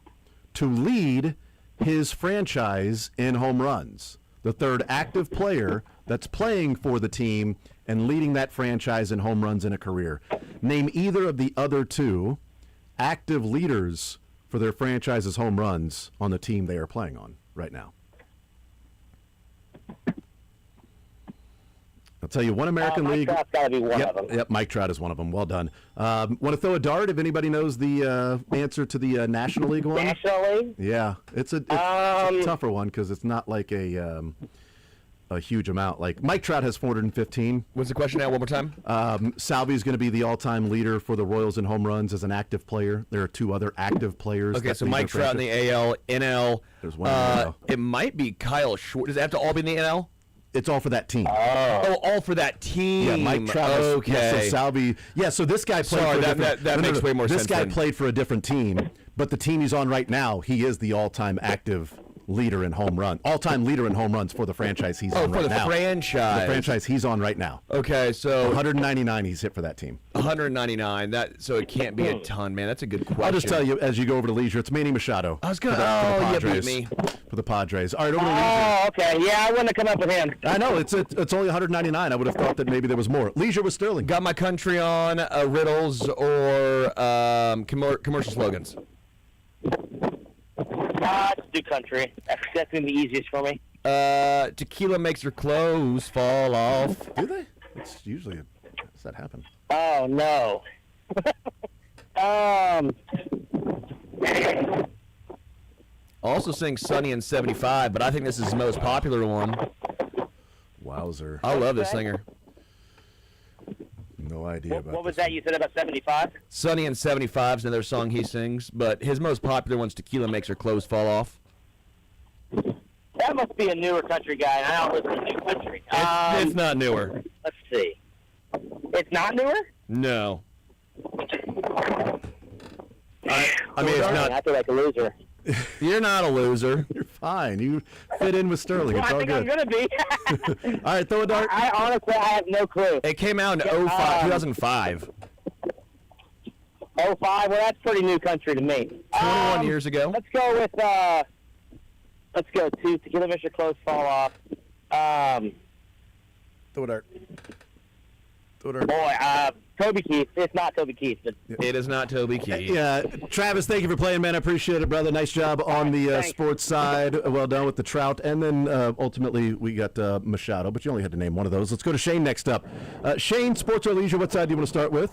to lead his franchise in home runs. The third active player that's playing for the team and leading that franchise in home runs in a career. Name either of the other two active leaders for their franchise's home runs on the team they are playing on right now. I'll tell you, one American League. Mike Trout's got to be one of them. Yep, Mike Trout is one of them. Well done. Want to throw a dart if anybody knows the answer to the National League one? National League? Yeah, it's a tougher one because it's not like a huge amount. Like Mike Trout has 415. What's the question now? One more time. Salvi is going to be the all-time leader for the Royals in home runs as an active player. There are two other active players. Okay, so Mike Trout in the AL, NL. There's one in the NL. It might be Kyle Schwarber. Does it have to all be in the NL? It's all for that team. Oh, all for that team. Yeah, Mike Trout. Okay. Yeah, so Salvi. Yeah, so this guy played. Sorry, for that makes way more sense. This guy then. played for a different team, but the team he's on right now, he is the all-time active leader in home run. All-time leader in home runs for the franchise he's on right now. Oh, for the franchise. The franchise he's on right now. Okay, so 199 he's hit for that team. 199. So it can't be a ton, man. That's a good question. I'll just tell you as you go over to Leisure, it's Manny Machado. I was gonna. you beat me. For the Padres. All right, over to Leisure. Oh, okay. Yeah, I wouldn't have come up with him. I know it's only 199. I would have thought that maybe there was more. Leisure with Sterling. Got my country on riddles or commercial slogans. Let's do country. That's going to be the easiest for me. Tequila makes your clothes fall off. Do they? It's usually. Does that happen? Oh no. Also sing Sunny in 75, but I think this is his most popular one. Wowzer. I love this singer. No idea about What was that you said about 75? Sunny in 75 is another song he sings, but his most popular one's Tequila Makes Her Clothes Fall Off. That must be a newer country guy, and I don't listen to new country. It's not newer. Let's see. It's not newer? No. I mean, it's not. I feel like a loser. You're not a loser. You're fine. You fit in with Sterling. Well, It's I all think good. I'm going to be. All right, throw a dart. I honestly, I have no clue. It came out in 2005. 05? Well, that's pretty new country to me. 21 years ago. Let's go with, let's go to Tequila Makes Your Clothes Fall Off. Throw a dart. Boy, Toby Keith. It's not Toby Keith. But It is not Toby Keith. Yeah, Travis, thank you for playing, man. I appreciate it, brother. Nice job on the thanks. sports side. Well done with the Trout. And then ultimately we got Machado, but you only had to name one of those. Let's go to Shane next up. Shane, sports or leisure, what side do you want to start with?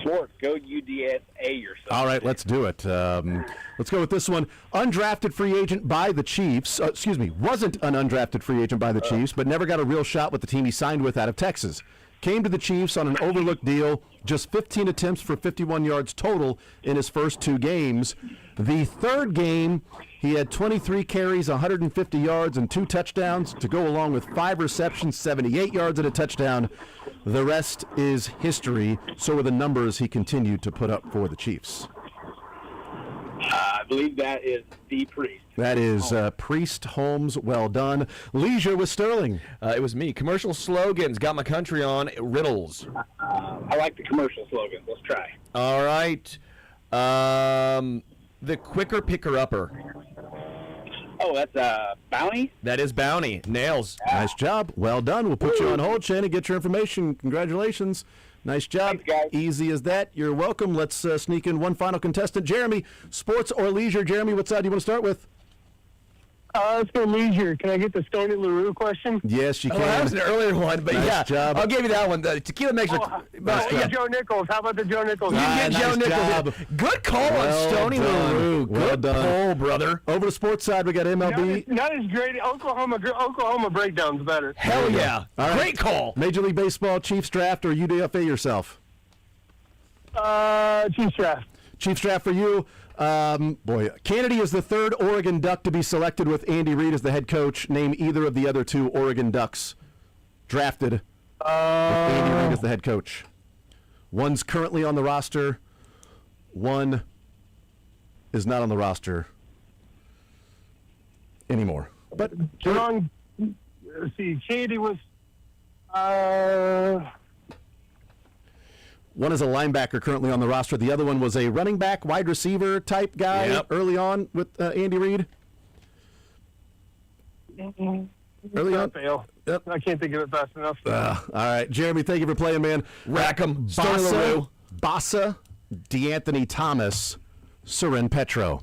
Sports. Go UDSA yourself. All right, let's do it. Let's go with this one. Undrafted free agent by the Chiefs. Wasn't an undrafted free agent by the Chiefs, but never got a real shot with the team he signed with out of Texas. Came to the Chiefs on an overlooked deal, just 15 attempts for 51 yards total in his first two games. The third game, he had 23 carries, 150 yards, and 2 touchdowns to go along with 5 receptions, 78 yards and a touchdown. The rest is history. So are the numbers he continued to put up for the Chiefs. I believe that is the Priest. That is Priest Holmes. Well done. Leisure with Sterling. It was me. Commercial slogans. Got my country on riddles. I like the commercial slogans. Let's try. All right. The quicker picker upper. Oh, that's Bounty? That is Bounty. Nails. Nice job. Well done. We'll put you on hold, Shane, and get your information. Congratulations. Nice job. Thanks, guys. Easy as that. You're welcome. Let's sneak in one final contestant. Jeremy, sports or leisure? Jeremy, what side do you want to start with? Let's go leisure. Can I get the Stoney LaRue question? Yes, you can. That was an earlier one, but Nice job. I'll give you that one. The tequila makes Joe Nichols. How about the Joe Nichols? You can get Joe Nichols. Good call on Stoney LaRue. Good pull, brother. Over the sports side, we got MLB. Not as great. Oklahoma breakdown's better. Hell yeah. All right. Great call. Major League Baseball, Chiefs draft, or UDFA yourself? Chiefs draft. Chiefs draft for you. Kennedy is the third Oregon Duck to be selected with Andy Reid as the head coach. Name either of the other two Oregon Ducks drafted with Andy Reid as the head coach. One's currently on the roster. One is not on the roster anymore. But Let's see. Kennedy was. One is a linebacker currently on the roster. The other one was a running back, wide receiver type guy early on with Andy Reid. Early on. Fail. Yep. I can't think of it fast enough. All right, Jeremy, thank you for playing, man. Rack 'em. Stoney LaRue. Bassa, DeAnthony Thomas, Seren Petro.